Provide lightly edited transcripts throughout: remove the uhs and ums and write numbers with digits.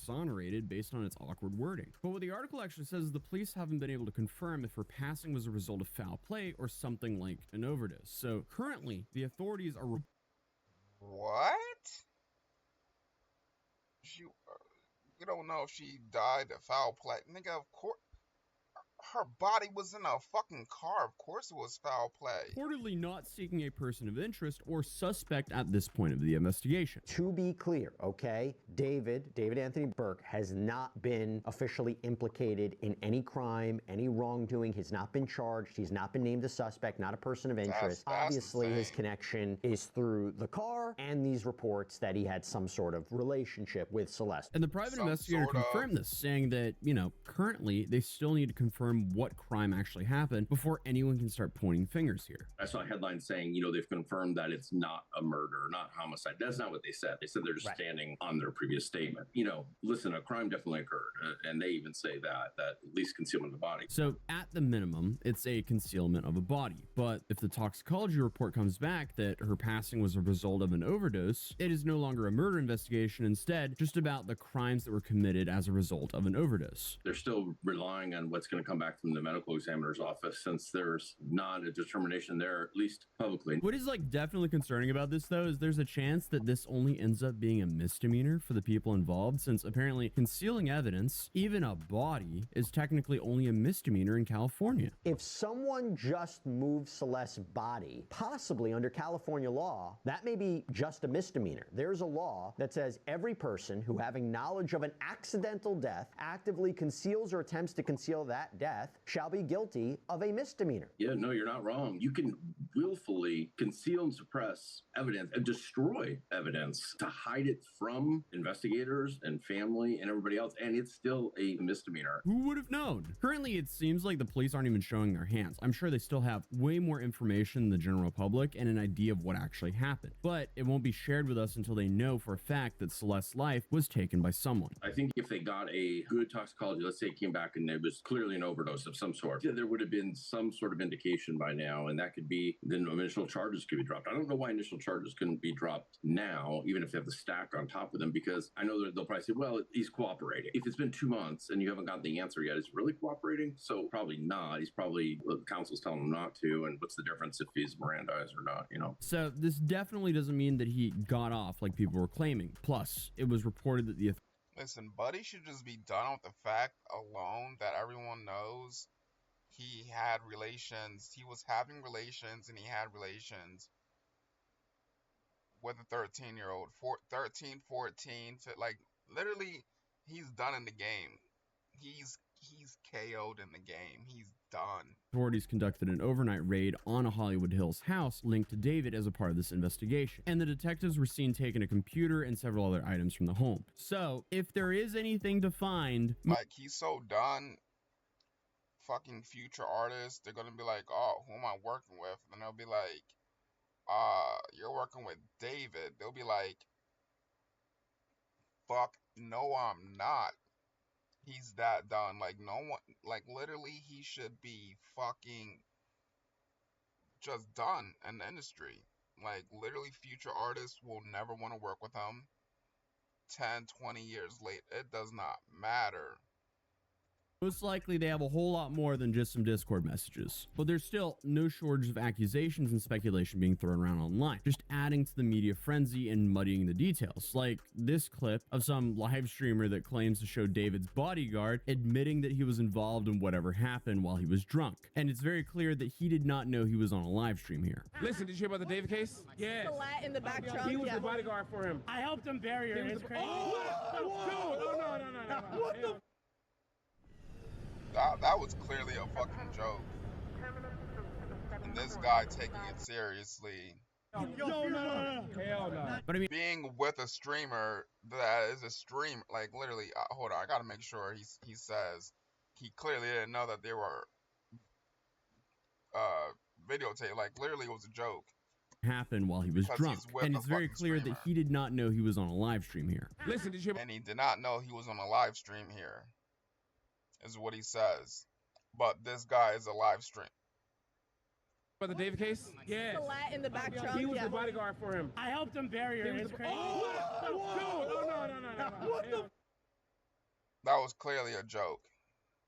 exonerated based on its awkward wording. But what the article actually says is the police haven't been able to confirm if her passing was a result of foul play or something like an overdose. So currently, the authorities are... What? You don't know if she died of foul play. Nigga, of course. Her body was in a fucking car. Of course it was foul play. Reportedly not seeking a person of interest or suspect at this point of the investigation. To be clear, okay, David Anthony Burke has not been officially implicated in any crime, any wrongdoing. He's not been charged. He's not been named a suspect, not a person of interest. Obviously, insane. His connection is through the car and these reports that he had some sort of relationship with Celeste. And the private investigator confirmed this, saying that, currently they still need to confirm what crime actually happened before anyone can start pointing fingers here. I saw a headline saying, they've confirmed that it's not a murder, not homicide. That's not what they said. They said they're just standing on their previous statement. Listen, a crime definitely occurred. And they even say that at least concealment of the body. So at the minimum, it's a concealment of a body. But if the toxicology report comes back that her passing was a result of an overdose, it is no longer a murder investigation. Instead, just about the crimes that were committed as a result of an overdose. They're still relying on what's going to come back from the medical examiner's office, since there's not a determination there, at least publicly. What is definitely concerning about this, though, is there's a chance that this only ends up being a misdemeanor for the people involved, since apparently concealing evidence, even a body, is technically only a misdemeanor in California. If someone just moved Celeste's body, possibly under California law, that may be just a misdemeanor. There's a law that says every person who, having knowledge of an accidental death, actively conceals or attempts to conceal that death shall be guilty of a misdemeanor. Yeah, no, you're not wrong. You can willfully conceal and suppress evidence and destroy evidence to hide it from investigators and family and everybody else, and it's still a misdemeanor. Who would have known? Currently, it seems like the police aren't even showing their hands. I'm sure they still have way more information than the general public and an idea of what actually happened, but it won't be shared with us until they know for a fact that Celeste's life was taken by someone. I think if they got a good toxicology, let's say it came back and it was clearly an overdose of some sort, there would have been some sort of indication by now, and that could be, then initial charges could be dropped. I don't know why initial charges couldn't be dropped now, even if they have the stack on top of them, because I know that they'll probably say, well, he's cooperating. If it's been 2 months and you haven't got the answer yet, is he really cooperating? So probably not. He's probably, the counsel's telling him not to, and what's the difference if he's Mirandized or not, So this definitely doesn't mean that he got off like people were claiming. Plus, it was reported that the... Listen, Buddy should just be done with the fact alone that everyone knows he had relations. He was having relations, and he had relations with a 13-year-old, 13, 14. Literally, he's done in the game. He's KO'd in the game. He's done. Authorities conducted an overnight raid on a Hollywood Hills house linked to David as a part of this investigation, and the detectives were seen taking a computer and several other items from the home. So if there is anything to find, he's so done. Fucking future artists, they're gonna be like, oh, who am I working with? And they'll be like, you're working with David. They'll be like, fuck, no, I'm not. He's that done. No one, literally, he should be fucking just done in the industry. Literally, future artists will never want to work with him. 10, 20 years later, it does not matter. most likely they have a whole lot more than just some Discord messages. But there's still no shortage of accusations and speculation being thrown around online, just adding to the media frenzy and muddying the details. Like this clip of some live streamer that claims to show David's bodyguard admitting that he was involved in whatever happened while he was drunk. And it's very clear that he did not know he was on a live stream here. Listen, did you hear about the David case? Yeah. Colette in the back trunk. He was the bodyguard for him. I helped him bury her. It's crazy. What the? That was clearly a fucking joke. And this guy taking it seriously. Hell no. But I mean, being with a streamer that is a stream, like literally, hold on, I gotta make sure he says he clearly didn't know that they were videotape. Like literally, it was a joke. Happened while he was drunk, and it's very clear that he did not know he was on a live stream here. Listen, did you? And he did not know he was on a live stream here. Is what he says. But this guy is a live stream. About the David case? Yeah. Colette in the back trunk. He was the bodyguard for him. I helped him bury her. It's crazy. What the? That was clearly a joke.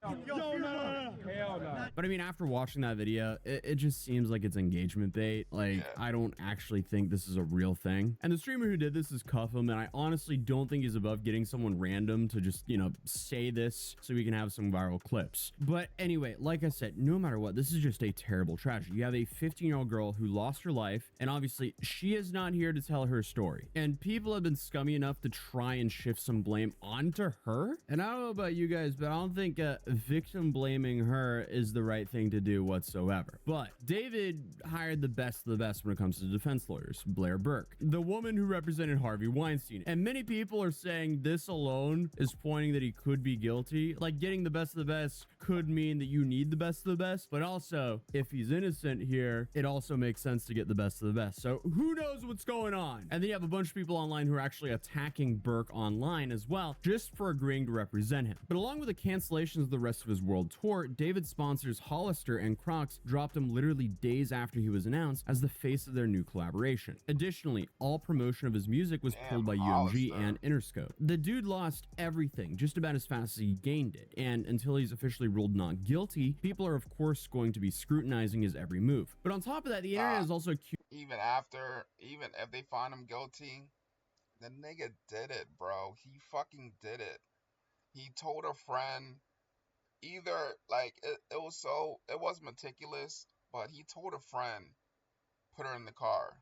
Hell no. But I mean, after watching that video, it just seems like it's engagement bait. Like, Yeah. I don't actually think this is a real thing. And the streamer who did this is Cuff Him, and I honestly don't think he's above getting someone random to just, you know, say this so we can have some viral clips. But anyway, like I said, no matter what, this is just a terrible tragedy. You have a 15-year-old girl who lost her life, and obviously she is not here to tell her story. And people have been scummy enough to try and shift some blame onto her. And I don't know about you guys, but I don't think victim blaming her is the right thing to do whatsoever. But David hired the best of the best when it comes to defense lawyers, Blair Burke, the woman who represented Harvey Weinstein. And many people are saying this alone is pointing that he could be guilty. Like, getting the best of the best could mean that you need the best of the best, but also if he's innocent here, it also makes sense to get the best of the best. So who knows what's going on? And then you have a bunch of people online who are actually attacking Burke online as well, just for agreeing to represent him. But along with the cancellations of the rest of his world tour, David's sponsors Hollister and Crocs dropped him literally days after he was announced as the face of their new collaboration. Additionally, all promotion of his music was pulled by UMG and Interscope. The dude lost everything just about as fast as he gained it, and until he's officially ruled not guilty, people are of course going to be scrutinizing his every move. But on top of that, the internet is also Even if they find him guilty, the nigga did it, bro. He fucking did it. He told a friend, either, like, it was meticulous, but he told a friend, put her in the car.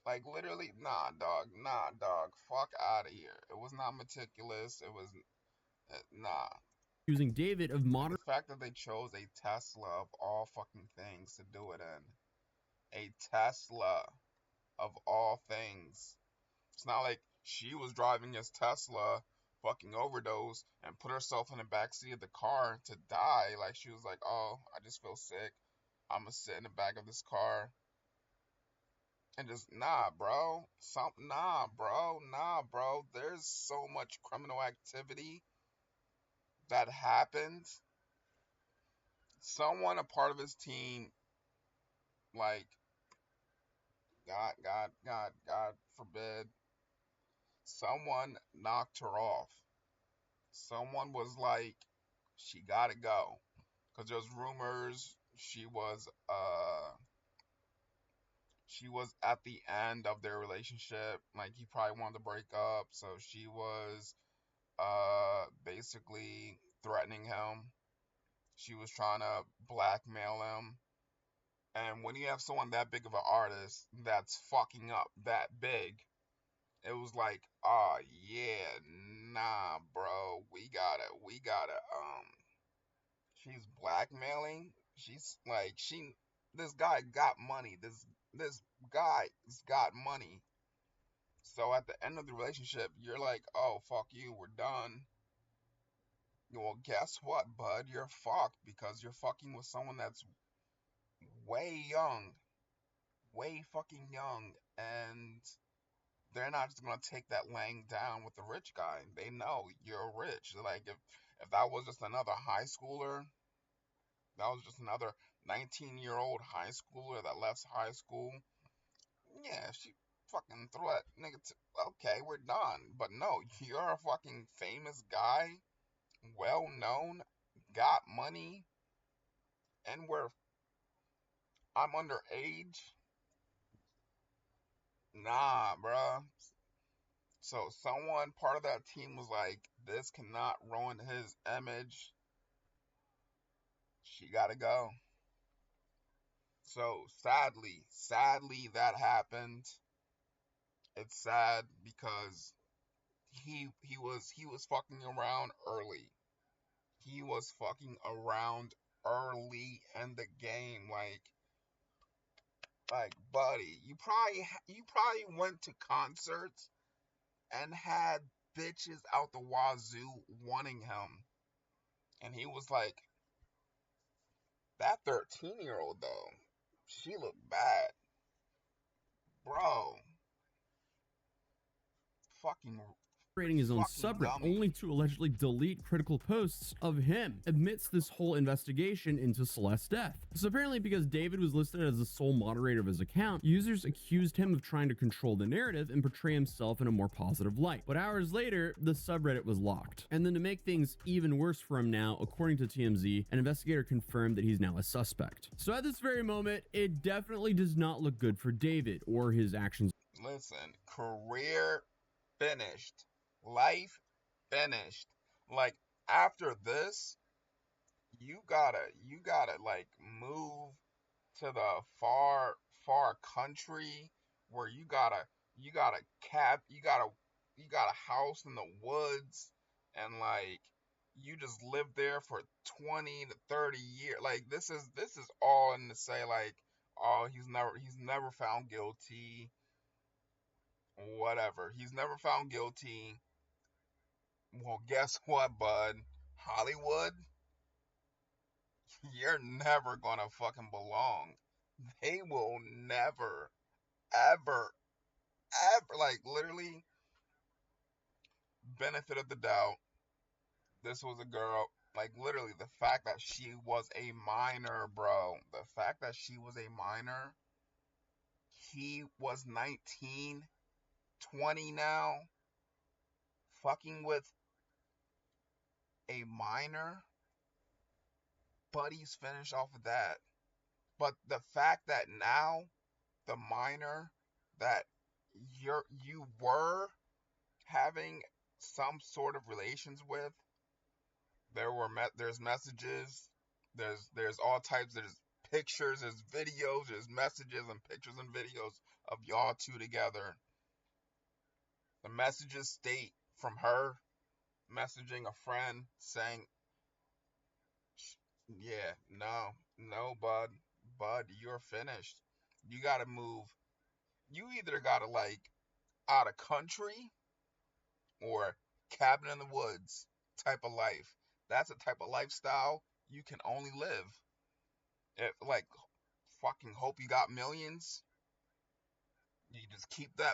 Like, literally, nah, dog, fuck out of here. It was not meticulous. It was, nah. accusing David of modern The fact that they chose a Tesla of all fucking things to do it in. A Tesla of all things. It's not like she was driving his Tesla, fucking overdose, and put herself in the backseat of the car to die. Like, she was like, oh, I just feel sick. I'm gonna sit in the back of this car. And just, nah, bro. Nah, bro. There's so much criminal activity that happened. Someone, a part of his team, like, God forbid, someone knocked her off. Someone was like, she gotta go. Because there's rumors she was at the end of their relationship. Like, he probably wanted to break up, so she was basically threatening him. She was trying to blackmail him. And when you have someone that big of an artist that's fucking up that big, it was like, oh yeah, nah, bro, we gotta, she's blackmailing. She's like, this guy got money. This guy's got money. So at the end of the relationship, you're like, oh, fuck you, we're done. Well, guess what, bud? You're fucked because you're fucking with someone that's way young. Way fucking young. And they're not just gonna take that laying down with the rich guy. They know you're rich. Like, if that was just another high schooler, that was just another 19-year-old high schooler that left high school, yeah, she fucking threw that nigga okay, we're done. But no, you're a fucking famous guy, well known, got money, and I'm underage. Nah, bruh. So someone, part of that team was like, this cannot ruin his image. She gotta go. So sadly that happened. It's sad because he was fucking around early. He was fucking around early in the game. Like, buddy, you probably went to concerts and had bitches out the wazoo wanting him. And he was like, that 13-year-old though, she looked bad. Bro. Fucking creating his own Fucking subreddit dummy. only to allegedly delete critical posts of him amidst this whole investigation into Celeste's death. So apparently, because David was listed as the sole moderator of his account, users accused him of trying to control the narrative and portray himself in a more positive light. But hours later, the subreddit was locked. And then to make things even worse for him now, according to TMZ, an investigator confirmed that he's now a suspect. So at this very moment, it definitely does not look good for David or his actions. Listen, career finished. Life finished. Like, after this, you gotta like move to the far country where you got a house in the woods, and like you just live there for 20 to 30 years. Like, this is all in to say, like, oh, he's never found guilty, whatever. He's never found guilty. Well, guess what, bud? Hollywood, you're never gonna fucking belong. They will never, ever, like, literally, benefit of the doubt. This was a girl, like, literally, the fact that she was a minor, bro. The fact that she was a minor, he was 19, 20 now, fucking with a minor. Buddy's finished off of that. But the fact that now the minor that you were having some sort of relations with, there's messages, there's all types, there's pictures, there's videos, there's messages and pictures and videos of y'all two together. The messages state from her messaging a friend saying, yeah, no, bud, you're finished. You gotta move. You either gotta, like, out of country or cabin in the woods type of life. That's a type of lifestyle you can only live. Like, fucking hope you got millions. You just keep that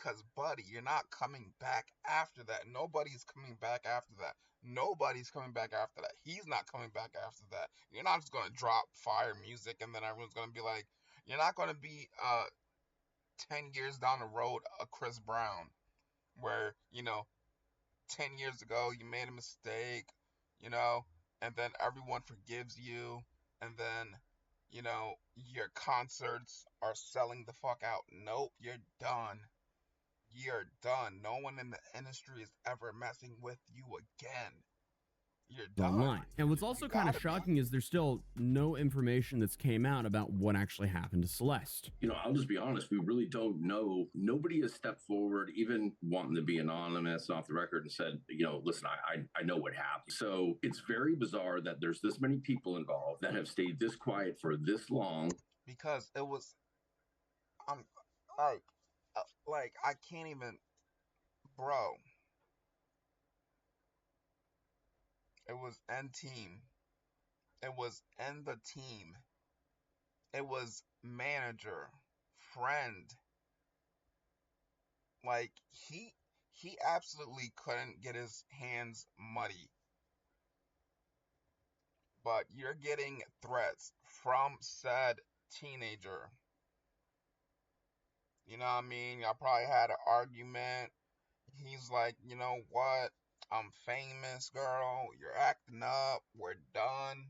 cause buddy, you're not coming back after that. Nobody's coming back after that. Nobody's coming back after that. He's not coming back after that. You're not just gonna drop fire music and then everyone's gonna be like, you're not gonna be 10 years down the road a Chris Brown, where, 10 years ago you made a mistake, and then everyone forgives you, and then your concerts are selling the fuck out. Nope, you're done. You're done. No one in the industry is ever messing with you again. You're done. Online. And what's also kind of shocking is there's still no information that's came out about what actually happened to Celeste. I'll just be honest, we really don't know. Nobody has stepped forward, even wanting to be anonymous off the record, and said, listen, I know what happened. So it's very bizarre that there's this many people involved that have stayed this quiet for this long. Because it was, like, I can't even, bro. It was N team. It was N the team. It was manager, friend. Like, he absolutely couldn't get his hands muddy. But you're getting threats from said teenager. You know what I mean? Y'all probably had an argument. He's like, you know what? I'm famous, girl. You're acting up. We're done.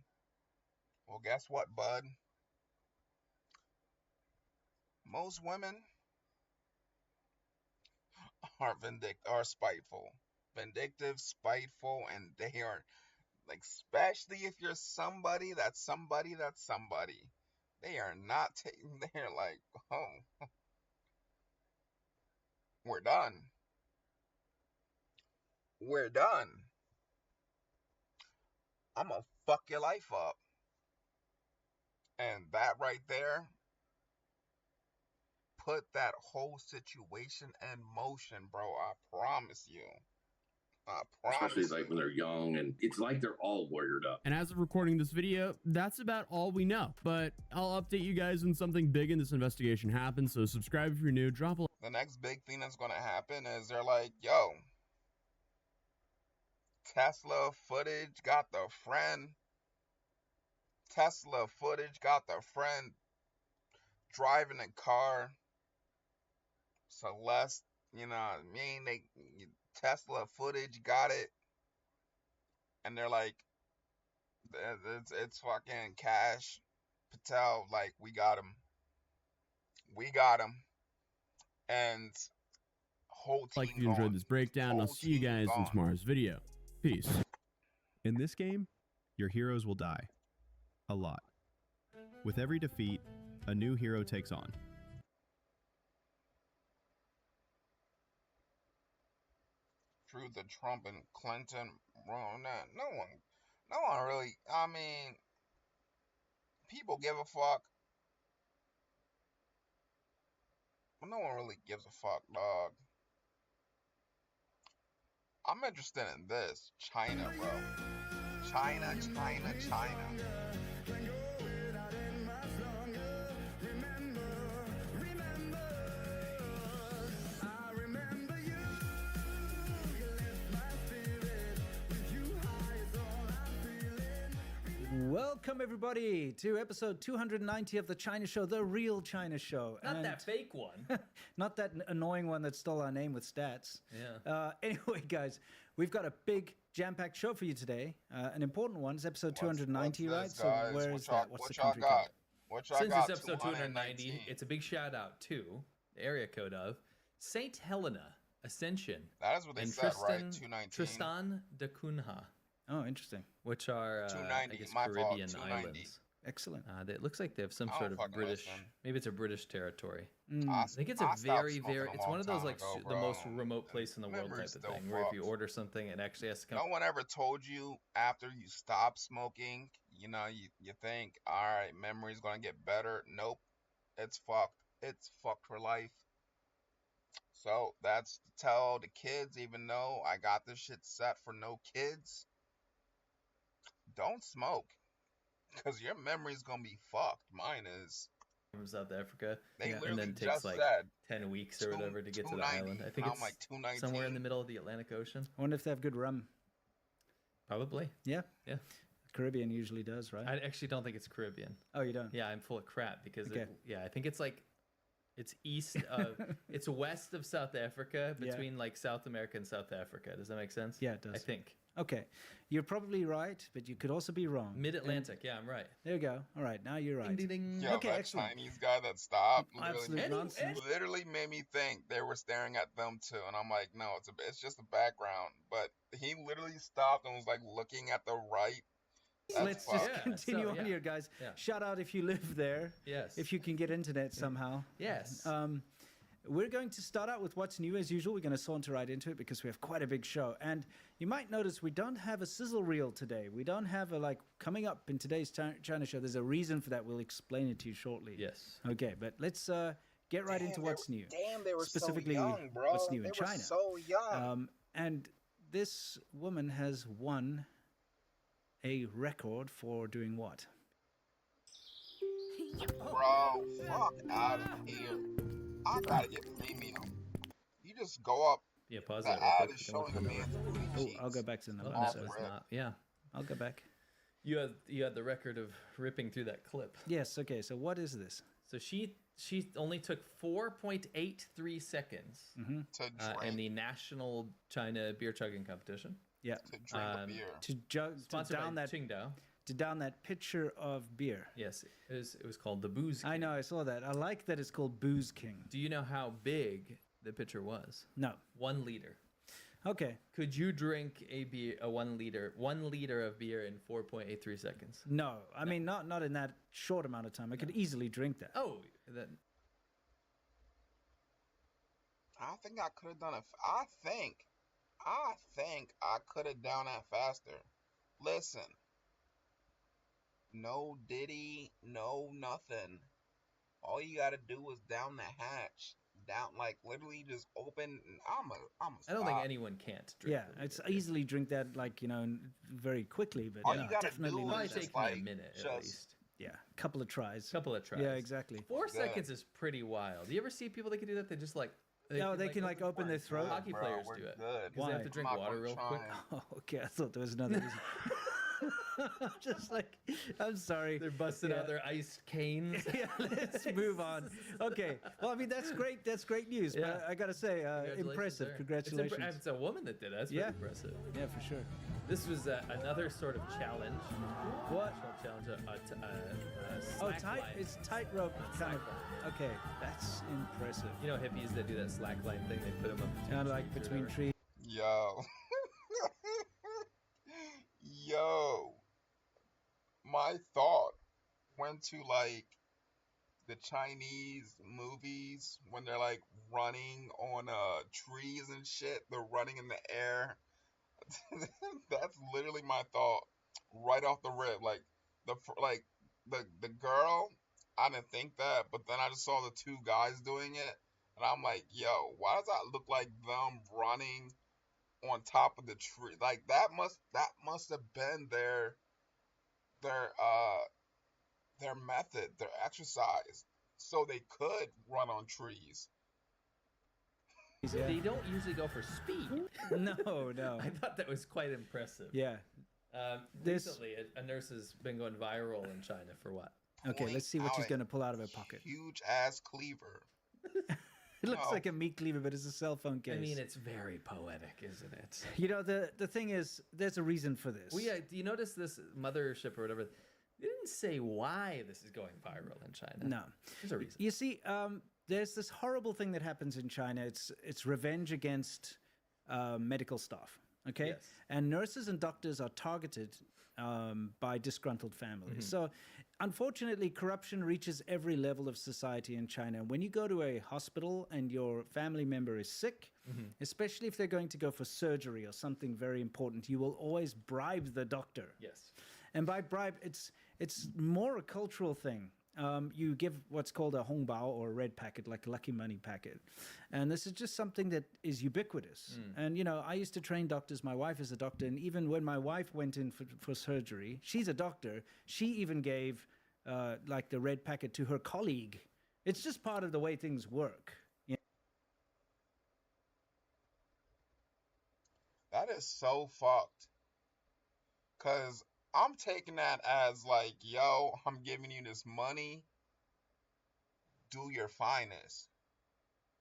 Well, guess what, bud? Most women are spiteful. Vindictive, spiteful, and they are, like, especially if you're somebody that's somebody that's somebody. They are not taking, they're like, oh, we're done. We're done. I'm gonna fuck your life up. And that right there put that whole situation in motion, bro. I promise you. Especially like when they're young, and it's like they're all warrior up. And as of recording this video, that's about all we know. But I'll update you guys when something big in this investigation happens. So subscribe if you're new, drop a like. the next big thing that's gonna happen is they're like, yo, Tesla footage got the friend. Tesla footage got the friend driving a car. Celeste, you know what I mean? Tesla footage got it. And they're like, it's fucking Cash Patel. Like, we got him. We got him. And whole team Like if you enjoyed this breakdown, I'll Whole see you team guys in gone. tomorrow's video. Peace. In this game, your heroes will die. A lot. With every defeat, a new hero takes on. Through the Trump and Clinton, no one really, I mean, people give a fuck, but no one really gives a fuck, dog. I'm interested in this, China, bro. China. Welcome, everybody, to episode 290 of The China Show, the real China Show. Not that fake one. Not that annoying one that stole our name with stats. Yeah. Anyway, guys, we've got a big jam-packed show for you today. An important one. It's episode 290, right? What's this, guys? So where What is y'all- that? What's what the y'all country got? code? What y'all Since got? it's episode 290, 290. it's a big shout out to the area code of Saint Helena Ascension That is what they and said, right? Tristan, 219. Tristan da Cunha, Oh, interesting. which are, I 290, guess, my fault, Caribbean 290. islands. Excellent. It looks like they have some I sort don't of fucking British, listen. maybe it's a British territory. I I think it's I a stopped very, smoking very, a it's long one of those time like ago, the bro. most remote place in the world type Memory's of still thing, where if you fucked. order something, it actually has to come. No one ever told you after you stop smoking, you know, you think, all right, memory's gonna get better. Nope, it's fucked. It's fucked for life. So that's to tell the kids, even though I got this shit set for no kids, don't smoke, cause your memory's gonna be fucked. Mine is. From South Africa, They and literally then takes just like said 10 weeks or whatever to get to the 290, island. I think and I'm it's like 219. somewhere in the middle of the Atlantic Ocean. I wonder if they have good rum. Probably. Yeah? Yeah. Caribbean usually does, right? I actually don't think it's Caribbean. Oh, you don't? Yeah, I'm full of crap because Okay. I think it's like it's east of it's west of South Africa, Yeah. between like South America and South Africa. Does that make sense? Yeah, it does. I think. Okay. You're probably right, but you could also be wrong. Mid-Atlantic, yeah, I'm right. There you go. All right, now you're right. Ding, ding, ding. Yo, Okay, that excellent. Chinese guy that stopped Absolute literally, nonsense. literally made me think they were staring at them too, and I'm like, no, it's just a background. But he literally stopped and was like looking at the right. That's Let's just fucked. Yeah, continue so, on yeah. here, guys. Yeah. Shout out if you live there. Yes. If you can get internet somehow. Yes. We're going to start out with what's new as usual. We're going to saunter right into it because we have quite a big show. And you might notice we don't have a sizzle reel today. We don't have a, like, coming up in today's China show. There's a reason for that. We'll explain it to you shortly. Yes. Okay, but let's get right into what's new. Damn, they were Specifically, so young, bro. what's new in they China. Were so young. And this woman has won a record for doing what? Bro, fuck out of here. I gotta get premium. You just go up. Yeah, pause The that real ad quick. is Then we'll showing put the it man's over. booty Oh, cheeks. I'll go back to the Oh, number. no, Off it's rip. not. Yeah. I'll go back. You had the record of ripping through that clip. Yes, okay, so what is this? So she only took 4.83 seconds To drink, in the national China beer chugging competition, Yeah. to drink a beer. To sponsored down by that Qingdao. to down that pitcher of beer. Yes, it was called the Booze King. I know, I saw that. I like that it's called Booze King. Do you know how big the pitcher was? No. 1 liter. Okay. Could you drink a 1 liter of beer in 4.83 seconds? No. I mean not in that short amount of time. I could easily drink that. Oh, that I think I could have done it. I think I could have done that faster. Listen, no Diddy, no nothing. All you gotta do is down the hatch, down like literally just open. I'm a. I don't think anyone can't drink. Yeah, the it's beer. easily drink that like, very quickly, but All no, you gotta definitely do not. Probably is just take me like a minute at just least. Yeah, a couple of tries. Couple of tries. Yeah, exactly. 4 Good. seconds is pretty wild. You ever see people that can do that? They just like They can like open their throat. Hockey Bro, players we're do it. good. Because they have to Why? drink I'm not water gonna real try quick. and- Oh, okay. I thought there was another reason. I'm just like, I'm sorry. They're busting out their iced canes. Yeah, let's move on. Okay. Well, I mean, that's great. That's great news. Yeah. But I gotta say, Congratulations impressive. there. Congratulations. It's a woman that did it. That's Yeah. pretty impressive. Yeah, for sure. This was another sort of challenge. What? Challenge. Oh, Slack line. it's tightrope kind of. Slack Okay, that's impressive. You know hippies that do that slack line thing? They put them up between Kind of like trees or between whatever. trees. Yo. Yo. My thought went to like the Chinese movies when they're like running on trees and shit. They're running in the air. That's literally my thought right off the rip. Like the girl, I didn't think that, but then I just saw the two guys doing it, and I'm like, yo, why does that look like them running on top of the tree? Like that must have been their method, their exercise, so they could run on trees. Yeah. They don't usually go for speed. No, no. I thought that was quite impressive. Yeah. This- Recently, a nurse has been going viral in China for what? Okay, let's see what she's going to pull out of her pocket. Huge ass cleaver. It looks No. like a meat cleaver, but it's a cell phone case. I mean, it's very poetic, isn't it? You know, the thing is, there's a reason for this. Well, yeah. Do you notice this mothership or whatever? They didn't say why this is going viral in China. No. There's a reason. You see, there's this horrible thing that happens in China. It's revenge against medical staff. Okay, Yes. and nurses and doctors are targeted by disgruntled families. So, unfortunately, corruption reaches every level of society in China. When you go to a hospital and your family member is sick, especially if they're going to go for surgery or something very important, you will always bribe the doctor. Yes. And by bribe, it's more a cultural thing. You give what's called a hongbao or a red packet, like a lucky money packet. And this is just something that is ubiquitous. And, you know, I used to train doctors. My wife is a doctor. And even when my wife went in for surgery, she's a doctor. She even gave like the red packet to her colleague. It's just part of the way things work. That is so fucked. Cause I'm taking that as like, yo, I'm giving you this money. Do your finest.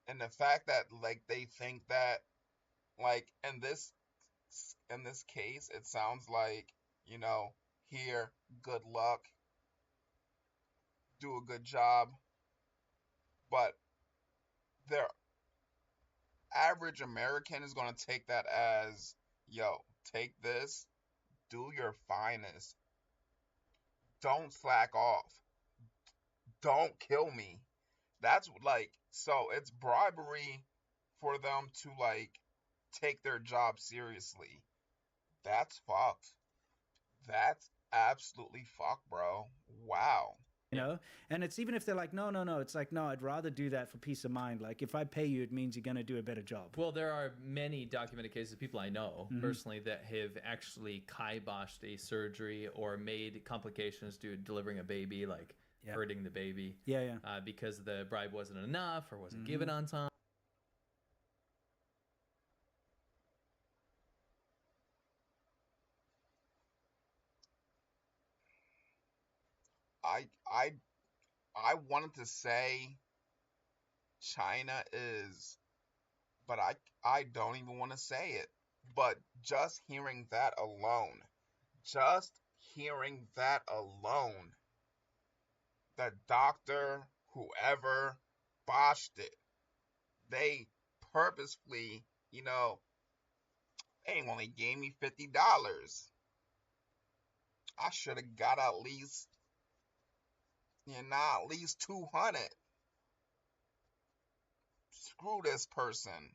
And the fact that like they think that like in this case it sounds like, you know, here, good luck. Do a good job. But their average American is going to take that as, yo, take this. Do your finest. Don't slack off. Don't kill me. That's like, so it's bribery for them to like take their job seriously. That's fucked. That's absolutely fucked, bro. Wow. You know, and it's even if they're like, no, it's like, no, I'd rather do that for peace of mind. Like, if I pay you, it means you're going to do a better job. Well, there are many documented cases of people I know personally that have actually kiboshed a surgery or made complications due to delivering a baby, like hurting the baby. Yeah. Because the bribe wasn't enough or wasn't given on time. I wanted to say China is, but I don't even want to say it. But just hearing that alone, the doctor, whoever botched it, they purposefully, you know, they only gave me $50. I should have got at least, at least 200. Screw this person.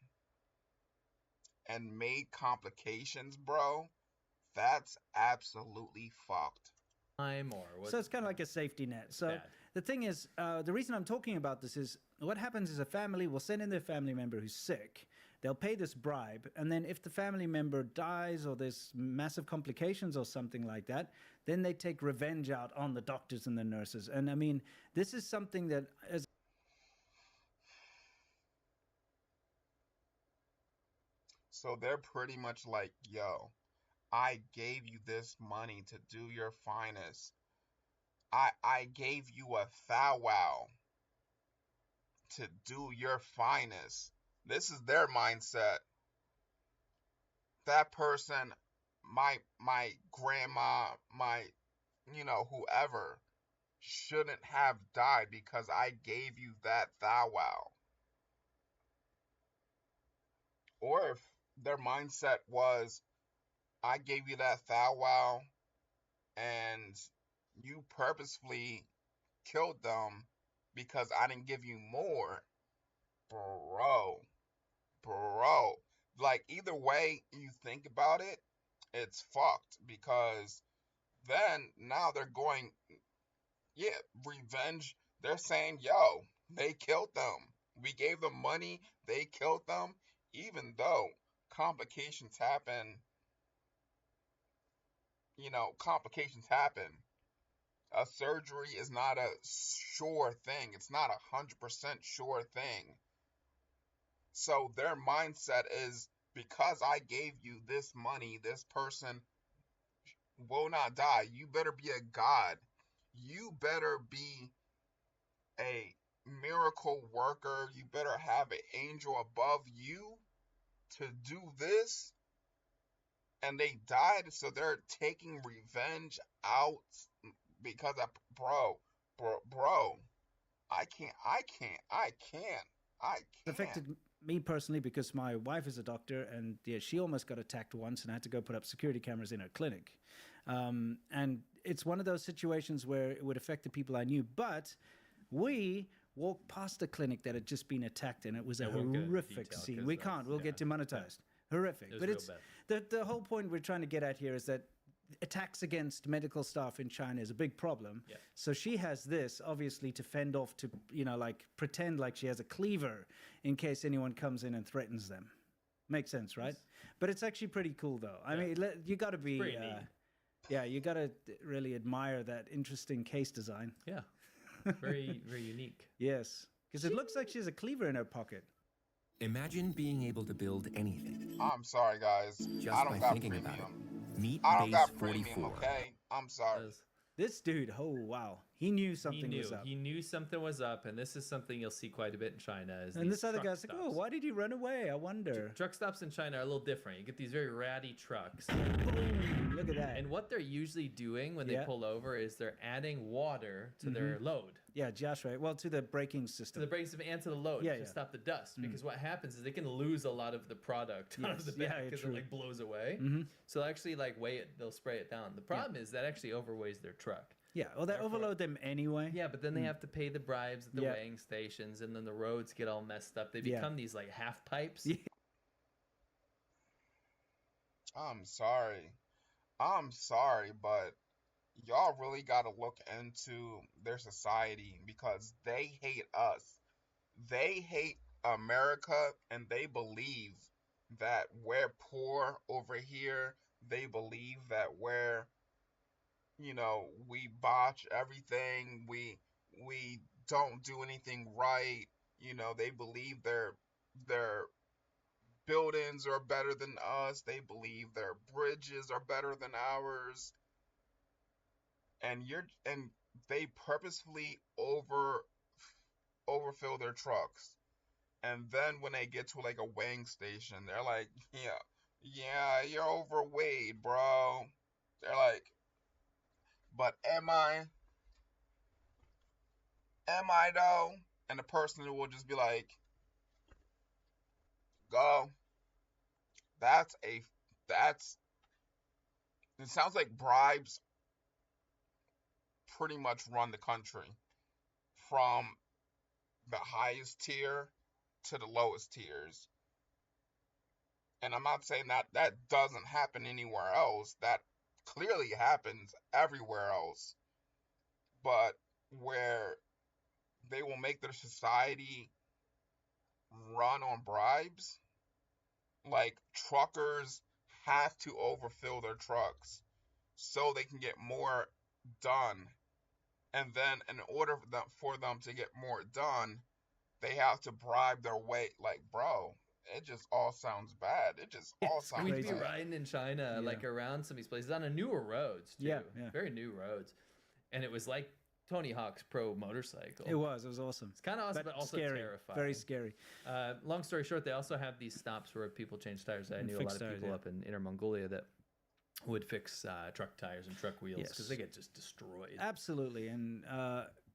And made complications, bro. That's absolutely fucked. So it's kind of like a safety net. So bad. The thing is, the reason I'm talking about this is what happens is a family will send in their family member who's sick. They'll pay this bribe. And then if the family member dies or there's massive complications or something like that, then they take revenge out on the doctors and the nurses. And I mean, this is something that as So they're pretty much like, yo, I gave you this money to do your finest. I gave you a thou wow to do your finest. This is their mindset. That person, my grandma, my whoever shouldn't have died because I gave you that thou wow. Or if their mindset was, I gave you that thou wow and you purposefully killed them because I didn't give you more. Bro. Like, either way you think about it, it's fucked because then now they're going, yeah, revenge. They're saying, yo, they killed them. We gave them money. They killed them. Even though complications happen, complications happen. A surgery is not a sure thing. It's not 100% sure thing. So their mindset is, because I gave you this money, this person will not die. You better be a god. You better be a miracle worker. You better have an angel above you to do this. And they died, so they're taking revenge out because of, bro. I can't. It affected me personally because my wife is a doctor, and yeah, she almost got attacked once, and I had to go put up security cameras in her clinic. And it's one of those situations where it would affect the people I knew, but we walked past a clinic that had just been attacked, and it was a horrific scene. We can't. We'll get demonetized. Horrific. But it's the whole point we're trying to get at here is that attacks against medical staff in China is a big problem. Yeah. So she has this obviously to fend off, to like pretend like she has a cleaver in case anyone comes in and threatens them. Makes sense, right? But it's actually pretty cool though. I mean, you got to be you got to really admire that interesting case design. Yeah. Very very unique. Yes, because it looks like she has a cleaver in her pocket. Imagine being able to build anything. I'm sorry, guys. Just I don't by got thinking premium. about it. Meet I don't Base got 44. premium, okay? I'm sorry. This dude, oh wow, he knew something was up. He knew something was up, and this is something you'll see quite a bit in China. And this other guy's like, oh, why did he run away? I wonder. Truck stops in China are a little different. You get these very ratty trucks. Boom, look at that. And what they're usually doing when they pull over is they're adding water to their load. Yeah, just right. Well, to the braking system. To the braking system and to the load to stop the dust. Because what happens is they can lose a lot of the product out of the back because it like blows away. So they'll actually like weigh it, they'll spray it down. The problem is that actually overweighs their truck. Yeah, well, they overload them anyway. Yeah, but then they have to pay the bribes at the weighing stations, and then the roads get all messed up. They become these like half pipes. I'm sorry, but y'all really got to look into their society because they hate us. They hate America, and they believe that we're poor over here. They believe that we're, we botch everything. We don't do anything right. They believe their buildings are better than us. They believe their bridges are better than ours. And they purposefully overfill their trucks. And then when they get to like a weighing station, they're like, yeah, you're overweight, bro. They're like, but am I though? And the person will just be like, go. It sounds like bribes pretty much run the country, from the highest tier to the lowest tiers. And I'm not saying that doesn't happen anywhere else. That clearly happens everywhere else. But where they will make their society run on bribes, like truckers have to overfill their trucks so they can get more done. And then in order for them to get more done, they have to bribe their way. Like, bro, it just all sounds bad. It just all sounds We'd be bad. riding in China, Yeah. like around some of these places on a newer roads too. Yeah. Very new roads, and it was like Tony Hawk's Pro motorcycle. It was awesome. It's kind of awesome, but also scary, terrifying. very scary. Long story short, they also have these stops where people change tires. I And knew a fix lot of tires, people yeah. up in Inner Mongolia that would fix truck tires and truck wheels because Yes. they get just destroyed. Absolutely. And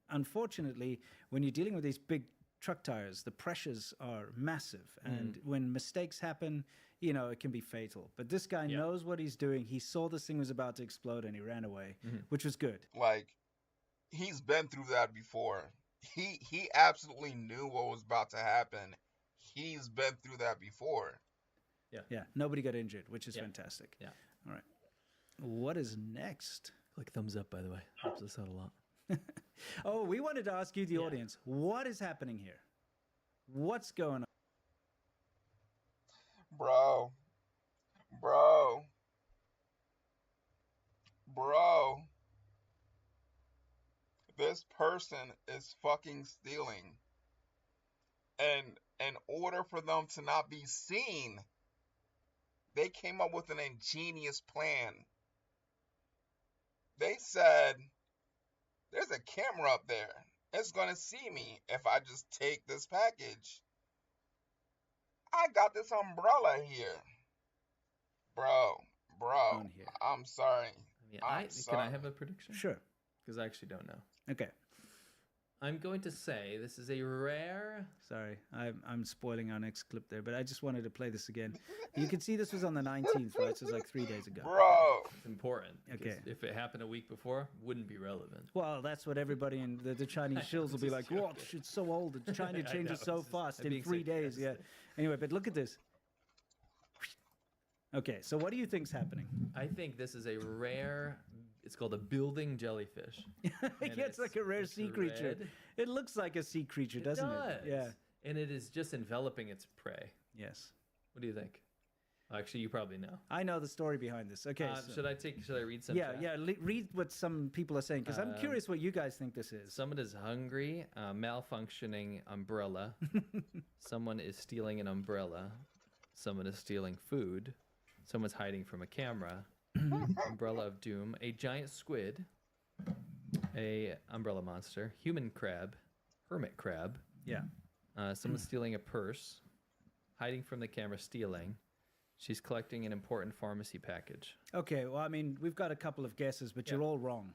unfortunately, when you're dealing with these big truck tires, the pressures are massive. And when mistakes happen, you know, it can be fatal. But this guy knows what he's doing. He saw this thing was about to explode and he ran away, which was good. Like, he's been through that before. He absolutely knew what was about to happen. He's been through that before. Yeah. Nobody got injured, which is fantastic. Yeah. All right. What is next? Click thumbs up, by the way. Helps us out a lot. Oh, we wanted to ask you, the audience, what is happening here? What's going on? Bro. This person is fucking stealing. And in order for them to not be seen, they came up with an ingenious plan. They said, there's a camera up there. It's going to see me if I just take this package. I got this umbrella here. Bro, On here. I'm sorry. Can I have a prediction? Sure. Because I actually don't know. Okay. I'm going to say this is a rare. Sorry, I'm spoiling our next clip there, but I just wanted to play this again. You can see this was on the 19th, right? So it was like 3 days ago. Bro. It's important. Okay. If it happened a week before, wouldn't be relevant. Well, that's what everybody in the Chinese shills will be like, what? It's so old. China I changes know, so it's just- fast I'm in being 3 days. Yeah. Anyway, but look at this. Okay, so what do you think's happening? I think this is a rare. It's called a building jellyfish. Yeah, it's like a rare sea creature. red. It looks like a sea creature, doesn't it? Yeah. And it is just enveloping its prey. Yes. What do you think? Actually, you probably know. I know the story behind this. Okay. so- Should I read some? yeah, chat? yeah. Read what some people are saying because I'm curious what you guys think this is. Someone is hungry, malfunctioning umbrella. Someone is stealing an umbrella. Someone is stealing food. Someone's hiding from a camera. Umbrella of doom. A giant squid. A umbrella monster. Human crab. Hermit crab. Yeah. Someone's stealing a purse. Hiding from the camera, stealing. She's collecting an important pharmacy package. Okay, well, I mean, we've got a couple of guesses, but you're all wrong.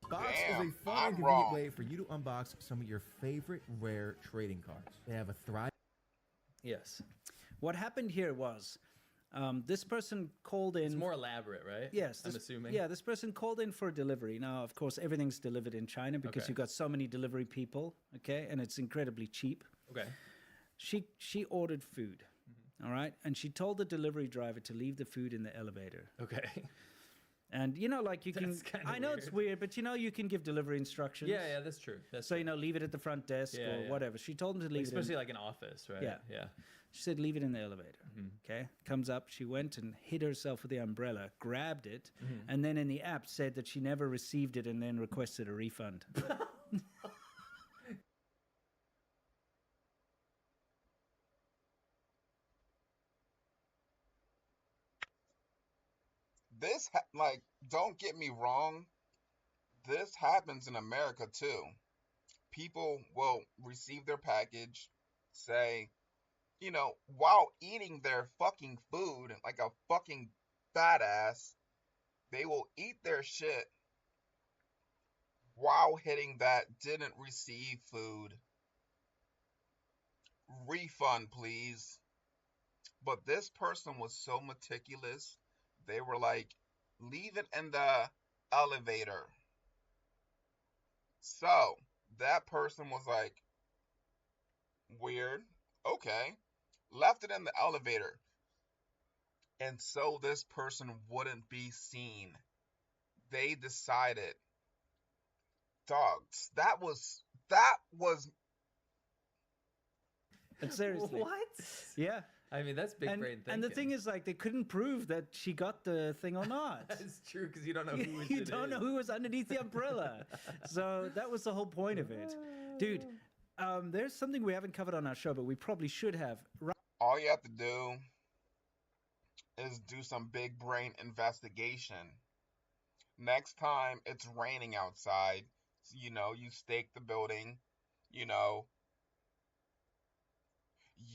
Box Damn, is a fun I'm and convenient wrong. way for you to unbox some of your favorite rare trading cards. They have a Thrive. Yes. What happened here was this person called in. It's more elaborate, right? Yes. I'm assuming. Yeah, this person called in for a delivery. Now, of course, everything's delivered in China because Okay. you've got so many delivery people, okay? And it's incredibly cheap. Okay. She ordered food, all right? And she told the delivery driver to leave the food in the elevator. Okay. And, you know, like you can. That's kinda I know it's weird, but, you know, you can give delivery instructions. Yeah, that's true. That's So, you know, leave it at the front desk Yeah, or yeah. whatever. She told him to leave especially it in. like an office, right? Yeah. Yeah. She said, leave it in the elevator. Okay. Comes up. She went and hid herself with the umbrella, grabbed it, and then in the app said that she never received it and then requested a refund. Like, don't get me wrong. This happens in America too. People will receive their package, say, you know, while eating their fucking food like a fucking badass, they will eat their shit while hitting that didn't receive food. Refund, please. But this person was so meticulous, they were like, leave it in the elevator. So, that person was like, weird, okay. Left it in the elevator. And so this person wouldn't be seen. They decided, dogs, that was And seriously. What? Yeah. I mean, that's big brain thinking. And the thing is, like, they couldn't prove that she got the thing or not. That's true because you don't know who You don't know who was underneath the umbrella. So that was the whole point of it. Dude, there's something we haven't covered on our show, but we probably should have. All you have to do is do some big brain investigation. Next time it's raining outside, you know, you stake the building, you know,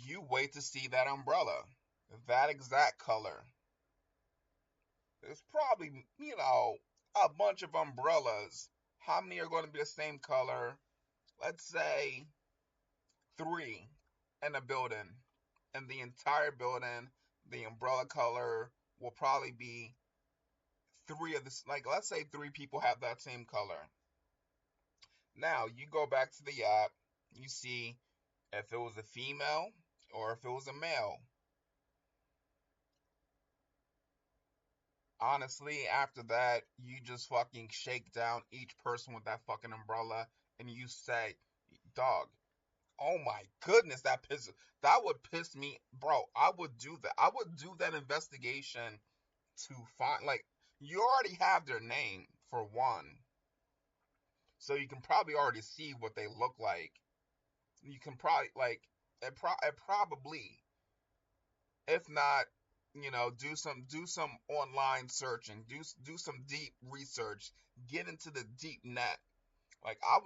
you wait to see that umbrella, that exact color. There's probably, you know, a bunch of umbrellas. How many are going to be the same color? Let's say 3 in a building. In the entire building, the umbrella color will probably be 3 of this. Like, let's say 3 people have that same color. Now, you go back to the app, you see if it was a female or if it was a male. Honestly, after that, you just fucking shake down each person with that fucking umbrella and you say, dog, oh my goodness, that would piss me, bro. I would do that. I would do that investigation to find, like, you already have their name for one. So you can probably already see what they look like. You can probably, like, it probably, if not, you know, do some online searching, do some deep research, get into the deep net. Like, I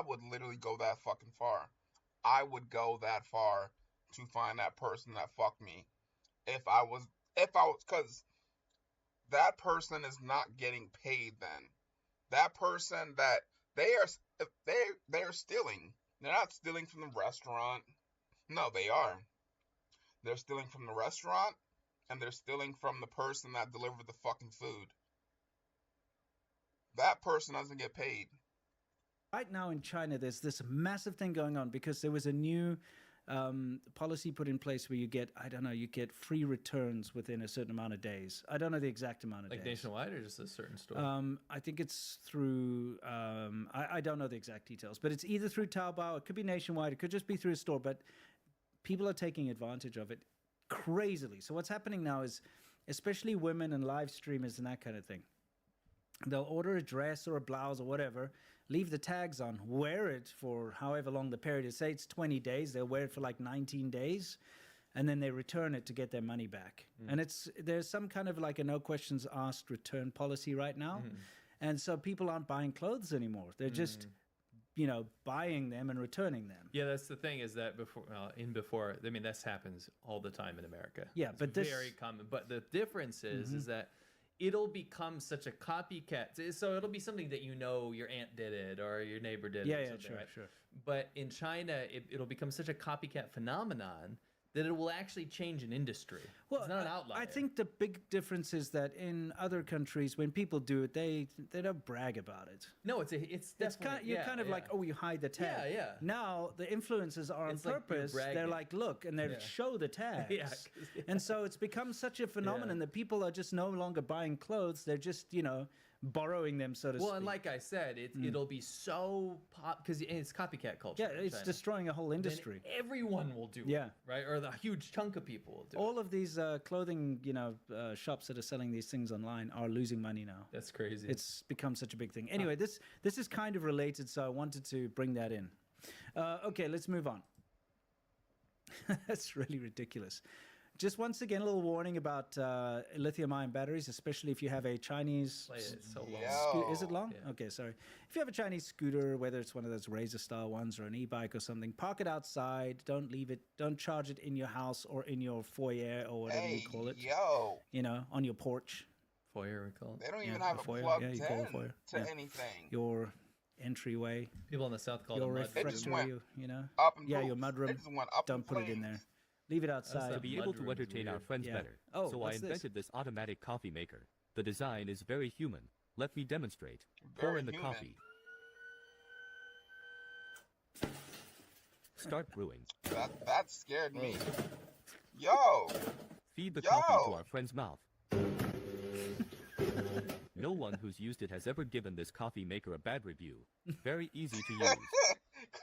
would literally go that fucking far. I would go that far to find that person that fucked me. If I was, because that person is not getting paid then. That person that they're stealing. They're not stealing from the restaurant. No, they are. They're stealing from the restaurant and they're stealing from the person that delivered the fucking food. That person doesn't get paid. Right now in China, there's this massive thing going on because there was a new policy put in place where you get, I don't know, you get free returns within a certain amount of days. I don't know the exact amount of days. Like nationwide or just a certain store? I think it's through, I don't know the exact details, but it's either through Taobao, it could be nationwide, it could just be through a store, but people are taking advantage of it crazily. So what's happening now is, especially women and live streamers and that kind of thing, they'll order a dress or a blouse or whatever, leave the tags on, wear it for however long the period is. Say it's 20 days, they'll wear it for like 19 days, and then they return it to get their money back. And there's some kind of like a no questions asked return policy right now. And so people aren't buying clothes anymore. They're just, you know, buying them and returning them. Yeah, that's the thing is that before, I mean, this happens all the time in America. Yeah, it's but very common. But the difference is that it'll become such a copycat. So it'll be something that you know your aunt did it or your neighbor did it. Yeah, sure, right? sure. But in China, it'll become such a copycat phenomenon that it will actually change an industry. Well, it's not an outlier. I think the big difference is that in other countries, when people do it, they don't brag about it. No, it's definitely, you're kind of like, oh, you hide the tag. Yeah. Now the influencers are on It's like you're purpose. They're bragging. like, look, and they show the tags. Yeah. And so it's become such a phenomenon that people are just no longer buying clothes. They're just, you know, borrowing them, so to speak. Well, and like I said, it'll be so pop because it's copycat culture. Yeah, in it's China. destroying a whole industry. Then everyone will do it, right? Or the huge chunk of people will do it. All of these clothing, you know, shops that are selling these things online are losing money now. That's crazy. It's become such a big thing. Anyway, this is kind of related, so I wanted to bring that in. Okay, let's move on. That's really ridiculous. Just once again, a little warning about lithium-ion batteries, especially if you have a Chinese... Play it so long. Is it long? Yeah. Okay, sorry. If you have a Chinese scooter, whether it's one of those Razor-style ones or an e-bike or something, park it outside. Don't leave it. Don't charge it in your house or in your foyer or whatever you call it. You know, on your porch. Foyer, we call it. They don't even have it plugged in to anything. Your entryway. People in the South call it your mud refectory, you know? Up in your roofs. mudroom. It just went up Don't in put it in there. Leave it outside. To be able to entertain our friends better, so I invented this automatic coffee maker. The design is very human. Let me demonstrate. Pour in the coffee. Start brewing. That scared me. Yo! Feed the coffee to our friend's mouth. No one who's used it has ever given this coffee maker a bad review. Very easy to use.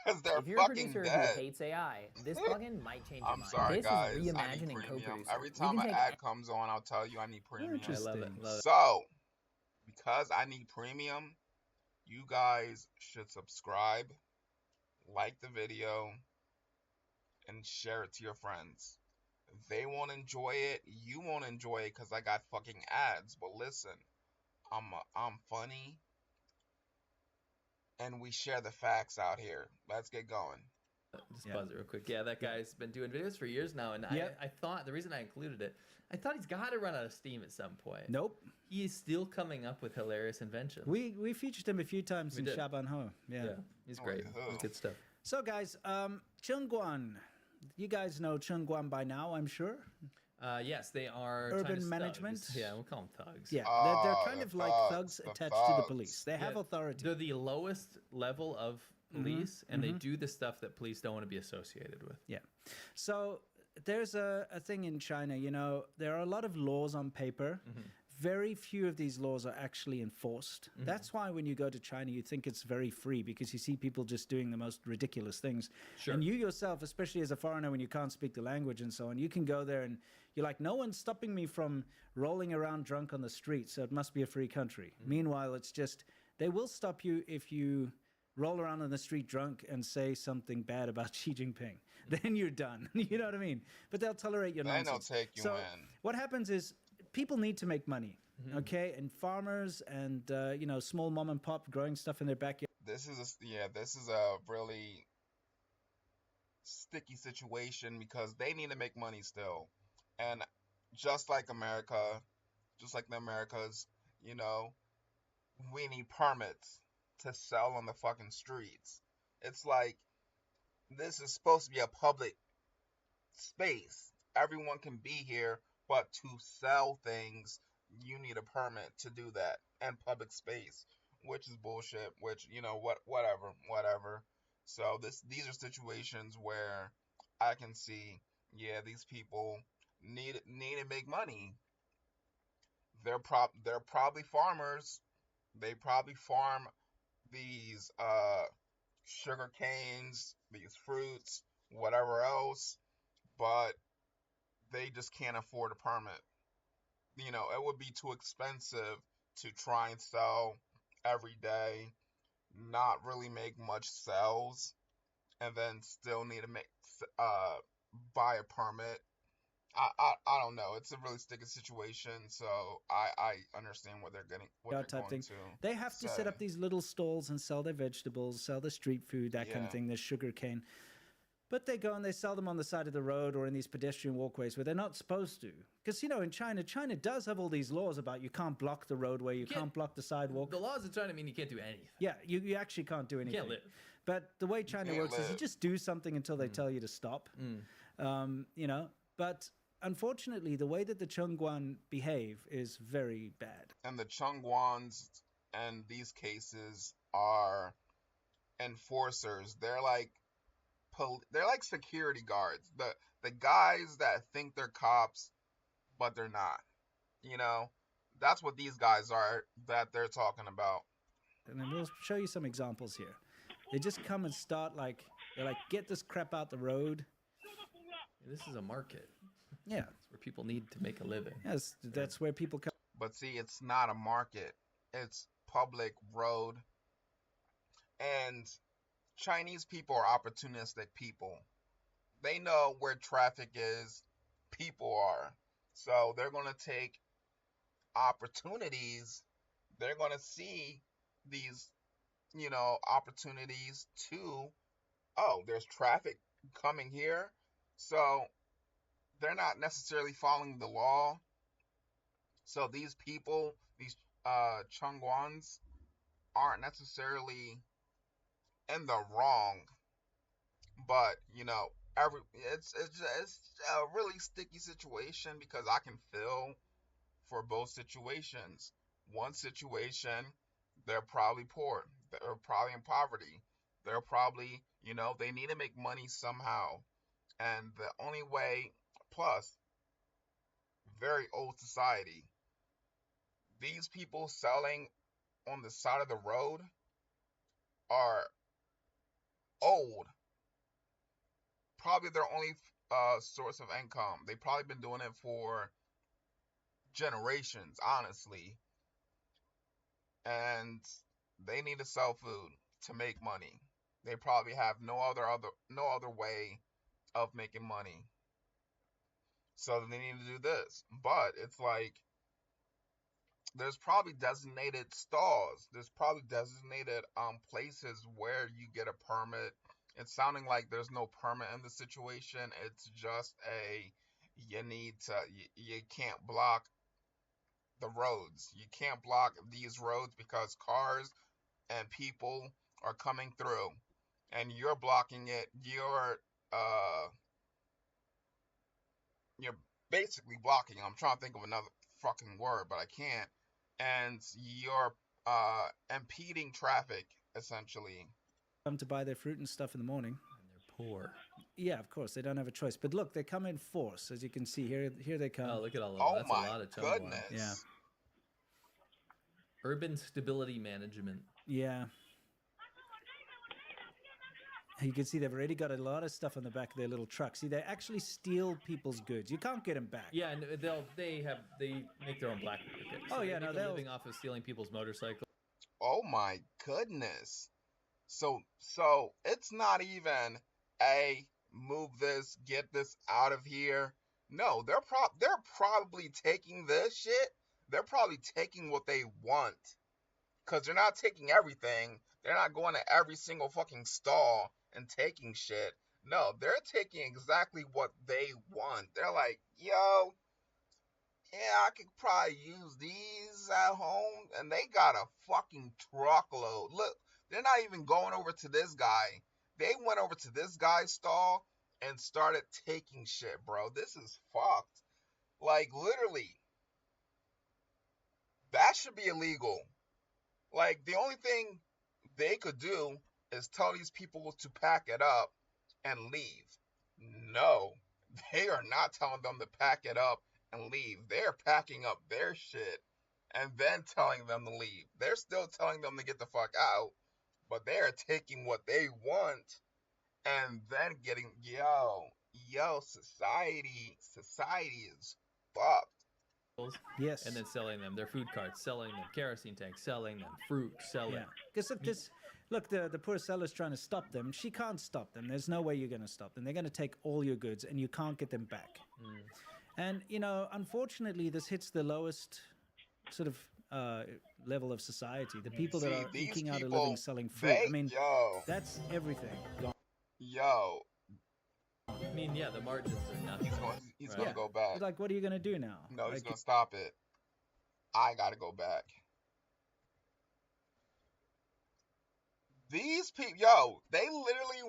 Because they're if you're a fucking producer dead. who hates AI, this plugin might change your I'm mind. sorry, this guys. is I need reimagining premium. co-producer. Every time an ad comes on, I'll tell you I need premium. I love it. So, because I need premium, you guys should subscribe, like the video, and share it to your friends. They won't enjoy it. You won't enjoy it because I got fucking ads. But listen, I'm funny, and we share the facts out here. Let's get going. Just pause it real quick. Yeah, that guy's been doing videos for years now, and I thought the reason I included it, I thought he's got to run out of steam at some point. Nope. He is still coming up with hilarious inventions. We featured him a few times in Shaban Ho. Yeah, he's great. He's good stuff. So guys, Chengguan, you guys know Chengguan by now, I'm sure. Yes, they are urban management. Thugs. Yeah, we'll call them thugs. Yeah, they're kind of like thugs attached to the police. They have authority. They're the lowest level of police, and they do the stuff that police don't want to be associated with. Yeah. So there's a thing in China, you know, there are a lot of laws on paper. Very few of these laws are actually enforced. That's why when you go to China, you think it's very free because you see people just doing the most ridiculous things. Sure. And you yourself, especially as a foreigner, when you can't speak the language and so on, you can go there and you're like, no one's stopping me from rolling around drunk on the street, so it must be a free country. Meanwhile, it's just, they will stop you if you roll around on the street drunk and say something bad about Xi Jinping. Then you're done. You know what I mean? But they'll tolerate your nonsense. They'll take you in. What happens is people need to make money, okay? And farmers and, you know, small mom and pop growing stuff in their backyard. This is a really sticky situation because they need to make money still. And just like America, just like the Americas, you know, we need permits to sell on the fucking streets. It's like, this is supposed to be a public space. Everyone can be here, but to sell things, you need a permit to do that, and public space, which is bullshit, which, you know, whatever. So these are situations where I can see, yeah, these people need to make money. They're probably farmers. They probably farm these sugar canes, these fruits, whatever else, but they just can't afford a permit. You know, it would be too expensive to try and sell every day, not really make much sales, and then still need to buy a permit. I don't know. It's a really sticky situation, so I understand what they're going to. They have to set up these little stalls and sell their vegetables, sell the street food, that kind of thing, the sugar cane. But they go and they sell them on the side of the road or in these pedestrian walkways where they're not supposed to. Because, you know, in China does have all these laws about you can't block the roadway, you can't block the sidewalk. The laws in China mean you can't do anything. Yeah, you actually can't do anything. You can't live. But the way China works is you just do something until they tell you to stop. You know, but unfortunately, the way that the Chengguan behave is very bad. And the Chengguans in these cases are enforcers. They're like security guards. The guys that think they're cops, but they're not. You know, that's what these guys are that they're talking about. And then we'll show you some examples here. They just come and start they're like, get this crap out the road. This is a market. Yeah. It's where people need to make a living. Yes, that's where people come. But see, it's not a market. It's public road. And Chinese people are opportunistic people. They know where traffic is, people are. So they're going to take opportunities. They're going to see these, you know, opportunities to, oh, there's traffic coming here. So they're not necessarily following the law. So these people, these Chengguans, aren't necessarily in the wrong, but you know, it's a really sticky situation because I can feel for both situations. One situation, they're probably poor, they're probably in poverty, they're probably, you know, they need to make money somehow, and the only way, plus, very old society. These people selling on the side of the road are old. Probably their only source of income. They've probably been doing it for generations, honestly. And they need to sell food to make money. They probably have no other way of making money. So they need to do this. But it's like, there's probably designated stalls. There's probably designated places where you get a permit. It's sounding like there's no permit in the situation. It's just you can't block the roads. You can't block these roads because cars and people are coming through, and you're blocking it. You're basically blocking. I'm trying to think of another fucking word, but I can't. And you're impeding traffic, essentially. Come to buy their fruit and stuff in the morning. And they're poor. Yeah, of course, they don't have a choice. But look, they come in force, as you can see here. Here they come. Oh, look at all of them. Oh That's my a lot of goodness. Yeah. Urban stability management. Yeah. You can see they've already got a lot of stuff on the back of their little truck. See, they actually steal people's goods. You can't get them back. Yeah, and they make their own black market. So they make a living off of stealing people's motorcycles. Oh my goodness. So it's not even move this, get this out of here. No, they're probably taking this shit. They're probably taking what they want. Cause they're not taking everything. They're not going to every single fucking stall and taking shit. No, they're taking exactly what they want. They're like, yo, yeah, I could probably use these at home. And they got a fucking truckload. Look, they're not even going over to this guy. They went over to this guy's stall and started taking shit, bro. This is fucked. Like, literally, that should be illegal. Like, the only thing they could do is tell these people to pack it up and leave. No, they are not telling them to pack it up and leave. They're packing up their shit and then telling them to leave. They're still telling them to get the fuck out, but they're taking what they want and then getting, society is fucked. Yes. And then selling them their food carts, selling them kerosene tanks, selling them fruit, selling. Yeah. Because look, the poor seller's trying to stop them. She can't stop them. There's no way you're going to stop them. They're going to take all your goods and you can't get them back. And, unfortunately, this hits the lowest sort of level of society. The people that are eking out a living selling fruit. That's everything. Yo. I mean, yeah, the margins are nothing. He's going to go back. But, like, what are you going to do now? No, he's going to stop it. I got to go back. These people, they literally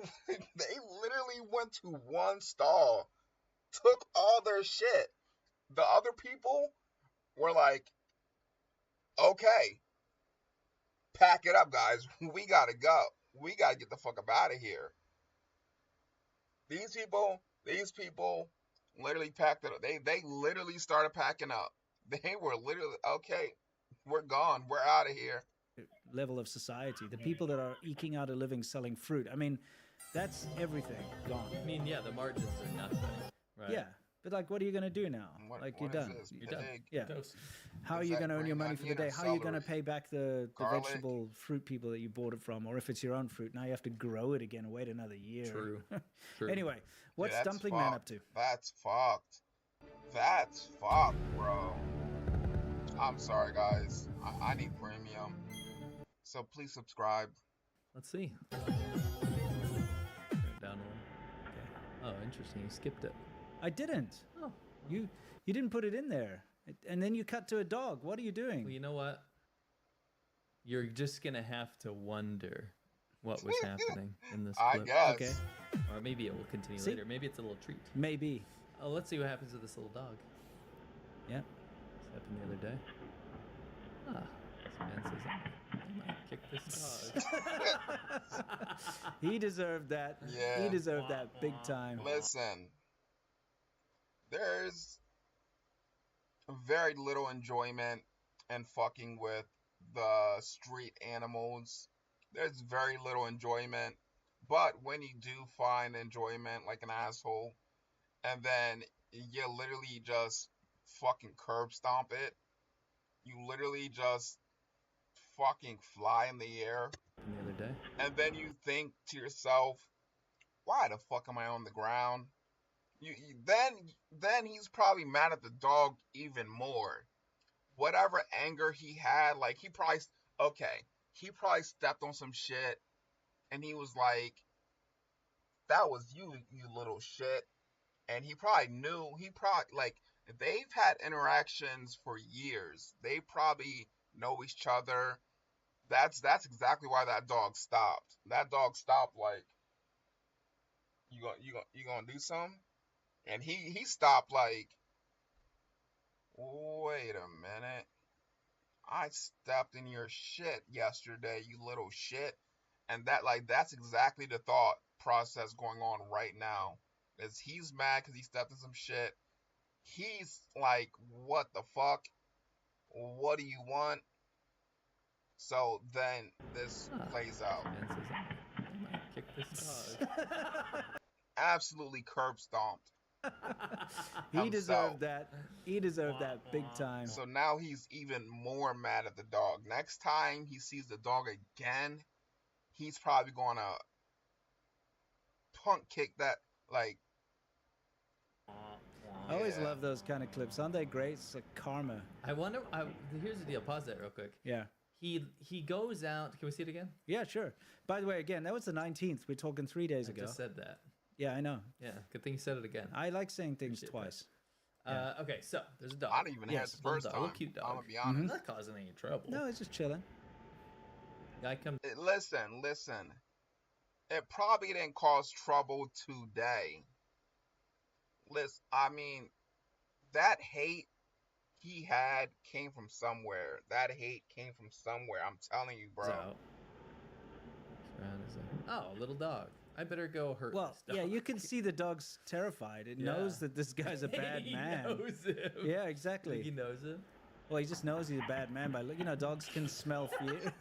went to one stall, took all their shit. The other people were like, okay, pack it up, guys. We got to go. We got to get the fuck up out of here. These people literally packed it up. They literally started packing up. They were literally, okay, we're gone. We're out of here. Level of society. The people that are eking out a living selling fruit. I mean, that's everything gone. I mean, yeah, the margins are nothing. Right? Yeah. But, like, what are you going to do now? You're done. You're done. Yeah. How are you going to earn your money for the day? How are you going to pay back the vegetable fruit people that you bought it from? Or if it's your own fruit, now you have to grow it again and wait another year. True. Anyway, what's Dumpling Man up to? That's fucked. That's fucked, bro. I'm sorry, guys. I need premium. So please subscribe. Let's see. Down one. Okay. Oh, interesting. You skipped it. I didn't. Oh. You didn't put it in there. And then you cut to a dog. What are you doing? Well, you know what? You're just going to have to wonder what was happening in this clip. I guess. Okay. Or maybe it will continue later. Maybe it's a little treat. Maybe. Oh, let's see what happens to this little dog. Yeah. This happened the other day. This man says, I might kick this dog. He deserved that. Yeah. He deserved that big time. Listen. There's very little enjoyment in fucking with the street animals. There's very little enjoyment. But when you do find enjoyment like an asshole, and then you literally just fucking curb stomp it, you literally just fucking fly in the air. The other day. And then you think to yourself, why the fuck am I on the ground? then he's probably mad at the dog even more. Whatever anger he had, like he probably stepped on some shit, and he was like, "That was you, you little shit." And he probably knew. Like they've had interactions for years. They probably know each other. That's exactly why that dog stopped. That dog stopped like, you gonna do something? And he stopped like, wait a minute. I stepped in your shit yesterday, you little shit. And that's exactly the thought process going on right now. Is he's mad because he stepped in some shit. He's like, what the fuck? What do you want? So then this plays out. Kick this dog. Absolutely curb stomped. He deserved that. He deserved that big time. So now he's even more mad at the dog. Next time he sees the dog again, he's probably gonna punk kick that, like. I always love those kind of clips. Aren't they great? It's like karma. I wonder. Here's the deal. Pause that real quick. Yeah. He goes out. Can we see it again? Yeah, sure. By the way, again, that was the 19th. We're talking 3 days ago. I just said that. Yeah, I know. Yeah, good thing you said it again. I like saying things twice. Okay, so there's a dog. I didn't even hear it the first time. A little cute dog. I'm gonna be honest. Not causing any trouble. No, it's just chilling. Guy comes. Listen. It probably didn't cause trouble today. Listen, I mean, that hate he had came from somewhere. That hate came from somewhere. I'm telling you, bro. Oh, little dog. I better go hurt Well, this dog. yeah, you can see the dog's terrified. It knows that this guy's a bad man. He knows him. Yeah, exactly. He knows him. Well, he just knows he's a bad man by dogs can smell fear.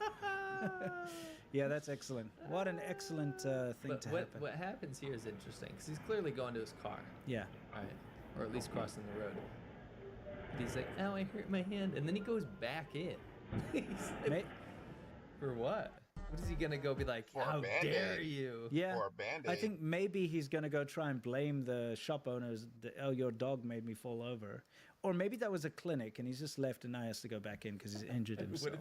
Yeah, that's excellent. What an excellent thing to happen. What happens here is interesting because he's clearly going to his car. Yeah. Right. Or at least crossing the road. But he's like, "Oh, I hurt my hand," and then he goes back in. He's like, for what? What is he gonna go be like? How dare you? Yeah, for a Band-Aid. I think maybe he's gonna go try and blame the shop owners. Oh, your dog made me fall over, or maybe that was a clinic and he's just left and now has to go back in because he's injured himself.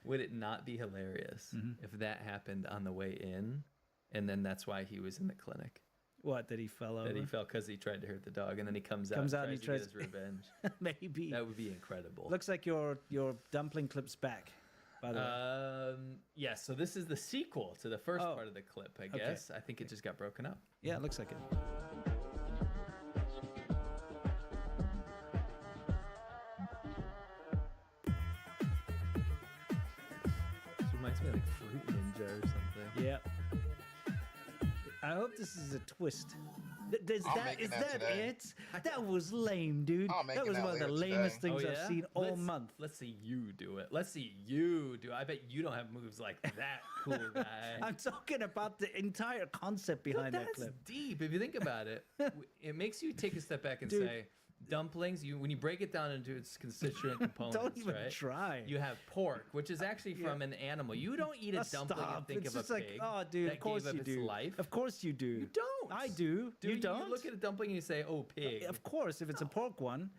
Would it not be hilarious if that happened on the way in, and then that's why he was in the clinic? What, that he fell over? That he fell because he tried to hurt the dog, and then he comes out and he tries to get his revenge. Maybe that would be incredible. Looks like your dumpling clip's back. By the way. Yeah, so this is the sequel to the first part of the clip, I guess. I think it just got broken up. Yeah, it looks like it. This reminds me of like Fruit Ninja or something. Yeah. I hope this is a twist. Is that it? That was lame, dude. That was one of the lamest things I've seen all month. Let's see you do it. Let's see you do it. I bet you don't have moves like that, cool guy. I'm talking about the entire concept behind that clip. That's deep. If you think about it, it makes you take a step back and say, dumplings, when you break it down into its constituent components, don't even try. You have pork, which is actually from an animal. You don't eat a dumpling and think it's of a just pig. Oh, dude, that of course gave you up do. Its life. Of course you do. You don't. I do. You don't. You look at a dumpling and you say, "Oh, pig." Of course, if it's a pork one.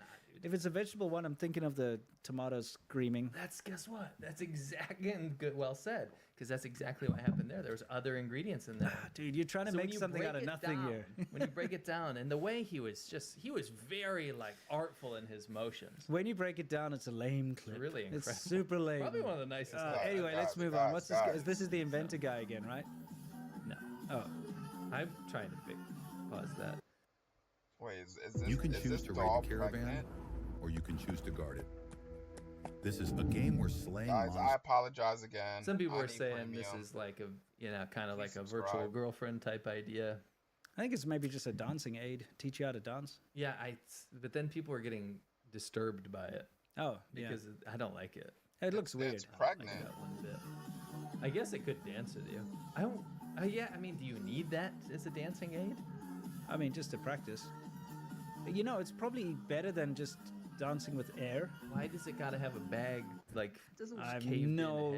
If it's a vegetable one, I'm thinking of the tomatoes screaming. Guess what? That's exactly good. Well said, because that's exactly what happened there. There was other ingredients in there. Dude, you're trying to make something out of nothing here. When you break it down, and the way he was very like artful in his motions. When you break it down, it's a lame clip. Really incredible. It's super lame. Probably one of the nicest. Anyway, let's move on. What's this? This is the inventor guy again, right? No. Oh, I'm trying to pause that. Wait, is this? You can is choose this to raid dog the caravan, pregnant? or you can choose to guard it. This is a game where slaying Guys, monsters. I apologize again. Some people I are need saying premium. this is like kind of like a subscribe. virtual girlfriend type idea. I think it's maybe just a dancing aid. Teach you how to dance. Yeah, but then people are getting disturbed by it. Oh, because I don't like it. It looks weird. It's pregnant. I don't like that one bit. I guess it could dance with you. I don't. Yeah, I mean, do you need that as a dancing aid? I mean, just to practice. You know, it's probably better than just dancing with air. Why does it gotta have a bag like I have caved in no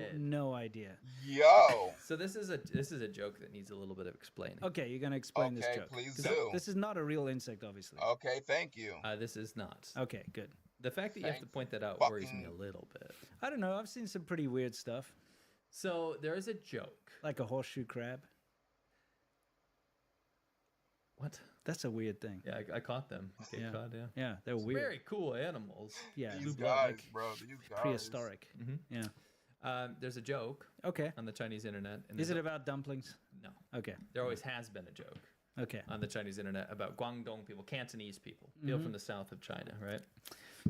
head. idea. Yo. So this is a joke that needs a little bit of explaining. Okay, you're gonna explain this Okay, joke. please 'Cause do. This is not a real insect, obviously. Okay, thank you. This is not. Okay, good. The fact that you have to Thank point that out fucking- worries me a little bit. I don't know. I've seen some pretty weird stuff, So there is a joke. like a horseshoe crab. What? That's a weird thing. Yeah, I caught them. Cape Yeah. Cod, yeah. Yeah, they're It's weird. Very cool animals. Yeah, These blue guys, like bro. These guys. prehistoric. Mhm. Yeah. There's a joke Okay. on the Chinese internet. And Is it there's about dumplings? No. Okay. There always has been a joke Okay. on the Chinese internet about Guangdong people, Cantonese people, people from the south of China, right?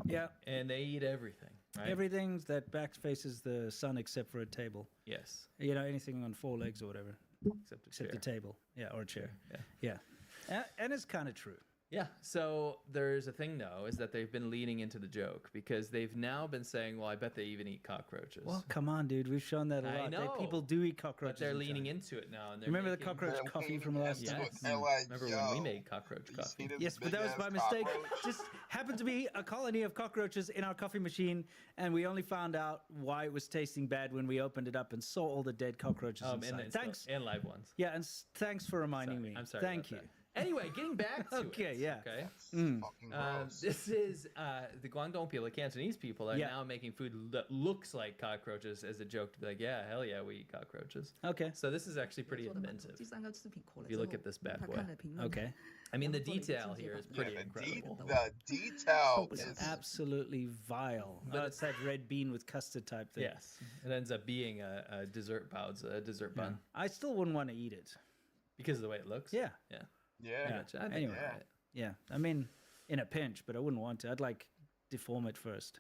Yeah. And they eat everything, right? Everything that back faces the sun except for a table. Yes. You know, anything on four legs or whatever, Except, except the table. Yeah, or a chair. Yeah. Yeah. And it's kind of true. Yeah. So there's a thing though, is that they've been leaning into the joke because they've now been saying, well, I bet they even eat cockroaches. Well, come on, dude. We've shown that a lot. I know. People do eat But cockroaches. they're in leaning China. into it now, and they're Remember the making- cockroach They're coffee from leaning last into time? it. They're like, Remember yo, when we made cockroach you coffee? see this Yes, but that was big-ass by mistake. cockroach? Just happened to be a colony of cockroaches in our coffee machine, and we only found out why it was tasting bad when we opened it up and saw all the dead cockroaches inside. Thanks. And live ones. Yeah, and thanks for reminding Sorry, me. I'm sorry. Thank you. about that. Anyway, getting back to Okay, it. yeah. Okay. Fucking gross. This is the Guangdong people, the Cantonese people, are Yeah. now making food that looks like cockroaches as a joke to be like, yeah, hell yeah, we eat cockroaches. Okay. So this is actually pretty inventive. If you look at this bad boy. Okay. I mean, the detail here is pretty the incredible. the detail It's is absolutely vile. But It's that red bean with custard type thing. Yes, it ends up being a dessert bun I still wouldn't want to eat it. because of the way it looks. Yeah. Yeah. yeah. I gotcha. I think Anyway. you're right. Yeah. I mean, in a pinch, but I wouldn't want to. I'd like deform it first.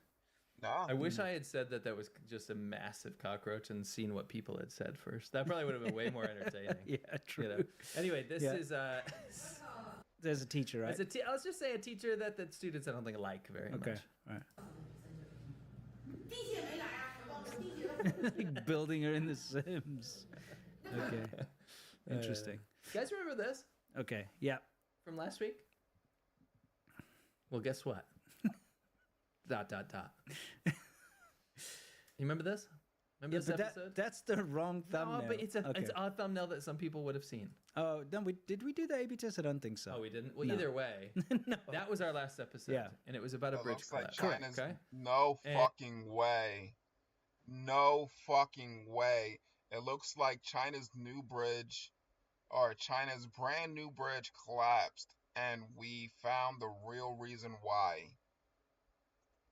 No. I wish I had said that was just a massive cockroach and seen what people had said first. That probably would have been way more entertaining. Yeah, true. You know? Anyway, this Yeah. is There's a teacher, right? let's just say a teacher that students I don't think like very Okay. much. All right. Like building her in The Sims. Okay. Interesting. You guys remember this Okay. Yeah. from last week? Well, guess what? ... You remember this? Remember this but episode? that's the wrong thumbnail. No, but it's Okay. a thumbnail that some people would have seen. Oh, then did we do the A/B test? I don't think so. Oh, we didn't. Well, No. either way, No. that was our last episode. Yeah. And it was about a It bridge looks like collapse. China's Okay. no And- fucking way. No fucking way. It looks like China's new bridge or China's brand new bridge collapsed, and we found the real reason why.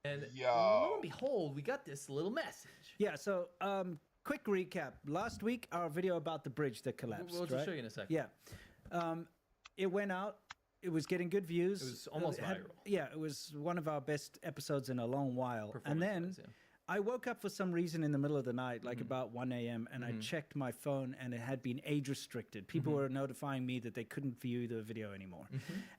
And Yo. lo and behold, we got this little message. Yeah. So, quick recap. Last week, our video about the bridge that collapsed. We'll just right? show you in a second. Yeah. It went out. It was getting good views. It was almost viral. Yeah, it was one of our best episodes in a long while. And then Performance-wise, yeah. I woke up for some reason in the middle of the night, like about 1 a.m., and I checked my phone, and it had been age restricted. People were notifying me that they couldn't view the video anymore.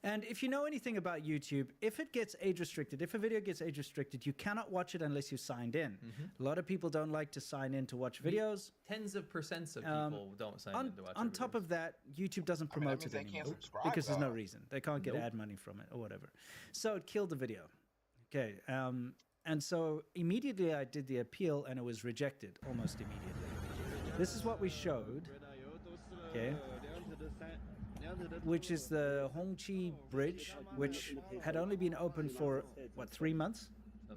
And if you know anything about YouTube, if it gets age restricted, if a video gets age restricted, you cannot watch it unless you signed in. A lot of people don't like to sign in to watch videos. Tens of percents of people don't sign in to watch On our top videos. of that, YouTube doesn't I mean, that promote means it they can't anymore subscribe, because there's no though. reason. They can't get ad money from it or whatever. So it killed the video. Okay. And so immediately I did the appeal and it was rejected almost immediately. This is what we showed. Okay. Which is the Hongqi Bridge, which had only been open for, what, 3 months?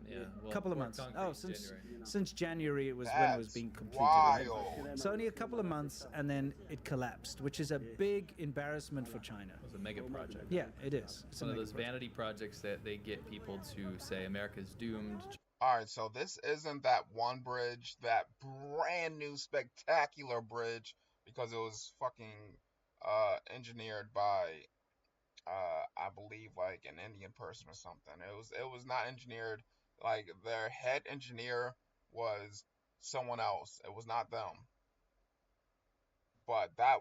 Yeah, well, Couple of more months. concrete, Oh, since January. since January it was when it was That's being completed. Right? wild. So only a couple of months, and then it collapsed, which is a big embarrassment for China. It was a mega project. Yeah, it is. It's One of a those mega project. vanity projects that they get people to say America's doomed. Alright, so this isn't that one bridge, that brand new spectacular bridge, because it was fucking engineered by I believe like an Indian person or something. It was not engineered, like their head engineer was someone else. It was not them. But that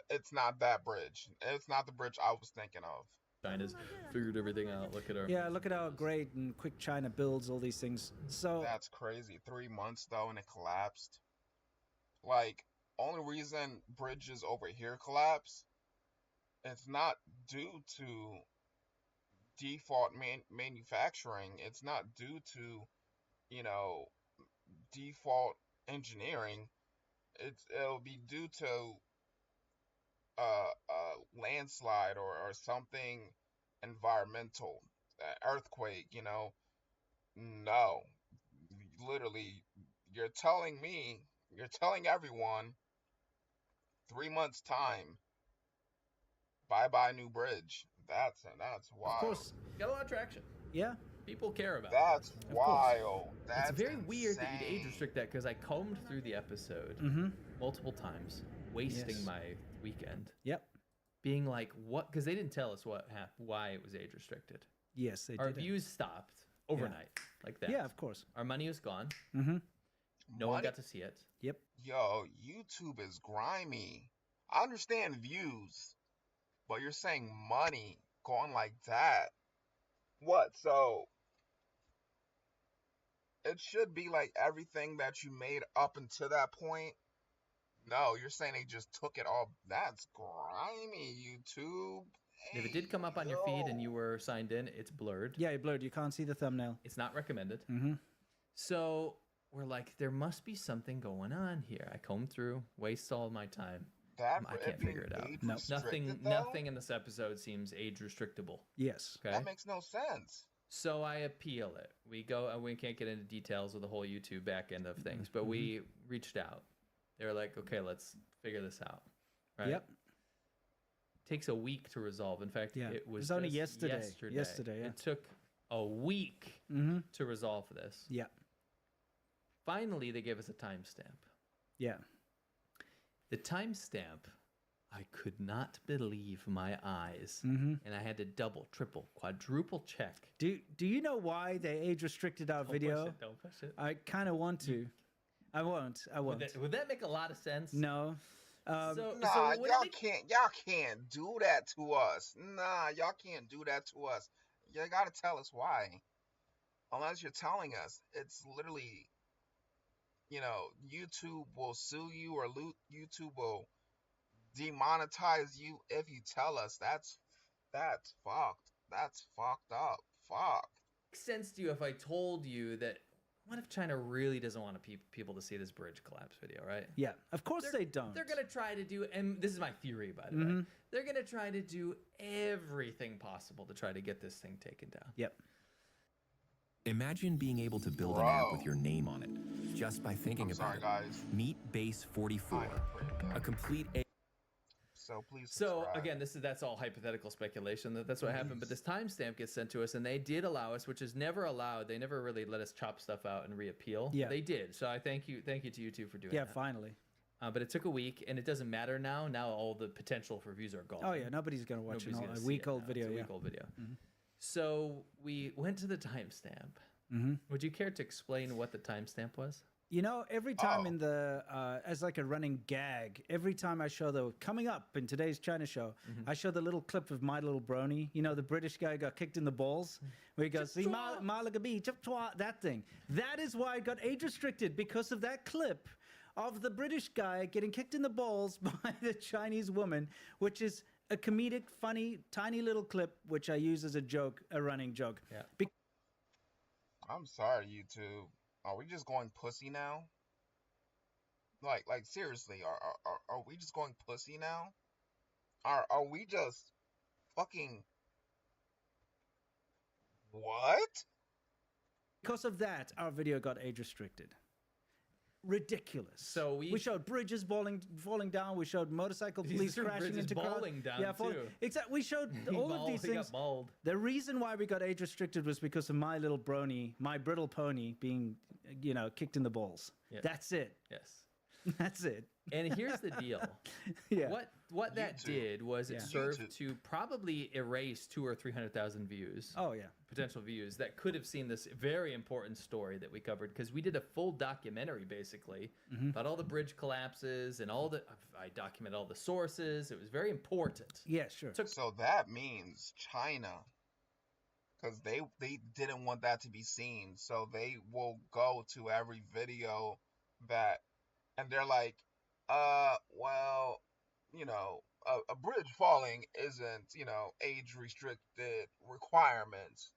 it's not that bridge. It's not the bridge I was thinking of. China's figured everything out. Look at our. Yeah, look at how great and quick China builds all these things. So That's crazy. 3 months though, and it collapsed. Like, only reason bridges over here collapse, it's not due to default manufacturing. It's not due to, default engineering, it'll be due to a landslide or something environmental, earthquake, you know. No, literally, you're telling everyone 3 months time, bye bye new bridge. That's wild. Of course, got a lot of traction. Yeah. People care about That's it. wild. That's it's very insane. weird that you'd age restrict that because I combed through the episode multiple times, wasting my weekend. Yep. Being like, what? Because they didn't tell us why it was age restricted. Yes, they did. Our views stopped overnight, like that. Yeah, of course. Our money was gone. Mm-hmm. No one got to see it. Yep. Yo, YouTube is grimy. I understand views, but you're saying money going like that. What? So it should be like everything that you made up until that point. No, you're saying they just took it all. That's grimy, YouTube. If it did come up on your feed and you were signed in, it's blurred. Yeah, it's blurred. You can't see the thumbnail. It's not recommended. Mm-hmm. So we're like, there must be something going on here. I comb through, waste all my time. I can't figure it out. No. Nothing in this episode seems age restrictable. Yes. Okay. That makes no sense. So I appeal it. We go, and we can't get into details of the whole YouTube back end of things, but we reached out. They were like, okay, let's figure this out. Right? Yep. Takes a week to resolve. In fact, it was only just yesterday. Yesterday, yeah. It took a week to resolve this. Yeah. Finally, they gave us a timestamp. Yeah. The timestamp, I could not believe my eyes. Mhm. And I had to double, triple, quadruple check. Do you know why they age restricted our video? Don't push it. I kind of want to. I won't. Would that make a lot of sense? No. Nah, so y'all can't do that to us. Nah, y'all can't do that to us. You gotta tell us why. Unless you're telling us, it's literally, you know, YouTube will sue you or YouTube will demonetize you if you tell us. That's fucked. That's fucked up. Fuck. Makes sense to you if I told you that. What if China really doesn't want people to see this bridge collapse video, right? Yeah, of course they don't. They're going to try to do, and this is my theory, by the way, they're going to try to do everything possible to try to get this thing taken down. Yep. Imagine being able to build an app with your name on it, just by thinking about it. Guys. Meet Base 44, a complete So please. So again, that's all hypothetical speculation. That's what happened. But this timestamp gets sent to us, and they did allow us, which is never allowed. They never really let us chop stuff out and reappeal. Yeah, they did. So I thank you to YouTube for doing that. Yeah, finally. But it took a week, and it doesn't matter now. Now all the potential for views are gone. Oh yeah, nobody's gonna watch a week-old video. It's a week-old video. So we went to the timestamp. Would you care to explain what the timestamp was? You know, every time in the, as like a running gag, every time I show coming up in today's China show, I show the little clip of My Little Brony. You know, the British guy got kicked in the balls, where he goes, that thing. That is why it got age restricted, because of that clip of the British guy getting kicked in the balls by the Chinese woman, which is a comedic, funny, tiny little clip, which I use as a joke, a running joke. Yeah. I'm sorry, YouTube. Are we just going pussy now? Like seriously, are we just going pussy now? Are we just fucking what? Because of that, our video got age restricted. Ridiculous. So we showed bridges falling down. We showed motorcycle police crashing into cars. Falling down too. Exactly. We showed all of these things. Got mauled. The reason why we got age restricted was because of My Little Brony, My Brittle Pony, being, you know, kicked in the balls. Yeah. That's it. Yes. That's it. And here's the deal. Yeah. What that did was it served to probably erase 200,000 or 300,000 views. Oh yeah. Potential views that could have seen this very important story that we covered, because we did a full documentary basically about all the bridge collapses and I documented all the sources. It was very important. Yeah, sure. So that means China, because they didn't want that to be seen, so they will go to every video and they're like, well, you know, a bridge falling isn't, you know, age restricted requirements.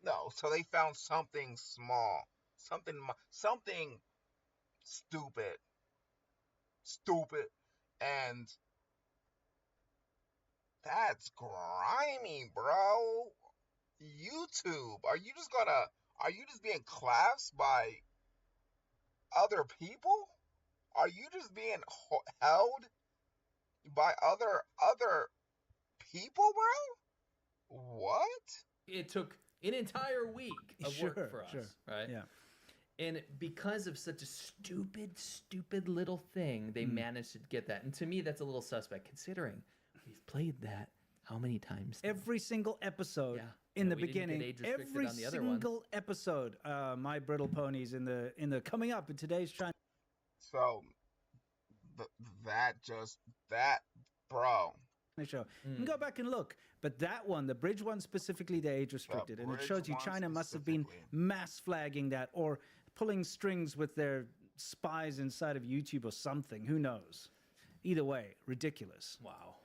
No, so they found something small. something stupid, and that's grimy, bro. YouTube, are you just being classed by other people? Are you just being held by other people, bro? What? It took an entire week of work for us, right? Yeah. And because of such a stupid little thing, they managed to get that. And to me, that's a little suspect, considering we've played that how many times now? Every single episode in the beginning. Every single episode. My Brittle Ponies in the coming up in today's China. So that bro. Show. You can go back and look, but that one, the bridge one specifically, they age restricted, and it shows you China must have been mass flagging that or pulling strings with their spies inside of YouTube or something. Who knows? Either way, ridiculous. Wow.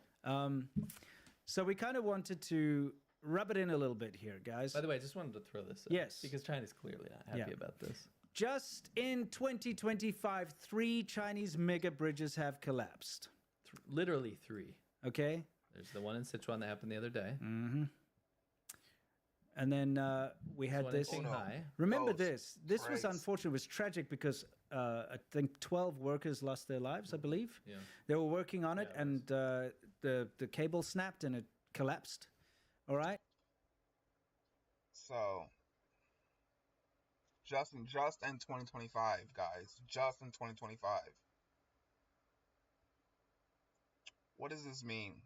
So we kind of wanted to rub it in a little bit here, guys. By the way, I just wanted to throw this in. Yes. Because China's clearly not happy about this. Just in 2025, 3 Chinese mega bridges have collapsed. Literally 3. Okay. There's the one in Sichuan that happened the other day. Mm-hmm. And then we had this. Shanghai. Remember this. This was unfortunate. It was tragic because I think 12 workers lost their lives, I believe. Yeah. They were working on it, and the cable snapped and it collapsed. All right. So just in 2025, guys. Just in 2025. What does this mean?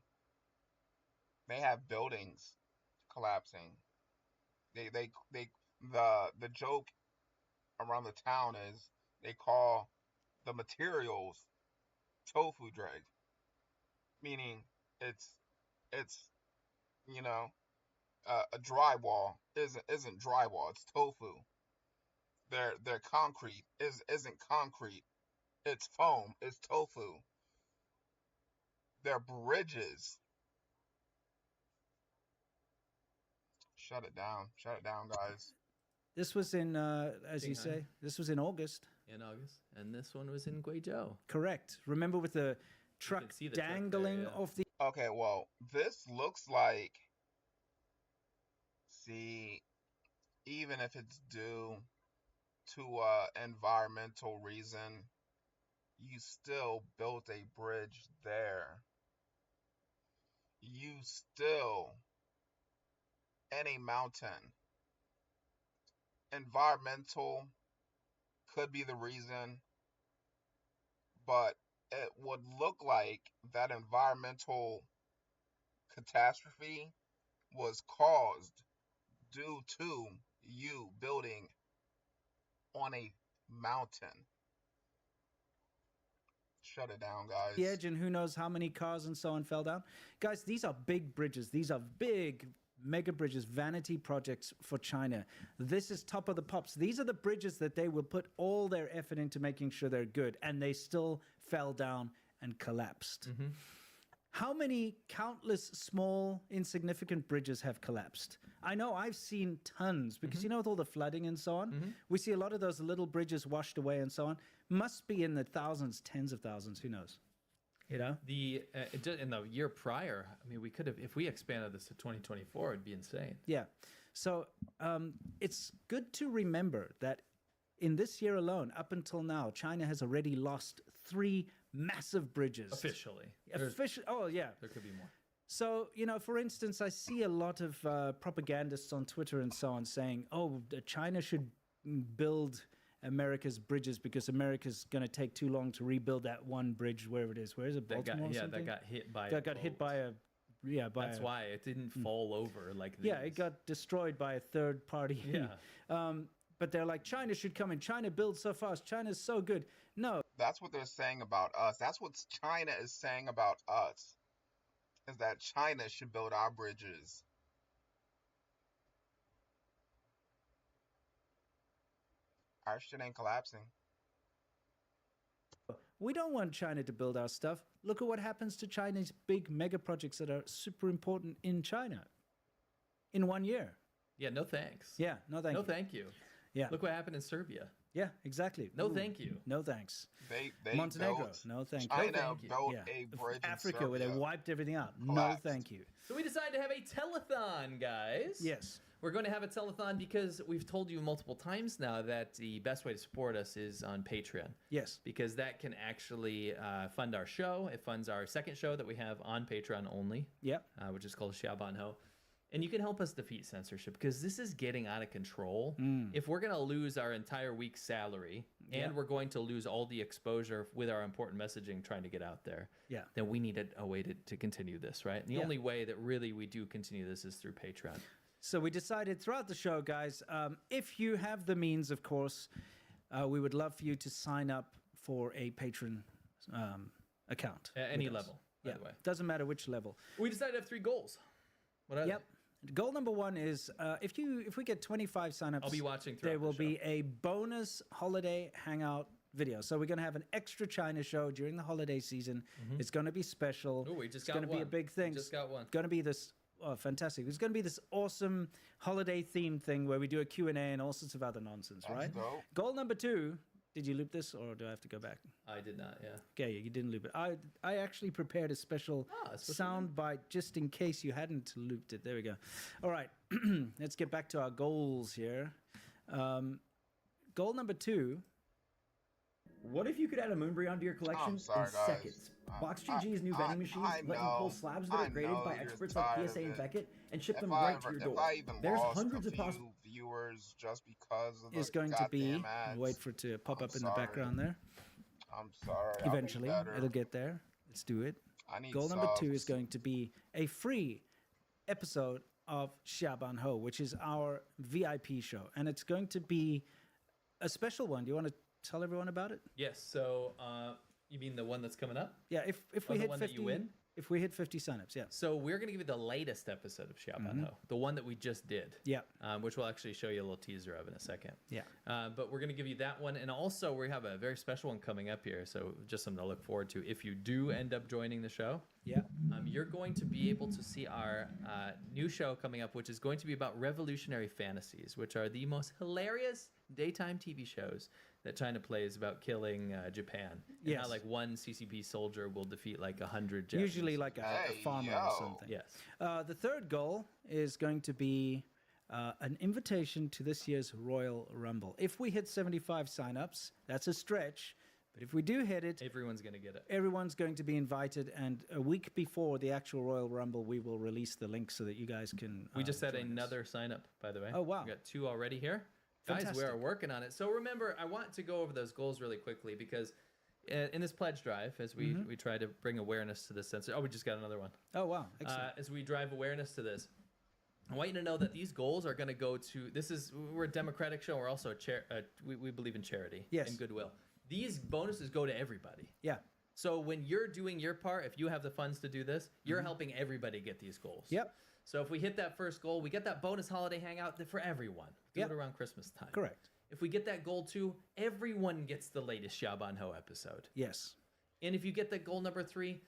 They have buildings collapsing. The joke around the town is they call the materials tofu drag, meaning it's a drywall isn't drywall, it's tofu. Their concrete isn't concrete, it's foam, it's tofu. Their bridges. Shut it down, guys. This was in, as you say, this was in August. In August, and this one was in Guizhou. Correct. Remember with the truck dangling off the. Okay, well, this looks like. See, even if it's due to environmental reason, you still built a bridge there. You still in a mountain. Environmental could be the reason, but it would look like that environmental catastrophe was caused due to you building on a mountain. Shut it down, guys. The edge, and who knows how many cars and so on fell down. Guys, these are big bridges. These are big mega bridges, vanity projects for China. This is top of the pops. These are the bridges that they will put all their effort into making sure they're good, and they still fell down and collapsed. Mm-hmm. How many countless small, insignificant bridges have collapsed? I know I've seen tons, because you know, with all the flooding and so on, we see a lot of those little bridges washed away and so on. Must be in the thousands, tens of thousands, who knows? You know? In the year prior, I mean, we could have, if we expanded this to 2024, it'd be insane. Yeah. So it's good to remember that in this year alone, up until now, China has already lost 3 massive bridges. Officially. Oh, yeah. There could be more. So, you know, for instance, I see a lot of propagandists on Twitter and so on saying, oh, China should build America's bridges because America's going to take too long to rebuild that one bridge, wherever it is. Where is it? Baltimore? That got hit by that got hit by a. Yeah, that's why it didn't fall over like this. Yeah, it got destroyed by a third party. Yeah. But they're like, China should come in. China builds so fast. China's so good. No. That's what they're saying about us. That's what China is saying about us. Is that China should build our bridges. Our shit ain't collapsing. We don't want China to build our stuff. Look at what happens to China's big mega projects that are super important in China in 1 year. Yeah, no thanks. Yeah, no thank you. No thank you. Yeah. Look what happened in Serbia. Yeah, exactly. No, thank you. No thanks. They Montenegro. built, No, thank you. China No, thank you. built Yeah. a bridge in Africa, where they Serbia. wiped everything out. Collapsed. No, thank you. So we decided to have a telethon, guys. Yes. We're going to have a telethon because we've told you multiple times now that the best way to support us is on Patreon. Yes. Because that can actually fund our show. It funds our second show that we have on Patreon only. Yep. Which is called Xiaoban Ho. And you can help us defeat censorship because this is getting out of control. If we're going to lose our entire week's salary and we're going to lose all the exposure with our important messaging trying to get out there, then we need a way to continue this, right? And the only way that really we do continue this is through Patreon. So we decided throughout the show, guys, if you have the means, of course, we would love for you to sign up for a Patreon account. At any level, by the way. Doesn't matter which level. We decided to have 3 goals. What are they? Goal number 1 is if we get 25 signups, I'll be watching there throughout will the be a bonus holiday hangout video. So we're going to have an extra China show during the holiday season. It's going to be special. Oh, we just it's got going to be a one. big thing. We just got one. It's going to be this fantastic. It's going to be this awesome holiday themed thing where we do a Q&A and all sorts of other nonsense, right? dope. Goal number 2. Did you loop this or do I have to go back? I did not, yeah. Okay, you didn't loop it. I actually prepared a special sound bite just in case you hadn't looped it. There we go. All right, let's get back to our goals here. Goal number 2. What if you could add a Moonbury onto your collection in seconds? Box GG's new vending machines let you pull slabs that are graded by experts like PSA and Beckett and ship them right to your door. There's hundreds of possible viewers just because of the is going to be goddamn ads. wait for it to pop up in the background there. I'm sorry. I'll be Eventually, better. it'll get there. Let's do it. I need Goal number 2 is subs. going to be a free episode of Xiaoban Ho, which is our VIP show, and it's going to be a special one. Do you want to tell everyone about it? Yes, so you mean the one that's coming up? Yeah, if Oh, we the hit one 50, that you win? if we hit 50 signups, yeah. So we're going to give you the latest episode of Xiaoban Ho, the one that we just did. Yeah. Which we'll actually show you a little teaser of in a second. Yeah. But we're going to give you that one. And also, we have a very special one coming up here. So just something to look forward to. If you do end up joining the show, you're going to be able to see our new show coming up, which is going to be about revolutionary fantasies, which are the most hilarious daytime TV shows that China plays about killing Japan. And how, like, one CCP soldier will defeat like 100 Japanese. Usually like a farmer or something. Yes. The third goal is going to be an invitation to this year's Royal Rumble. If we hit 75 signups, that's a stretch. But if we do hit it, everyone's going to get it. Everyone's going to be invited. And a week before the actual Royal Rumble, we will release the link so that you guys can. We just had join us. another sign up, by the way. Oh, wow. We got 2 already here. Guys, we Fantastic. are working on it. So remember, I want to go over those goals really quickly because in this pledge drive, as we try to bring awareness to this censor. Oh, we just got another one. Oh, wow. Excellent. As we drive awareness to this, I want you to know that these goals are going to go to. We're a democratic show. We're also we believe in charity and goodwill. These bonuses go to everybody. Yeah. So when you're doing your part, if you have the funds to do this, you're helping everybody get these goals. Yep. So if we hit that first goal, we get that bonus holiday hangout for everyone. Do it around Christmas time. Correct. If we get that goal 2, everyone gets the latest Xiaoban Ho episode. Yes. And if you get that goal number 3,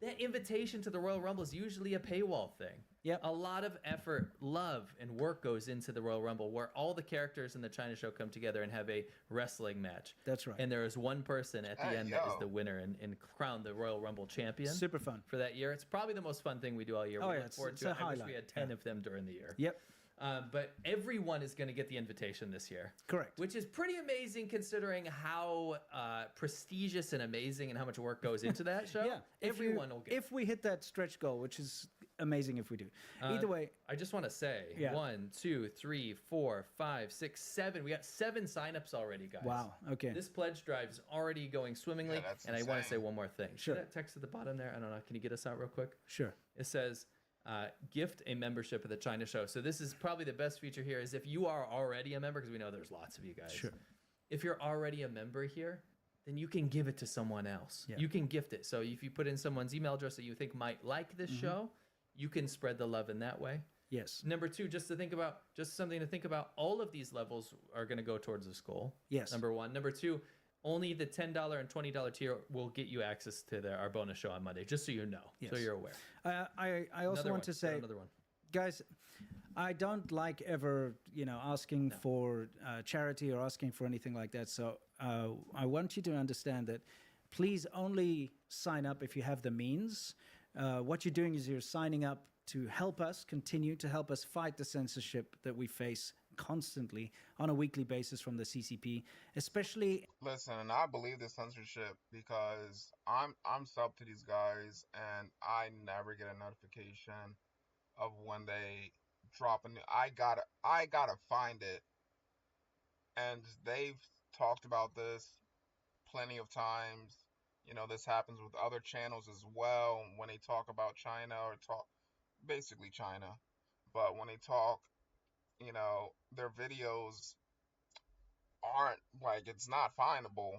that invitation to the Royal Rumble is usually a paywall thing. Yep. A lot of effort, love, and work goes into the Royal Rumble where all the characters in the China show come together and have a wrestling match. That's right. And there is one person at the end that is the winner and crowned the Royal Rumble champion. Super fun. For that year. It's probably the most fun thing we do all year. Oh, We yeah, look forward it's to a it. I wish we highlight. had 10 of them during the year. Yep. But everyone is going to get the invitation this year. Correct. Which is pretty amazing considering how prestigious and amazing and how much work goes into that show. Yeah. Everyone will get it. If we hit that stretch goal, which is amazing if we do. Either way. I just want to say 1, 2, 3, 4, 5, 6, 7. We got 7 signups already, guys. Wow. Okay. This pledge drive is already going swimmingly. Yeah, that's and I want to insane. say one more thing. Sure. See that text at the bottom there? I don't know. Can you get us out real quick? Sure. It says, gift a membership of the China show. So this is probably the best feature here is if you are already a member, because we know there's lots of you guys. Sure. If you're already a member here, then you can give it to someone else. Yeah. You can gift it. So if you put in someone's email address that you think might like this show, you can spread the love in that way. Yes. Number 2, just something to think about. All of these levels are going to go towards this goal. Yes. Number 1. Number 2, only the $10 and $20 tier will get you access to our bonus show on Monday, just so you know, so you're aware. I also want to say, another one. Guys, I don't like ever, asking for charity or asking for anything like that. So I want you to understand that please only sign up if you have the means. What you're doing is you're signing up to help us continue to help us fight the censorship that we face constantly on a weekly basis from the CCP, especially. Listen, and I believe the censorship because I'm sub to these guys, and I never get a notification of when they drop a new. I gotta find it, and they've talked about this plenty of times. This happens with other channels as well when they talk about China or talk basically China, but when they talk, their videos aren't like it's not findable.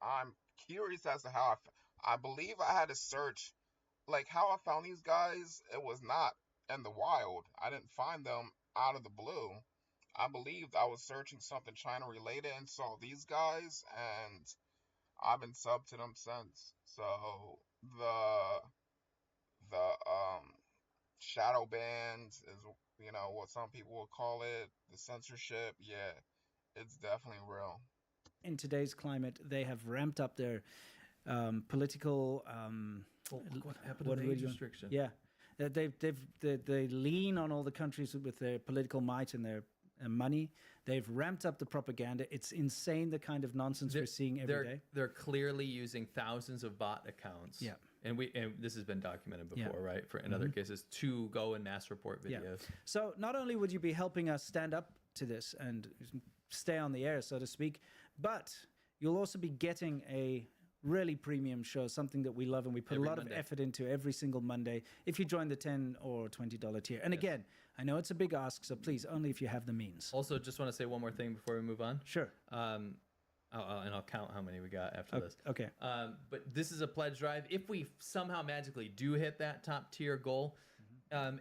I'm curious as to how I believe I had to search like how I found these guys. It was not in the wild. I didn't find them out of the blue. I believed I was searching something China related and saw these guys, and I've been sub to them since. So the shadow bans is what some people would call it, the censorship. Yeah, it's definitely real. In today's climate, they have ramped up their political. What happened to the age restriction? Yeah, they lean on all the countries with their political might and their money. They've ramped up the propaganda. It's insane the kind of nonsense we're seeing every day. They're clearly using thousands of bot accounts. Yeah. And this has been documented before, right? In other cases, to go and mass report videos. Yeah. So not only would you be helping us stand up to this and stay on the air, so to speak, but you'll also be getting a really premium show, something that we love and we put a lot of effort into every single Monday if you join the $10 or $20 tier. And again, I know it's a big ask, so please, only if you have the means. Also, just want to say one more thing before we move on. Sure. And I'll count how many we got after this. Okay. But this is a pledge drive. If we somehow magically do hit that top tier goal,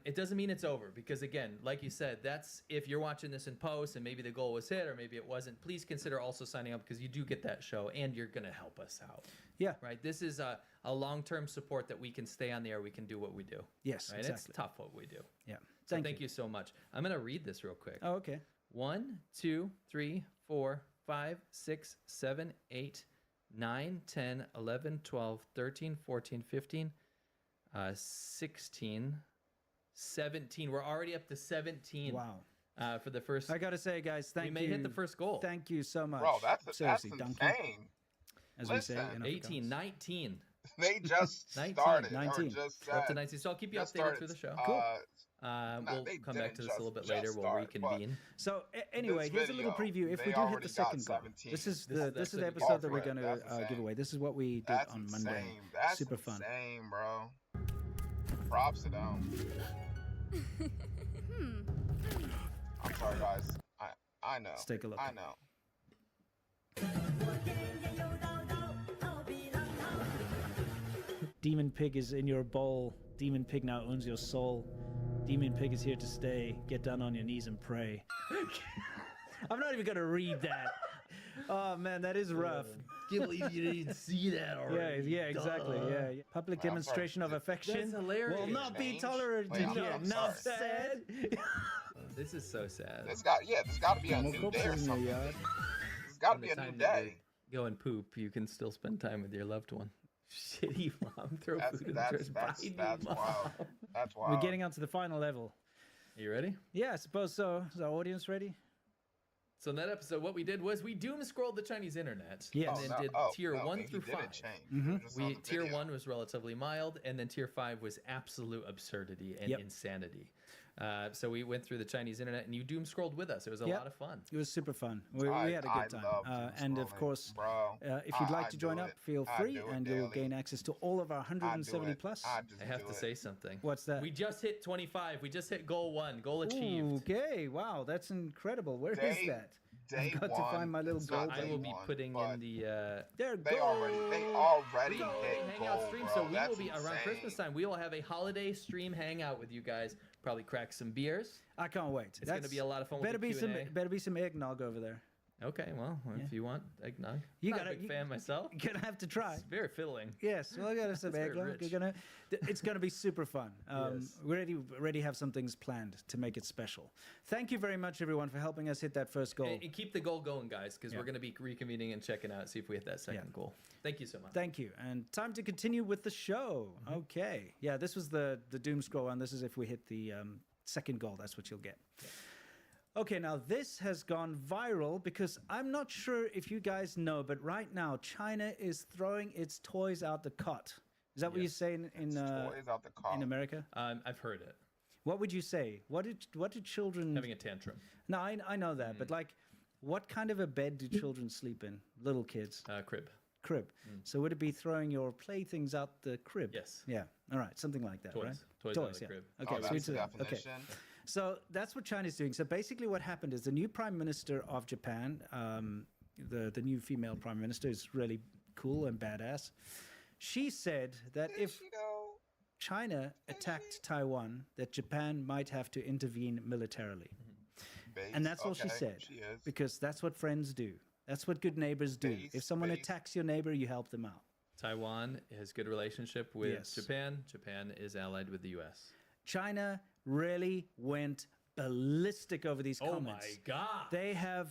it doesn't mean it's over, because again, like you said, that's if you're watching this in post and maybe the goal was hit or maybe it wasn't. Please consider also signing up, because you do get that show and you're going to help us out. Yeah. Right. This is a long-term support that we can stay on the air. We can do what we do. Yes. Right. Exactly. It's tough what we do. Yeah. So thank you so much. I'm going to read this real quick. Oh, okay. 1, 2, 3, 4, 5, 6, 7, 8, 9, 10, 11, 12, 13, 14, 15, 16, 17. We're already up to 17. Wow. For the first. I got to say, guys, thank you. We may hit the first goal. Thank you so much. Bro, that's seriously, insane. As Listen, we say, 18, 19. They just 19, started. 19. Up to 19. So I'll keep you updated through the show. Cool. We'll come back to this a little bit later. We'll reconvene. So anyway, here's a little preview. If we do hit the second goal, this is the episode that we're going to give away. This is what we did on Monday. That's super fun. Insane, bro. Props to them. I'm sorry, guys. I know. Let's take a look. I know. Demon Pig is in your bowl. Demon Pig now owns your soul. Demon Pig is here to stay. Get down on your knees and pray. I'm not even going to read that. Oh, man, that is rough. Can't believe you didn't see that already. Yeah, exactly. Yeah. Public demonstration of affection. That's hilarious. Will not be tolerated. Enough said. This is so sad. There's got to be a new day or something. There's got to be a new day. Go and poop. You can still spend time with your loved one. Shitty mom. Throw food in the trash. That's wild. That's wild. We're getting onto the final level. Are you ready? Yeah, I suppose so. Is our audience ready? So in that episode, what we did was we doom scrolled the Chinese internet. Yes. And then did tier 1 through 5. Tier 1 was relatively mild, and then tier 5 was absolute absurdity and insanity. So we went through the Chinese internet, and you doom scrolled with us. It was a lot of fun. It was super fun. We had a good time. And of course, if you'd like to join up, feel free, and you'll gain access to all of our 170 plus. I have to say something. What's that? We just hit 25. We just hit goal 1. Goal achieved. Okay. Wow, that's incredible. Where is that? I've got to find my little goal. I will be putting in the. They already hit hangout goal, stream. bro. So we That's will be around Christmas time. We will have a holiday stream hangout with you guys. Probably crack some beers. I can't wait. It's going to be a lot of fun. Better be some eggnog over there. Okay, well, if you want eggnog, You I'm gotta- not a big you- fan myself. You're gonna have to try. It's very filling. Yes, well, I got some It's very eggnog. rich. It's gonna be super fun. Yes. We already have some things planned to make it special. Thank you very much, everyone, for helping us hit that first goal. And keep the goal going, guys, because Yeah. we're going to be reconvening and checking out, see if we hit that second goal. Thank you so much. Thank you. And time to continue with the show. Okay. Yeah, this was the doom scroll one. This is if we hit the second goal. That's what you'll get. Okay, now this has gone viral because I'm not sure if you guys know, but right now China is throwing its toys out the cot. Is that what you say in toys out the cot. in America? I've heard it. What would you say? What do children Having a tantrum. No, I know that, but like, what kind of a bed do children sleep in? Little kids. Crib. Crib. So would it be throwing your playthings out the crib? Yes. Yeah. All right. Something like that, Toys. right? Toys out of the crib. Okay. Oh, so that's the okay. definition. So that's what China's doing. So basically, what happened is the new prime minister of Japan, the new female prime minister, is really cool and badass. She said that if China attacked Taiwan, that Japan might have to intervene militarily. And that's all she said. She is. Because that's what friends do. That's what good neighbors do. If someone attacks your neighbor, you help them out. Taiwan has good relationship with Yes. Japan. Japan is allied with the U.S. China really went ballistic over these comments. Oh my God. They have.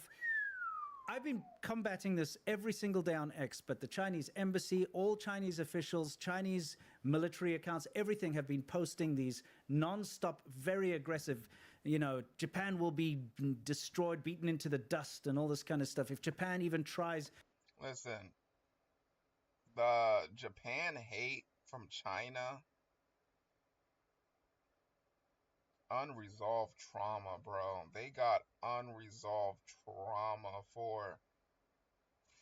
I've been combating this every single day on X, but the Chinese embassy, all Chinese officials, Chinese military accounts, everything have been posting these non-stop, very aggressive, Japan will be destroyed, beaten into the dust and all this kind of stuff. If Japan even tries... Listen, the Japan hate from China, unresolved trauma, bro. They got unresolved trauma for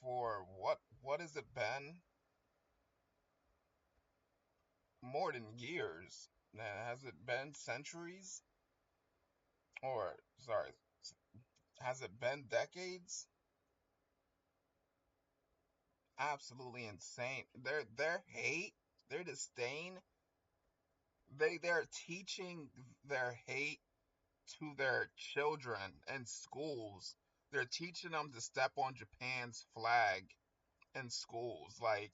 what has it been? More than years. Has it been centuries? Or sorry, has it been decades? Absolutely insane. Their hate, their disdain, they're teaching their hate to their children in schools. They're teaching them to step on Japan's flag in schools. Like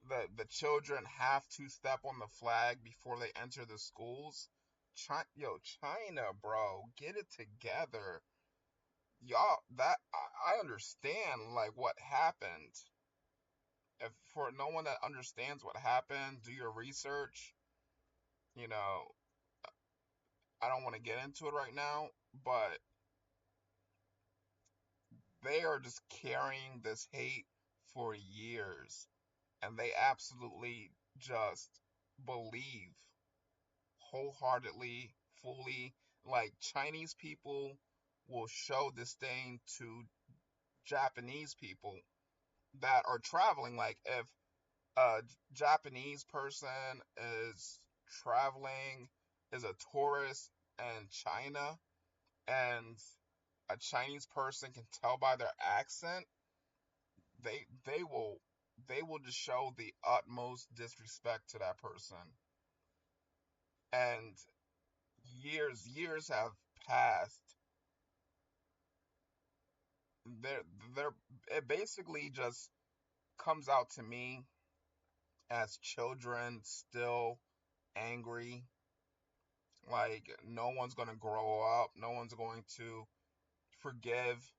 the children have to step on the flag before they enter the schools. China, bro, get it together. Y'all, I understand like what happened. If for no one that understands what happened, do your research. I don't want to get into it right now, but they are just carrying this hate for years, and they absolutely just believe wholeheartedly, fully, like Chinese people will show disdain to Japanese people that are traveling. Like if a Japanese person is traveling, is a tourist in China, and a Chinese person can tell by their accent, they will just show the utmost disrespect to that person. And years have passed. It basically just comes out to me as children still angry. Like no one's gonna grow up. No one's going to forgive.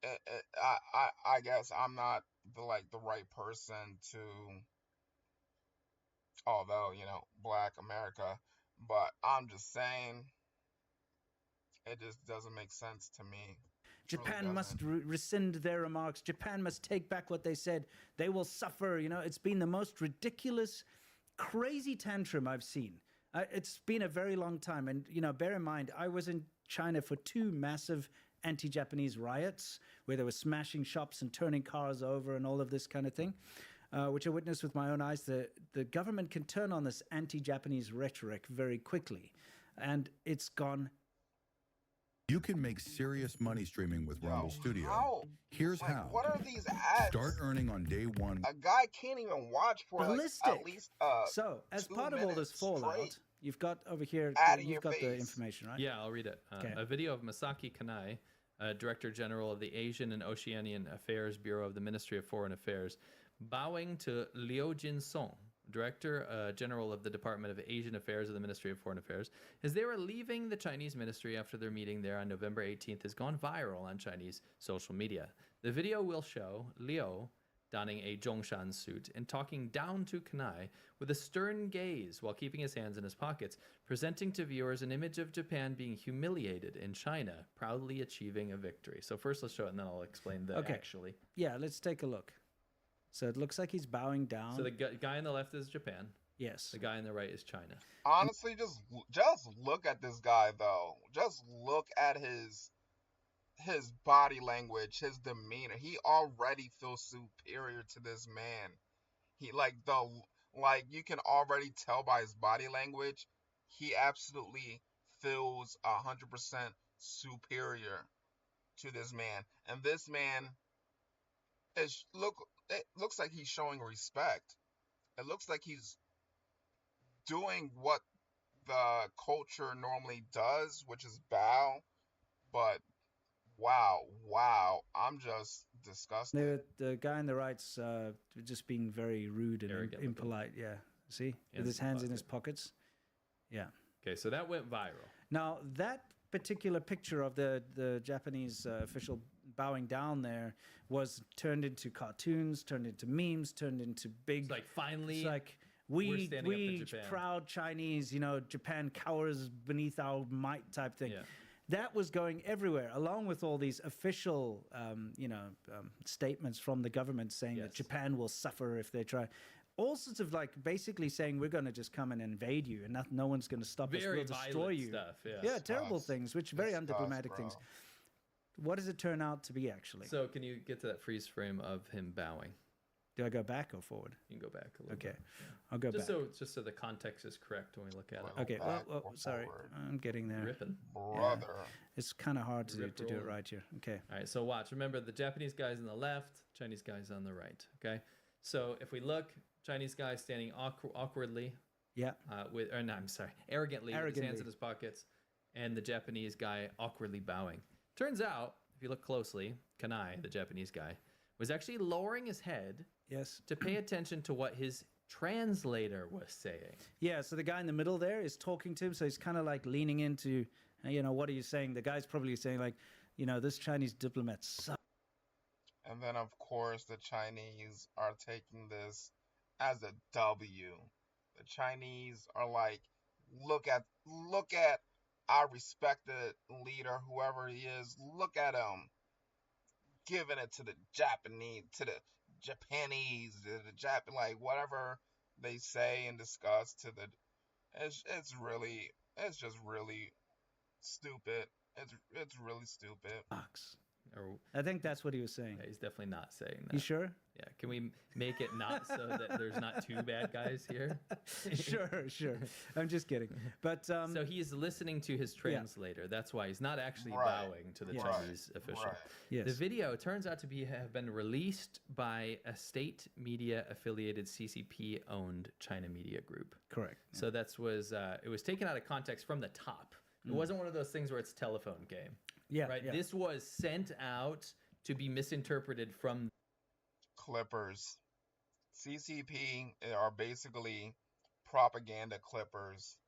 I guess I'm not the right person to. Although Black America, but I'm just saying, it just doesn't make sense to me. Japan must rescind their remarks. Japan must take back what they said. They will suffer. It's been the most ridiculous, crazy tantrum I've seen. It's been a very long time. And, bear in mind, I was in China for 2 massive anti-Japanese riots where they were smashing shops and turning cars over and all of this kind of thing, which I witnessed with my own eyes. The government can turn on this anti-Japanese rhetoric very quickly. And it's gone. You can make serious money streaming with Rumble Studio. How? Here's how. What are these ads? Start earning on day one. A guy can't even watch for ballistic. At least so, as part of all this fallout, straight. You've got over here, you've got the information, right? Yeah, I'll read it. Okay. A video of Masaki Kanai, Director General of the Asian and Oceanian Affairs Bureau of the Ministry of Foreign Affairs, bowing to Liu Jinsong, Director General of the Department of Asian Affairs of the Ministry of Foreign Affairs, as they were leaving the Chinese ministry after their meeting there on November 18th, has gone viral on Chinese social media. The video will show Liu donning a Zhongshan suit and talking down to Kanai with a stern gaze while keeping his hands in his pockets, presenting to viewers an image of Japan being humiliated in China, proudly achieving a victory. So first let's show it, and then I'll explain the actually. Yeah, let's take a look. So it looks like he's bowing down. So the guy on the left is Japan. Yes. The guy on the right is China. Honestly, just look at this guy, though. Just look at his body language, his demeanor. He already feels superior to this man. He you can already tell by his body language, he absolutely feels 100% superior to this man. And this man it looks like he's showing respect. It looks like he's doing what the culture normally does, which is bow. But wow, I'm just disgusted. The guy on the right's just being very rude and impolite. Yeah, see, with his hands in his pockets. Yeah. Okay, so that went viral. Now that particular picture of the Japanese official bowing down there was turned into cartoons, turned into memes, turned into big. It's like finally, it's like we proud Chinese, Japan cowers beneath our might type thing. Yeah. That was going everywhere, along with all these official, statements from the government saying that Japan will suffer if they try. All sorts of basically saying we're going to just come and invade you and no one's going to stop us. We'll destroy you. Stuff, yeah, terrible things, which very undiplomatic things. What does it turn out to be actually? So can you get to that freeze frame of him bowing? Do I go back or forward? You can go back a little bit. Yeah. I'll go back. Just so the context is correct when we look at it. Okay, well sorry. I'm getting there. Ripping. Brother. Yeah. It's kind of hard to do it right here. Okay. All right, so watch. Remember, the Japanese guy's on the left, Chinese guy's on the right, okay? So if we look, Chinese guy standing awkwardly. Yeah. Arrogantly, with his hands in his pockets, and the Japanese guy awkwardly bowing. Turns out, if you look closely, Kanai, the Japanese guy, was actually lowering his head to pay attention to what his translator was saying. Yeah, so the guy in the middle there is talking to him, so he's kind of leaning into, what are you saying? The guy's probably saying this Chinese diplomat sucks. And then, of course, the Chinese are taking this as a W. The Chinese are like, look at our respected leader, whoever he is. Look at him giving it to the Japanese, whatever they say and discuss to the. It's just really stupid. It's really stupid. I think that's what he was saying. Yeah, he's definitely not saying that. You sure? Yeah. Can we make it not so that there's not two bad guys here? Sure. I'm just kidding. But so he's listening to his translator. That's why he's not actually bowing to the Chinese official. Right. Yes. The video turns out to have been released by a state media affiliated CCP-owned China Media Group. Correct. So it was taken out of context from the top. It wasn't one of those things where it's telephone game. Yeah. Right. Yeah. This was sent out to be misinterpreted from clippers. CCP are basically propaganda clippers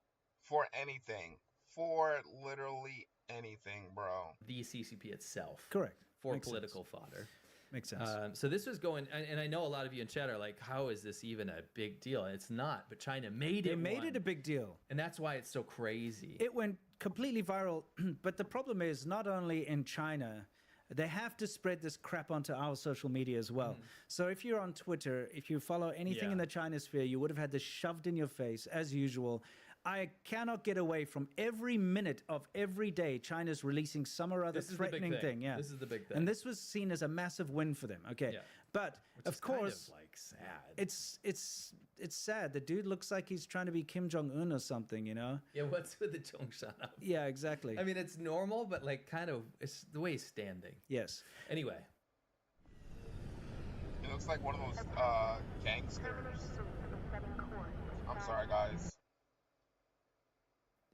for anything, for literally anything, bro. The CCP itself. Correct. For Makes political sense. fodder. Makes sense. So this was going, and I know a lot of you in chat are like, how is this even a big deal? It's not, but China made it. They made it a big deal. And that's why it's so crazy. It went completely viral. But the problem is not only in China, they have to spread this crap onto our social media as well. So if you're on Twitter, if you follow anything in the China sphere, you would have had this shoved in your face as usual. I cannot get away from every minute of every day China's releasing some or other threatening thing. Yeah, this is the big thing. And this was seen as a massive win for them. Okay, but of course, kind of sad. It's sad. The dude looks like he's trying to be Kim Jong-un or something. Yeah, what's with the Zhongshan? Yeah, exactly. I mean, it's normal, but it's the way he's standing. Yes. Anyway. It looks like one of those gangsters. I'm sorry, guys.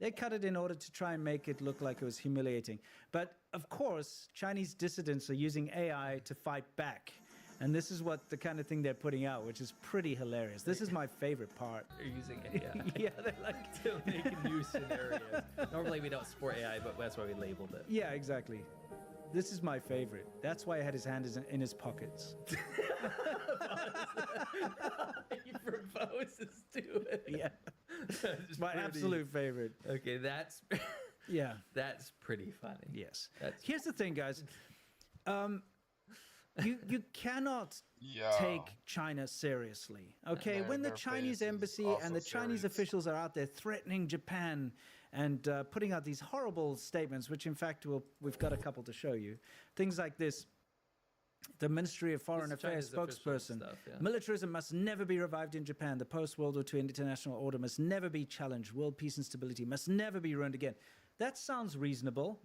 They cut it in order to try and make it look like it was humiliating. But of course, Chinese dissidents are using AI to fight back. And this is what the kind of thing they're putting out, which is pretty hilarious. This is my favorite part. They're using AI. Yeah, they like to make new scenarios. Normally we don't support AI, but that's why we labeled it. Yeah, exactly. This is my favorite. That's why I had his hand in his pockets. He proposes to it. Yeah. It's my absolute favorite. Okay, that's yeah. That's pretty funny. Yes. Here's the thing, guys. You cannot take China seriously. Okay, when the Chinese embassy and the Chinese officials are out there threatening Japan and putting out these horrible statements, which in fact we've got a couple to show you. Things like this. The Ministry of Foreign Affairs spokesperson. Stuff, yeah. Militarism must never be revived in Japan. The post-World War II international order must never be challenged. World peace and stability must never be ruined again. That sounds reasonable,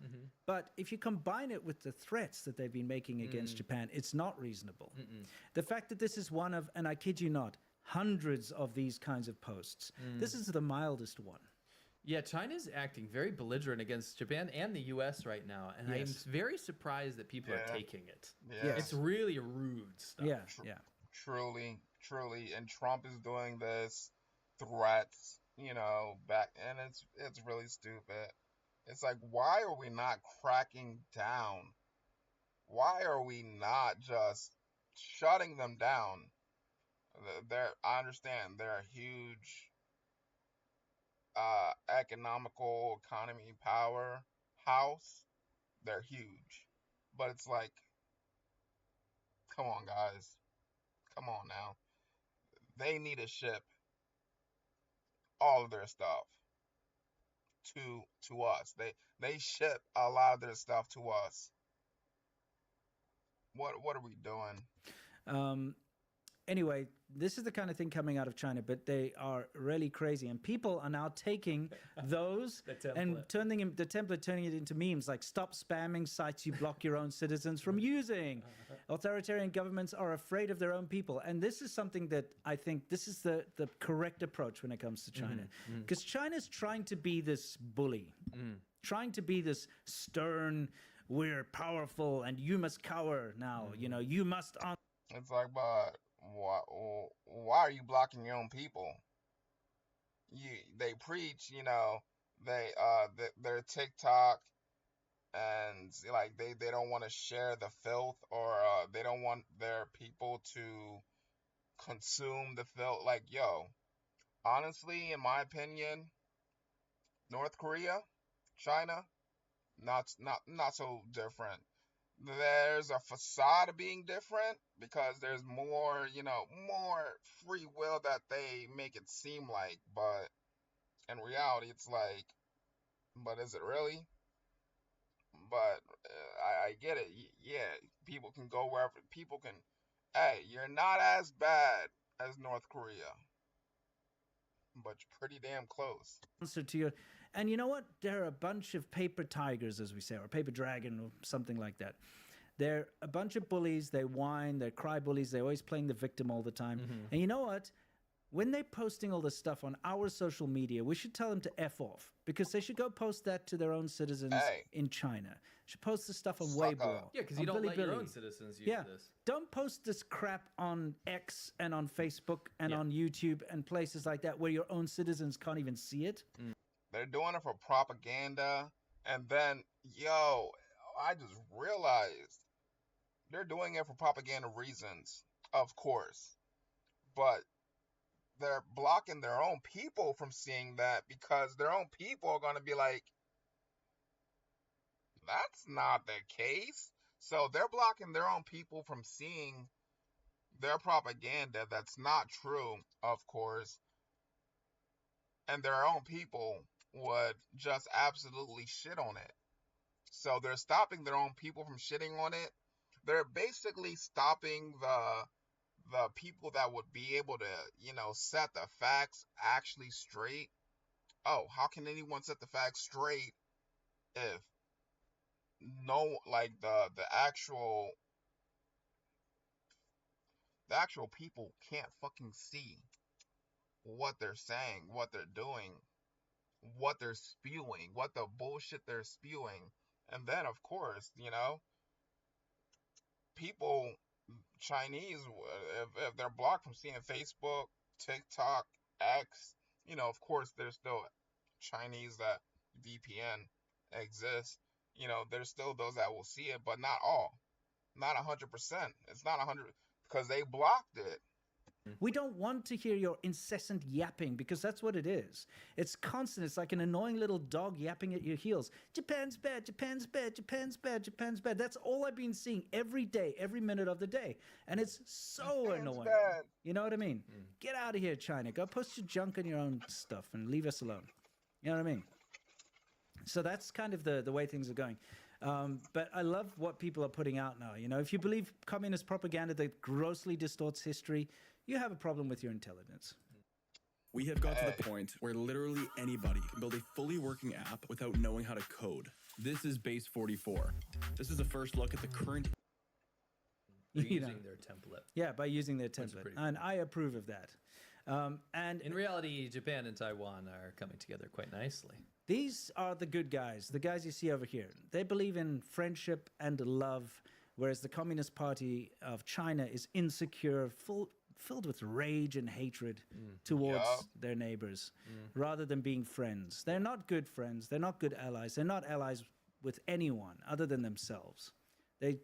but if you combine it with the threats that they've been making against Japan, it's not reasonable. The fact that this is one of, and I kid you not, hundreds of these kinds of posts. This is the mildest one. Yeah, China's acting very belligerent against Japan and the U.S. right now, and I'm very surprised that people are taking it. Yeah. It's really rude stuff. Yeah, Truly. And Trump is doing this threats, back, and it's really stupid. It's like, why are we not cracking down? Why are we not just shutting them down? I understand they're a huge economy powerhouse. They're huge. But it's like, come on, guys. Come on now. They need to ship all of their stuff to us. They ship a lot of their stuff to us. What are we doing? Anyway, this is the kind of thing coming out of China, but they are really crazy. And people are now taking those and turning it into memes like stop spamming sites you block your own citizens from using. Authoritarian governments are afraid of their own people. And this is something that I think this is the correct approach when it comes to China. Because China's trying to be this bully, trying to be this stern, we're powerful and you must cower now. You must... It's like, but why are you blocking your own people? They preach, their TikTok, and like they don't want to share the filth, or they don't want their people to consume the filth. Like, honestly, in my opinion, North Korea, China, not so different. There's a facade of being different because there's more, more free will that they make it seem like, but in reality, it's like, but is it really? But I get it. Yeah, people can go wherever. People can. Hey, you're not as bad as North Korea, but you're pretty damn close. Answer to your, and you know what? There are a bunch of paper tigers, as we say, or paper dragon, or something like that. They're a bunch of bullies. They whine. They're cry bullies. They're always playing the victim all the time. And you know what? When they're posting all this stuff on our social media, we should tell them to F off, because they should go post that to their own citizens in China. Should post this stuff on Weibo. Yeah, because you don't let your own citizens use this. Don't post this crap on X and on Facebook and on YouTube and places like that where your own citizens can't even see it. They're doing it for propaganda. And then, I just realized they're doing it for propaganda reasons, of course. But they're blocking their own people from seeing that, because their own people are going to be like, that's not the case. So they're blocking their own people from seeing their propaganda that's not true, of course. And their own people would just absolutely shit on it. So they're stopping their own people from shitting on it. They're basically stopping the people that would be able to, set the facts actually straight. Oh, how can anyone set the facts straight if the actual people can't fucking see what they're saying, what they're doing, what they're spewing, what the bullshit they're spewing. And then, of course, you know, people, Chinese, if they're blocked from seeing Facebook, TikTok, X, you know, of course, there's still Chinese that VPN exists. You know, there's still those that will see it, but not all. Not 100%. It's not 100 because they blocked it. We don't want to hear your incessant yapping because that's what it is. It's constant. It's like an annoying little dog yapping at your heels. Japan's bad, Japan's bad, Japan's bad, Japan's bad. That's all I've been seeing every day, every minute of the day. And it's so annoying. Bad. You know what I mean? Get out of here, China. Go post your junk on your own stuff and leave us alone. You know what I mean? So that's kind of the way things are going. But I love what people are putting out now. You know, if you believe communist propaganda that grossly distorts history, you have a problem with your intelligence. We have got to the point where literally anybody can build a fully working app without knowing how to code. This is Base 44. This is the first look at the current... Using their template. Yeah, by using their template. And I approve of that. And in reality, Japan and Taiwan are coming together quite nicely. These are the good guys, the guys you see over here. They believe in friendship and love, whereas the Communist Party of China is insecure, filled with rage and hatred towards their neighbors, rather than being friends. They're not good friends. They're not good allies. They're not allies with anyone other than themselves. They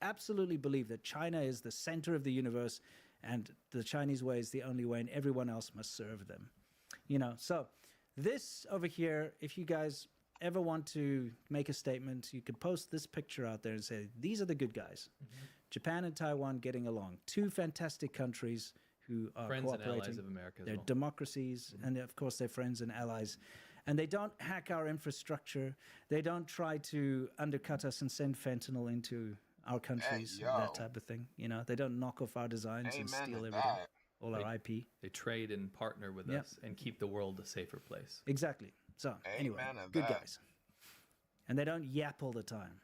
absolutely believe that China is the center of the universe and the Chinese way is the only way and everyone else must serve them. You know, so this over here, if you guys ever want to make a statement, you could post this picture out there and say, these are the good guys. Japan and Taiwan getting along. Two fantastic countries who are friends cooperating. and allies of America. They're democracies, and of course they're friends and allies. And they don't hack our infrastructure. They don't try to undercut us and send fentanyl into our countries, that type of thing. You know, they don't knock off our designs and steal everything, all our IP. They trade and partner with us and keep the world a safer place. Exactly. So anyway, good guys. And they don't yap all the time.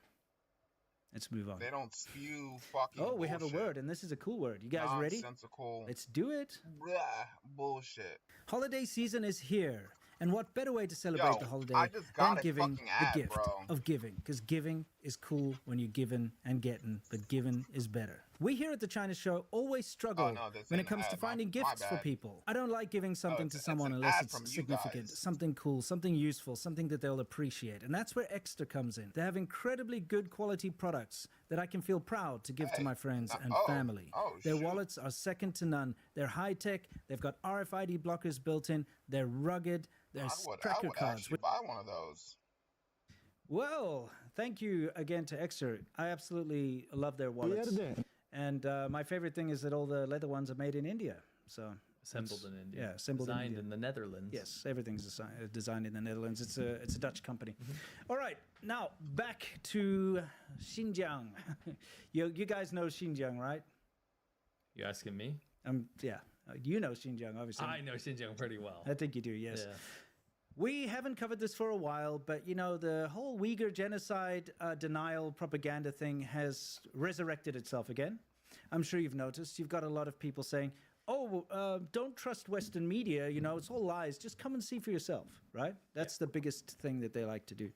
Let's move on. They don't spew fucking Oh, we bullshit. have a word, and this is a cool word. You guys ready? Nonsensical. Let's do it. Blah, bullshit. Holiday season is here. And what better way to celebrate the holiday than giving the gift of giving? Because giving is cool when you're giving and getting, but giving is better. We here at the China Show always struggle when it comes to finding gifts for people. I don't like giving something to someone unless it's significant, something cool, something useful, something that they'll appreciate. And that's where Extra comes in. They have incredibly good quality products that I can feel proud to give to my friends and family. Their wallets are second to none. They're high-tech. They've got RFID blockers built in. They're rugged. There's tracker cards. Buy one of those. Well, thank you again to Extra. I absolutely love their wallets. And my favorite thing is that all the leather ones are made in India. So assembled in India. Yeah, assembled designed in India. in the Netherlands. Yes, everything's designed in the Netherlands. It's a Dutch company. All right, now back to Xinjiang. you guys know Xinjiang, right? You asking me? Yeah. You know Xinjiang, obviously. I know Xinjiang pretty well. I think you do, yes. Yeah. We haven't covered this for a while, but, you know, the whole Uyghur genocide denial propaganda thing has resurrected itself again. I'm sure you've noticed. You've got a lot of people saying, don't trust Western media, you know, it's all lies. Just come and see for yourself, right? That's the biggest thing that they like to do.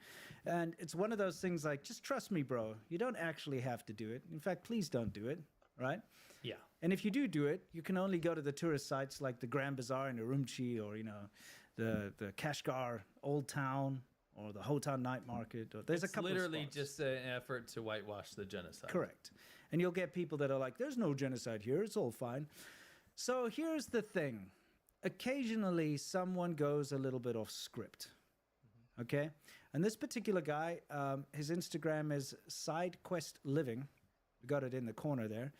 And it's one of those things like, just trust me, bro. You don't actually have to do it. In fact, please don't do it, right? Yeah. And if you do it, you can only go to the tourist sites like the Grand Bazaar in Urumqi or, you know, the Kashgar Old Town or the Hotan Night Market. Or there's a couple literally of spots. Just an effort to whitewash the genocide. Correct. And you'll get people that are like, there's no genocide here. It's all fine. So here's the thing. Occasionally, someone goes a little bit off script. Okay? And this particular guy, his Instagram is SideQuest Living. We got it in the corner there.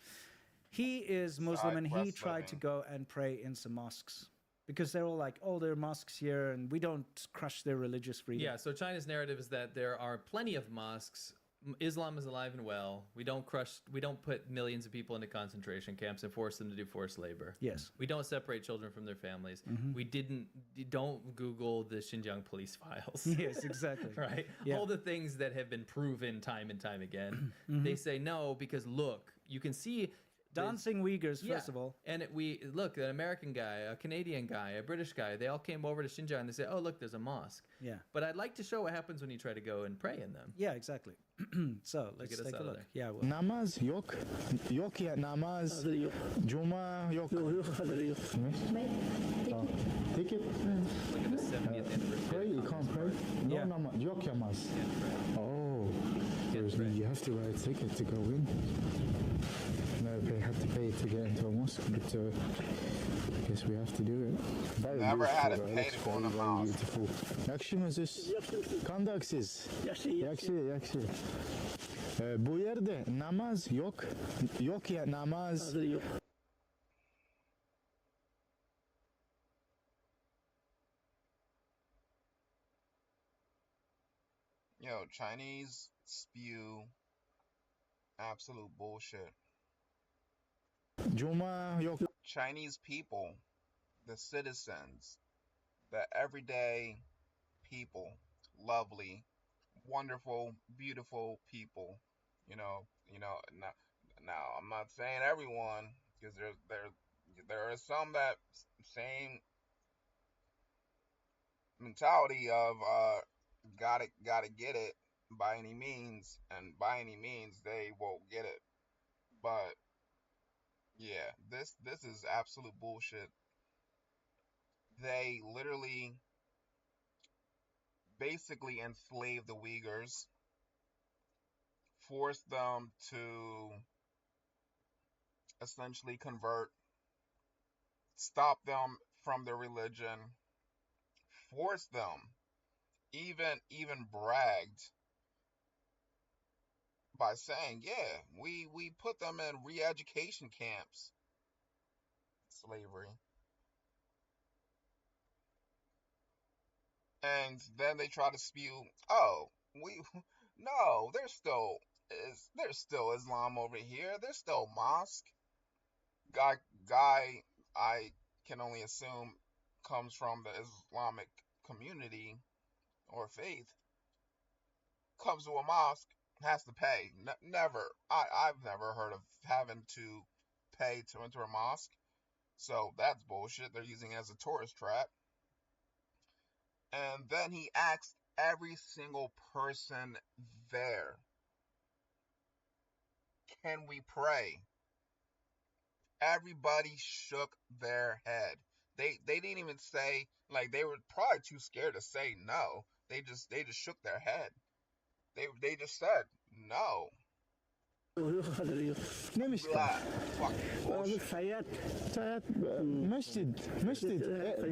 He is Muslim and he tried to go and pray in some mosques. Because they're all like, oh, there are mosques here and we don't crush their religious freedom. Yeah, so China's narrative is that there are plenty of mosques. Islam is alive and well. We don't put millions of people into concentration camps and force them to do forced labor. Yes. We don't separate children from their families. We don't Google the Xinjiang police files. Yes, exactly. Right? Yeah. All the things that have been proven time and time again. They say no, because look, you can see dancing Uyghurs, first of all. And we look, an American guy, a Canadian guy, a British guy, they all came over to Xinjiang and they say, oh, look, there's a mosque. Yeah. But I'd like to show what happens when you try to go and pray in them. Yeah, exactly. So let's take a look. Yeah, well. Namaz yok. Yok ya namaz. Cuma yok. Ticket. Look at the 70th anniversary. Pray, you can't pray. No namaz. Yok yamaz. Oh. You have to buy a ticket to go in. No, they have to pay to get into a mosque, but I guess we have to do it. Very Never had beautiful, to pay to go in a mosque. Beautiful. Yakşı mısınız? Kandaksız. Yakşı. Bu yerde namaz yok. Yok ya namaz. Yo, Chinese spew absolute bullshit. Cuma yok. Chinese people, the citizens, the everyday people, lovely, wonderful, beautiful people. You know. Now I'm not saying everyone, because there are some that same mentality of gotta get it by any means, and by any means they won't get it. But yeah, this is absolute bullshit. They literally basically enslaved the Uyghurs, forced them to essentially convert, stop them from their religion, forced them, even bragged by saying, yeah, we put them in re-education camps. Slavery. And then they try to spew, no, there's still Islam over here. There's still mosque. Guy, I can only assume comes from the Islamic community or faith, comes to a mosque, has to pay. Never. I've never heard of having to pay to enter a mosque. So that's bullshit. They're using it as a tourist trap. And then he asked every single person there, can we pray? Everybody shook their head. They didn't even say, like, they were probably too scared to say no. They just shook their head. They just said no. نمشي سيات مسجد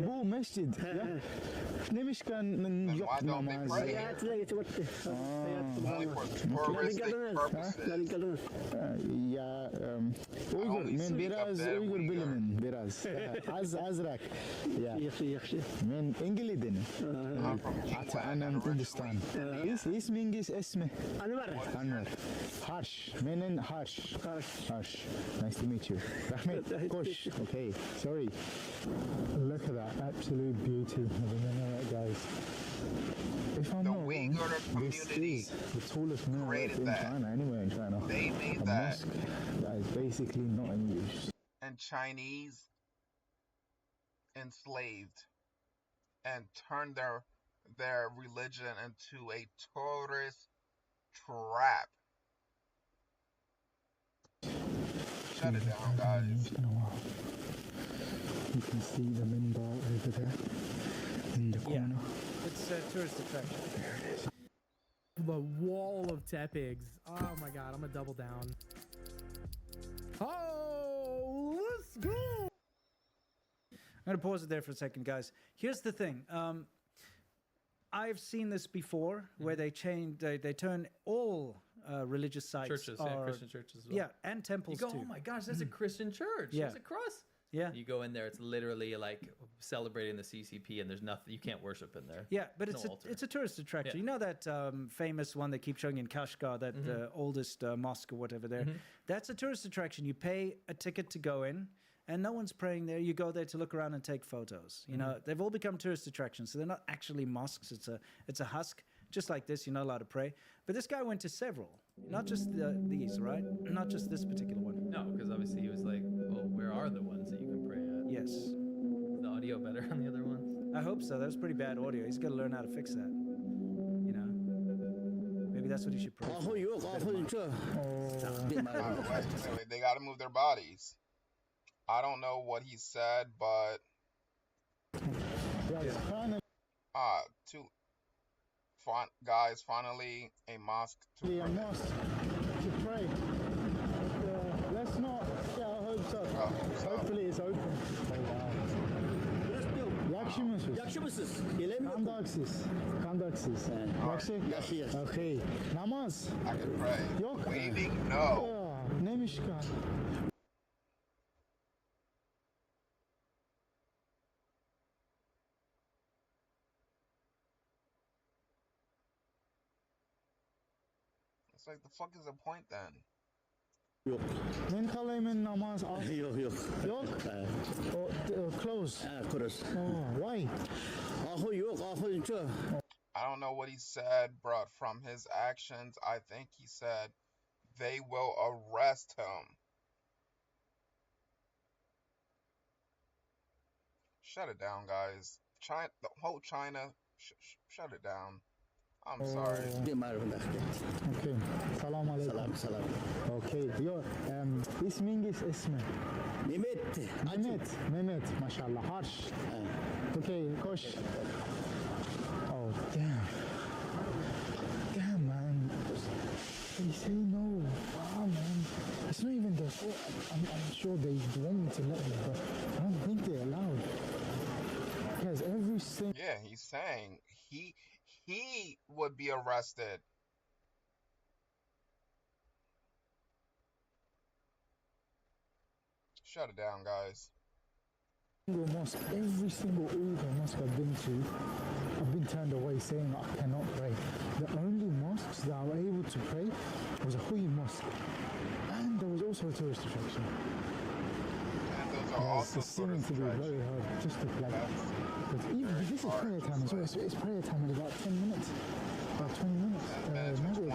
بو مسجد نمشي كان من يوم نماز يا أويغور من براز أويغور بلمن براز أزرق يا من إنجليزي أنا من كردستان اسمي إنجليز اسمه أنور هارش من Harsh. Nice to meet you. Rahmet, Kosh. Okay, sorry. Look at that absolute beauty of the minaret, guys. If I'm not wrong, this is the tallest minaret in China, anywhere in China. They made a mosque that is basically not in use. And Chinese enslaved and turned their religion into a tourist trap. Shut it down, guys. You can see the minbar over there in the corner. Yeah, it's a tourist attraction. There it is. The wall of tepigs. Oh my god, I'm gonna double down. Oh, let's go! I'm gonna pause it there for a second, guys. Here's the thing. I've seen this before, where they turn all religious sites, churches, Christian churches as well. Yeah, and temples you go, too. Oh my gosh, that's a Christian church. Yeah. There's a cross. Yeah. You go in there, it's literally like celebrating the CCP, and there's nothing, you can't worship in there. Yeah, but it's a tourist attraction. Yeah. You know that famous one they keep showing in Kashgar, that the oldest mosque or whatever there? That's a tourist attraction. You pay a ticket to go in, and no one's praying there. You go there to look around and take photos. You know, they've all become tourist attractions, so they're not actually mosques. It's a husk, just like this. You're not allowed to pray. But this guy went to several. Not just these, right? Not just this particular one. No, because obviously he was like, well, where are the ones that you can pray at? Yes. Is the audio better on the other ones? I hope so. That was pretty bad audio. He's got to learn how to fix that. You know? Maybe that's what he should pray for. Wait, they got to move their bodies. I don't know what he said, but guys, finally a mosque to pray. A mosque to pray. Let's not get our hopes up. Hopefully it's open. Yakşı mısınız? Kandaksız. Yakşı? Okay. Namaz? I can pray. Yok. Waving? No. Neymiş kan? It's like, the fuck is the point then? Yok. Ben kalayım en namaz. Yok. Close. Close. Why? I don't know what he said, but from his actions, I think he said they will arrest him. Shut it down, guys. China, the whole China, shut it down. I'm sorry. Okay. Salam alaikum. Salam. Okay. Yo, isminiz ismi? Mehmet. Mashallah. Harsh. Okay, koş. Oh, damn. Damn, man. They say no. Wow, man. It's not even their fault. I'm sure they want me to let me, but I don't think they're allowed. Because every single... Yeah, he's saying he would be arrested. Shut it down, guys. Mosque, every single Uyghur mosque I've been to, I've been turned away saying I cannot pray. The only mosques that I was able to pray was a Hui mosque, and there was also a tourist attraction. It's seeming to be very hard just to play. But even this is prayer time as well. It's prayer time in about 10 minutes, about 20 minutes. Maybe.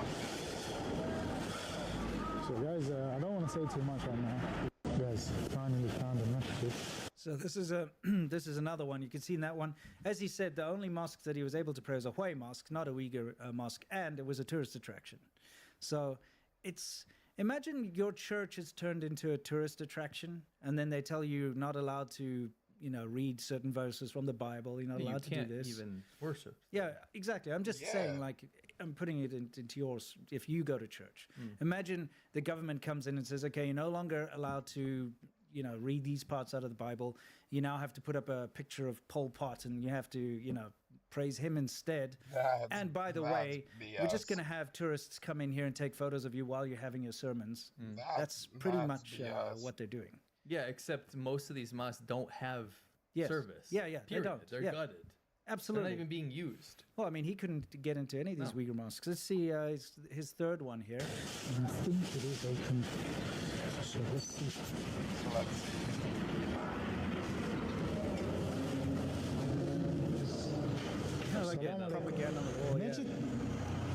So guys, I don't want to say too much right now. Guys, finally found a masjid. So this is this is another one. You can see in that one, as he said, the only mosque that he was able to pray was a Hui mosque, not a Uyghur mosque, and it was a tourist attraction. So it's, imagine your church is turned into a tourist attraction, and then they tell you you're not allowed to, you know, read certain verses from the Bible. You're not allowed to do this. You can't even worship. Yeah, exactly. I'm just saying, like, I'm putting it into yours. If you go to church, imagine the government comes in and says, okay, you're no longer allowed to, you know, read these parts out of the Bible. You now have to put up a picture of Pol Pot, and you have to, you know, praise him instead. And by the way, we're just going to have tourists come in here and take photos of you while you're having your sermons. That's pretty much what they're doing. Yeah, except most of these mosques don't have service. Yeah, period. they don't. They're gutted. Absolutely. They're not even being used. Well, I mean, he couldn't get into any of these Uyghur mosques. Let's see his third one here. And I think it is open. So let's see. Again, propaganda on the wall.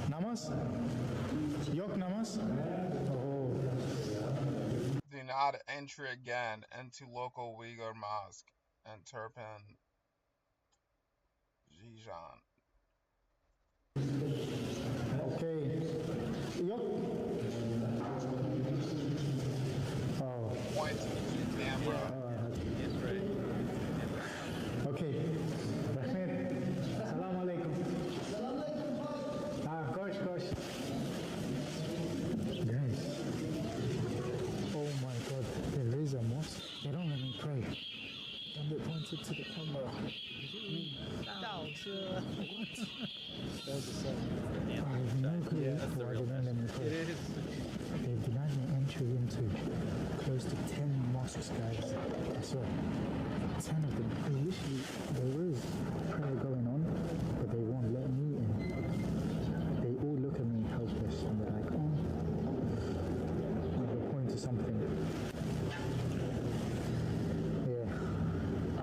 Namaz? Yok namaz? Oh. Denied entry again into local Uyghur mosque in Turpan, Xizang. Okay. Yok. Oh. Point to the camera. Okay. Rahmet. Salam alaikum. Koş. Guys. Oh my god. There is a mosque. They don't let me pray. And they pointed to the camera. I have no clue why they don't let me pray. They've denied me entry into close to 10 mosques, guys. I swear. 10 of them. There is prayer going on, but they won't let me in. They all look at me helpless and they're like, oh. And they'll point to something. Yeah.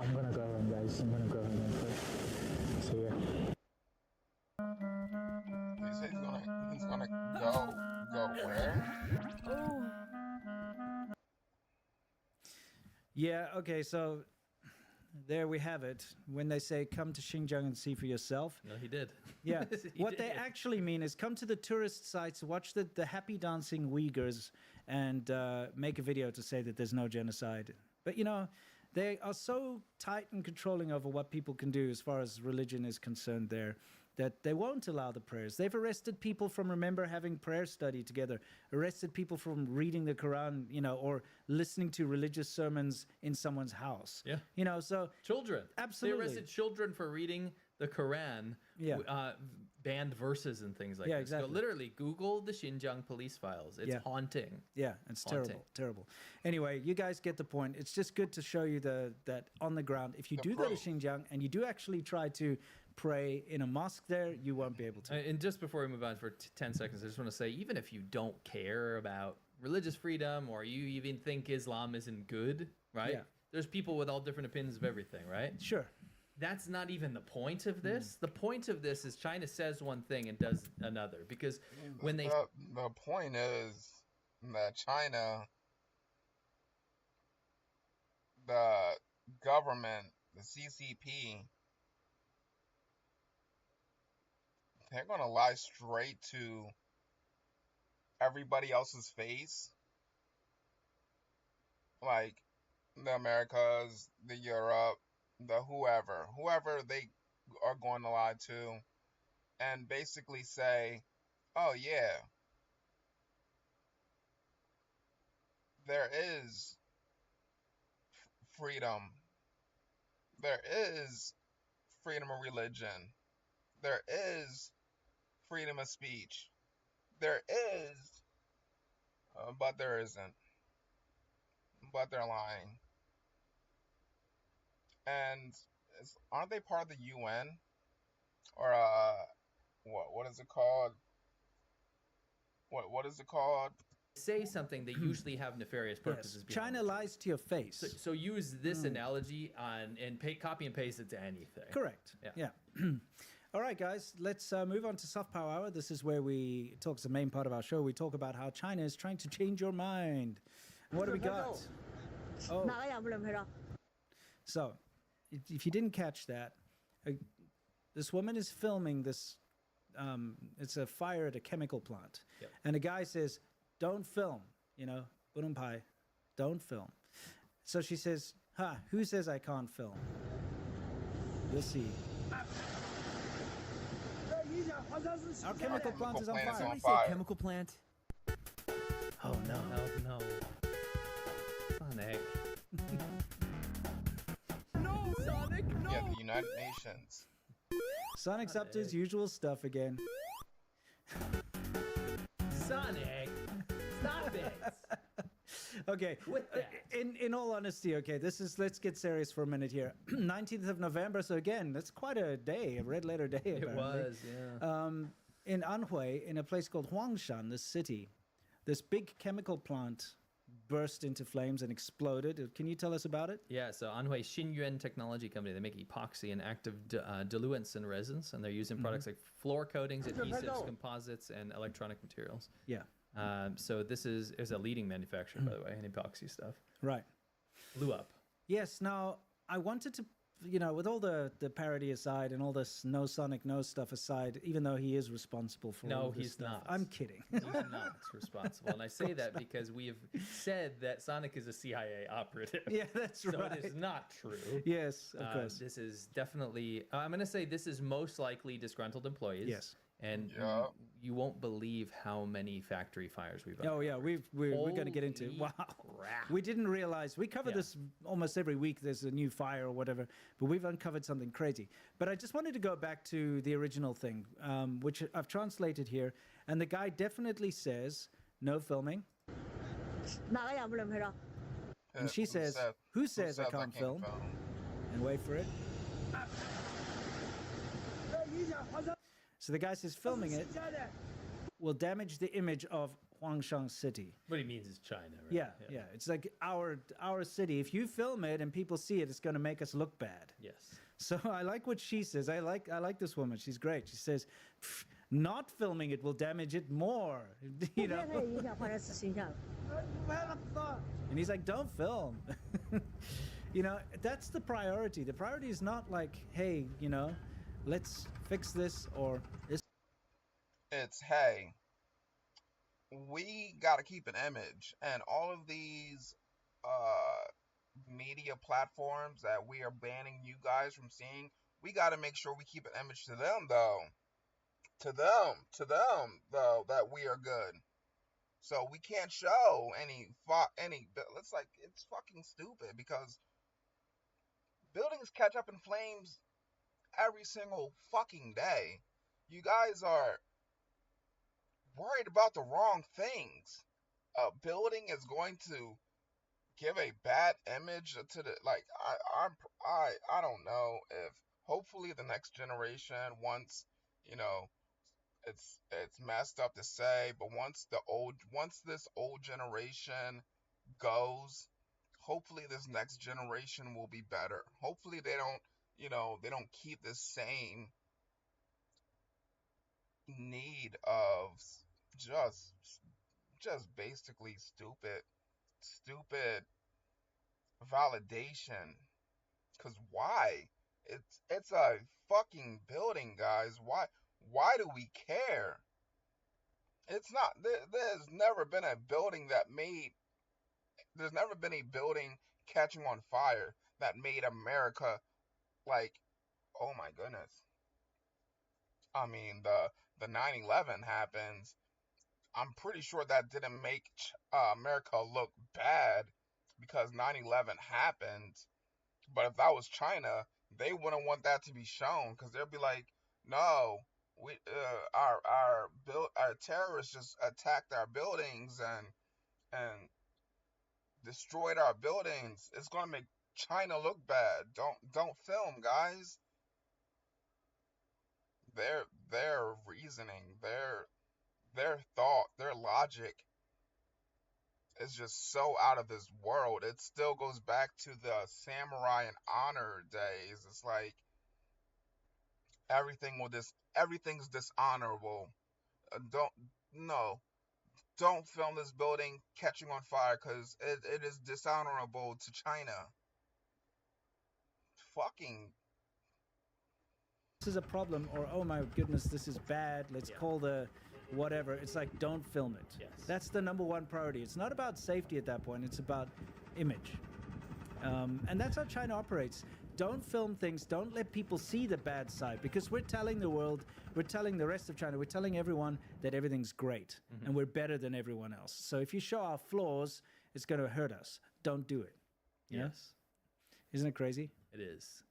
I'm gonna go home, guys. I'm gonna go home and pray. So yeah. He said he's gonna go Yeah, okay, so there we have it. When they say come to Xinjiang and see for yourself. No, he did. Yeah. What they did. actually mean is come to the tourist sites, watch the happy dancing Uyghurs, and make a video to say that there's no genocide. But, you know, they are so tight and controlling over what people can do as far as religion is concerned there, that they won't allow the prayers. They've arrested people from, remember, having prayer study together, arrested people from reading the Quran, you know, or listening to religious sermons in someone's house. Yeah. You know, so... Children. Absolutely. They arrested children for reading the Quran, banned verses and things like Yeah, this. exactly. So literally, Google the Xinjiang police files. It's haunting. Yeah, it's Haunting. terrible. Anyway, you guys get the point. It's just good to show you that on the ground, if you do go to Xinjiang and you do actually try to pray in a mosque there, you won't be able to. And just before we move on for 10 seconds, I just want to say, even if you don't care about religious freedom or you even think Islam isn't good, right? Yeah. There's people with all different opinions of everything, right? Sure. That's not even the point of this. The point of this is China says one thing and does another. Because when they... The point is that China, the government, the CCP, they're going to lie straight to everybody else's face. Like the Americas, the Europe, the whoever they are going to lie to, and basically say, oh yeah, there is freedom. There is freedom of religion. There is freedom of speech. There is, but there isn't. But they're lying. And aren't they part of the UN? Or what is it called? What is it called? Say something, they usually have nefarious purposes. Yes. China lies to your face. So use this analogy and copy and paste it to anything. Correct. Yeah. All right, guys, let's move on to Soft Power Hour. This is where we talk, it's the main part of our show. We talk about how China is trying to change your mind. What do we got? Oh. So, if you didn't catch that, this woman is filming this. It's a fire at a chemical plant. Yep. And a guy says, don't film, you know, Burumpai, don't film. So she says, who says I can't film? You'll see. Our chemical plant is on fire. Somebody say chemical plant. Oh no. No. Sonic. No, Sonic, no! Yeah, the United Nations. Sonic's up to his usual stuff again. Sonic, stop it. Okay, in all honesty, okay, let's get serious for a minute here. 19th of November, so again, that's quite a day, a red letter day, apparently. It was, yeah. In Anhui, in a place called Huangshan, the city, this big chemical plant burst into flames and exploded. Can you tell us about it? Yeah, so Anhui Xinyuan Technology Company, they make epoxy and active diluents and resins, and they're using products like floor coatings, adhesives, composites, and electronic materials. Yeah. So this is a leading manufacturer, by the way, in epoxy stuff. Right. Blew up. Yes, now, I wanted to, you know, with all the parody aside and all this no Sonic no stuff aside, even though he is responsible for all this stuff. Not. I'm kidding. He's not responsible. And I say that because we have said that Sonic is a CIA operative. Yeah, that's right. So it is not true. Yes, of course. This is definitely, I'm going to say this is most likely disgruntled employees. Yes. And you won't believe how many factory fires we've had. Oh, yeah, we're going to get into it. Wow. Crap. We didn't realize. We cover this almost every week. There's a new fire or whatever, but we've uncovered something crazy. But I just wanted to go back to the original thing, which I've translated here. And the guy definitely says, no filming. And she says, who says I can't film? And wait for it. So the guy says filming it will damage the image of Huangshan City. What he means is China, right? Yeah. It's like our city. If you film it and people see it, it's going to make us look bad. Yes. So I like what she says. I like this woman. She's great. She says, not filming it will damage it more. You know. And he's like, don't film. You know, that's the priority. The priority is not like, hey, you know, let's fix this or this. It's, hey, we got to keep an image. And all of these media platforms that we are banning you guys from seeing, we got to make sure we keep an image to them, though. To them, though, that we are good. So we can't show any, it's like, it's fucking stupid because buildings catch up in flames every single fucking day. You guys are worried about the wrong things. A building is going to give a bad image to the, like, I don't know if, hopefully the next generation, once, you know, it's messed up to say, but once this old generation goes, hopefully this next generation will be better. Hopefully they don't keep this same need of just basically stupid validation. Cause why? It's a fucking building, guys. Why do we care? It's not, there's never been a building there's never been a building catching on fire that made America, like, oh my goodness. I mean, the 9/11 happens. I'm pretty sure that didn't make America look bad because 9/11 happened. But if that was China, they wouldn't want that to be shown because they'd be like, no, we our terrorists just attacked our buildings and destroyed our buildings. It's gonna make China look bad. Don't film, guys. Their reasoning, their thought, their logic is just so out of this world. It still goes back to the samurai and honor days. It's like everything's dishonorable. Don't film this building catching on fire because it is dishonorable to China. Fucking. This is a problem, or oh my goodness, this is bad. Let's call the whatever. It's like, don't film it. Yes. That's the number one priority. It's not about safety at that point. It's about image. And that's how China operates. Don't film things. Don't let people see the bad side because we're telling the world, we're telling the rest of China, we're telling everyone that everything's great and we're better than everyone else. So if you show our flaws, it's going to hurt us. Don't do it. Yes. Isn't it crazy? It is.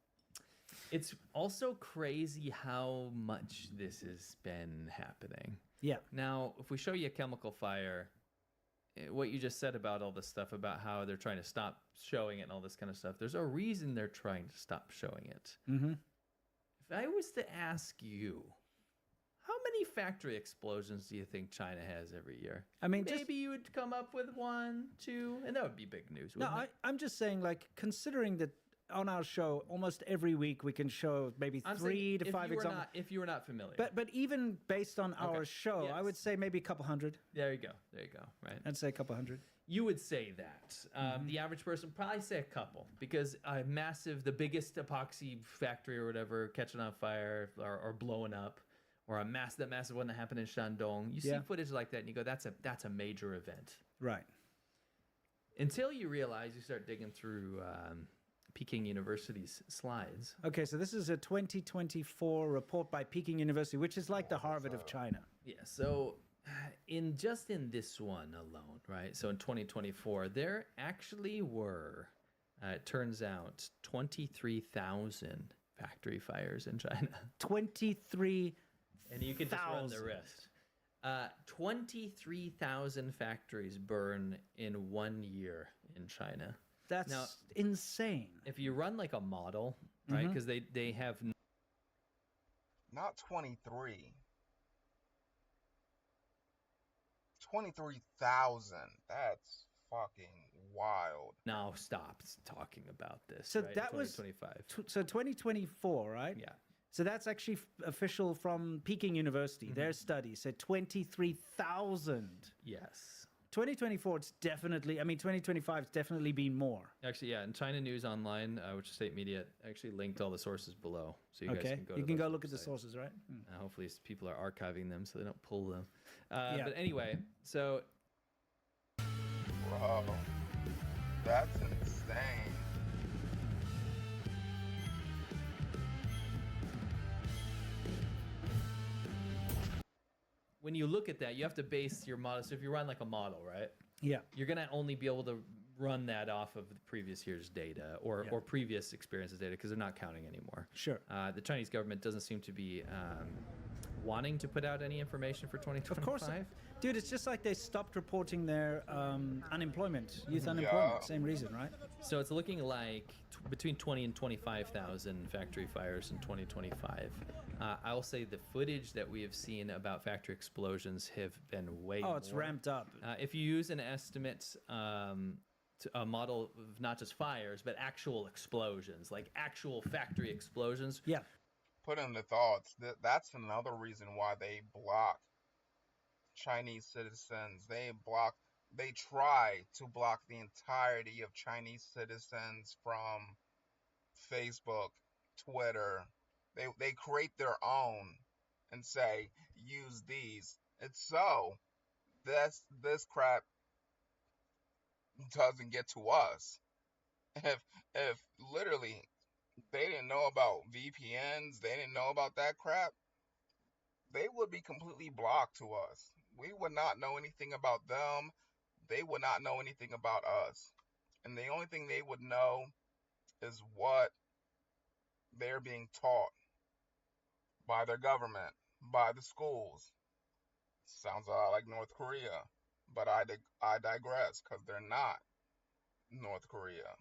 It's also crazy how much this has been happening. Yeah. Now, if we show you a chemical fire, what you just said about all this stuff, about how they're trying to stop showing it and all this kind of stuff, there's a reason they're trying to stop showing it. Mm-hmm. If I was to ask you, how many factory explosions do you think China has every year? I mean, maybe you would come up with 1, 2, and that would be big news, No, wouldn't it? I'm just saying, like, considering that on our show, almost every week we can show maybe I'm 3 to saying 5 examples. If you were not familiar. But even based on our show, I would say maybe a couple hundred. There you go. Right. I'd say a couple hundred. You would say that. The average person would probably say a couple because the biggest epoxy factory or whatever catching on fire or blowing up, or that massive one that happened in Shandong. You see footage like that and you go, that's a major event. Right. Until you realize, you start digging through Peking University's slides. Okay, so this is a 2024 report by Peking University, which is like the Harvard of China. Yeah, so in this one alone, right? So in 2024, there actually were, it turns out, 23,000 factory fires in China. 23,000. And you can just run the rest. 23,000 factories burn in 1 year in China. That's insane. If you run like a model, right? Because they have not 23. 23,000. That's fucking wild. Now stop talking about this. So right? that was 2025. So 2024, right? Yeah. So that's actually official from Peking University. Their study said 23,000. Yes. 2024, it's definitely, I mean, 2025 it's definitely been more. Actually, yeah, and China News Online, which is state media, actually linked all the sources below. So you guys can go you can go those look at the websites. sources, right? Hopefully people are archiving them so they don't pull them. But anyway, so... Bro, that's insane. When you look at that, you have to base your model. So if you run like a model, right? Yeah. You're going to only be able to run that off of the previous year's data or previous experiences data because they're not counting anymore. Sure. The Chinese government doesn't seem to be wanting to put out any information for 2025. Of course. Dude, it's just like they stopped reporting their unemployment, youth unemployment. Same reason, right? So it's looking like between 20 and 25,000 factory fires in 2025. I will say the footage that we have seen about factory explosions have been way more. Oh, it's ramped up. If you use an estimate, a model of not just fires, but actual explosions, like actual factory explosions. Yeah. Put in the thoughts. That's another reason why they block Chinese citizens. They try to block the entirety of Chinese citizens from Facebook, Twitter. They create their own and say, use these. It's so this crap doesn't get to us. If literally they didn't know about VPNs, they didn't know about that crap, they would be completely blocked to us. We would not know anything about them. They would not know anything about us. And the only thing they would know is what they're being taught by their government, by the schools. Sounds a lot like North Korea, but I digress because they're not North Korea.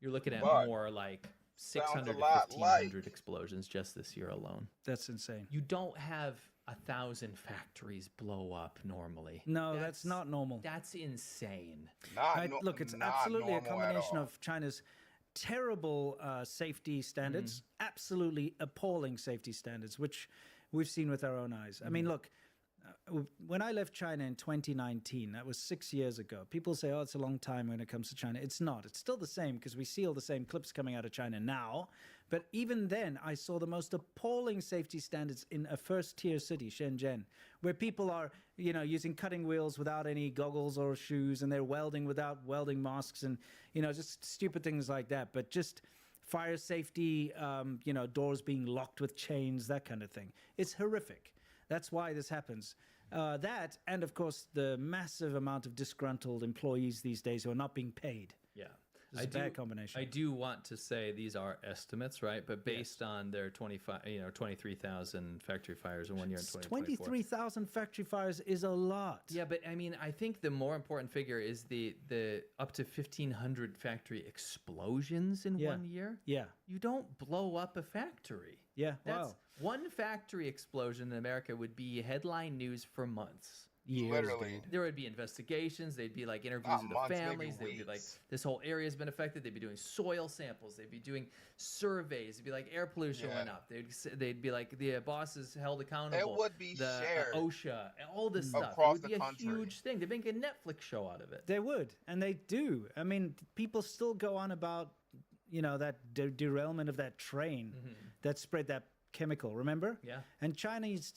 You're looking at more like 600 to 1,500 explosions just this year alone. That's insane. You don't have 1,000 factories blow up normally. No, that's not normal. That's insane. Look, it's absolutely a combination of China's terrible safety standards, absolutely appalling safety standards, which we've seen with our own eyes. I mean, look, when I left China in 2019, that was 6 years ago, people say, oh, it's a long time when it comes to China. It's not. It's still the same because we see all the same clips coming out of China now. But even then, I saw the most appalling safety standards in a first-tier city, Shenzhen, where people are, using cutting wheels without any goggles or shoes, and they're welding without welding masks, and just stupid things like that. But just fire safety, doors being locked with chains, that kind of thing. It's horrific. That's why this happens. That, and of course, the massive amount of disgruntled employees these days who are not being paid. Yeah. It's a bad combination. I do want to say these are estimates, right? But based on their 23,000 factory fires in 1 year in 2024. 23,000 factory fires is a lot. Yeah, but I mean, I think the more important figure is the up to 1,500 factory explosions in 1 year. Yeah. You don't blow up a factory. Yeah, That's one factory explosion in America would be headline news for months. Literally. There would be investigations. They'd be like interviews with the families. They'd be like, this whole area has been affected. They'd be doing soil samples. They'd be doing surveys. It'd be like air pollution went up. They'd be like the bosses held accountable. It would be shared. OSHA, all this stuff. Across it would be a huge thing. They'd make a Netflix show out of it. They would, and they do. I mean, people still go on about, that derailment of that train that spread that chemical, remember? Yeah. And Chinese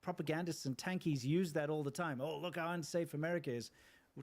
propagandists and tankies use that all the time. Oh, look how unsafe America is.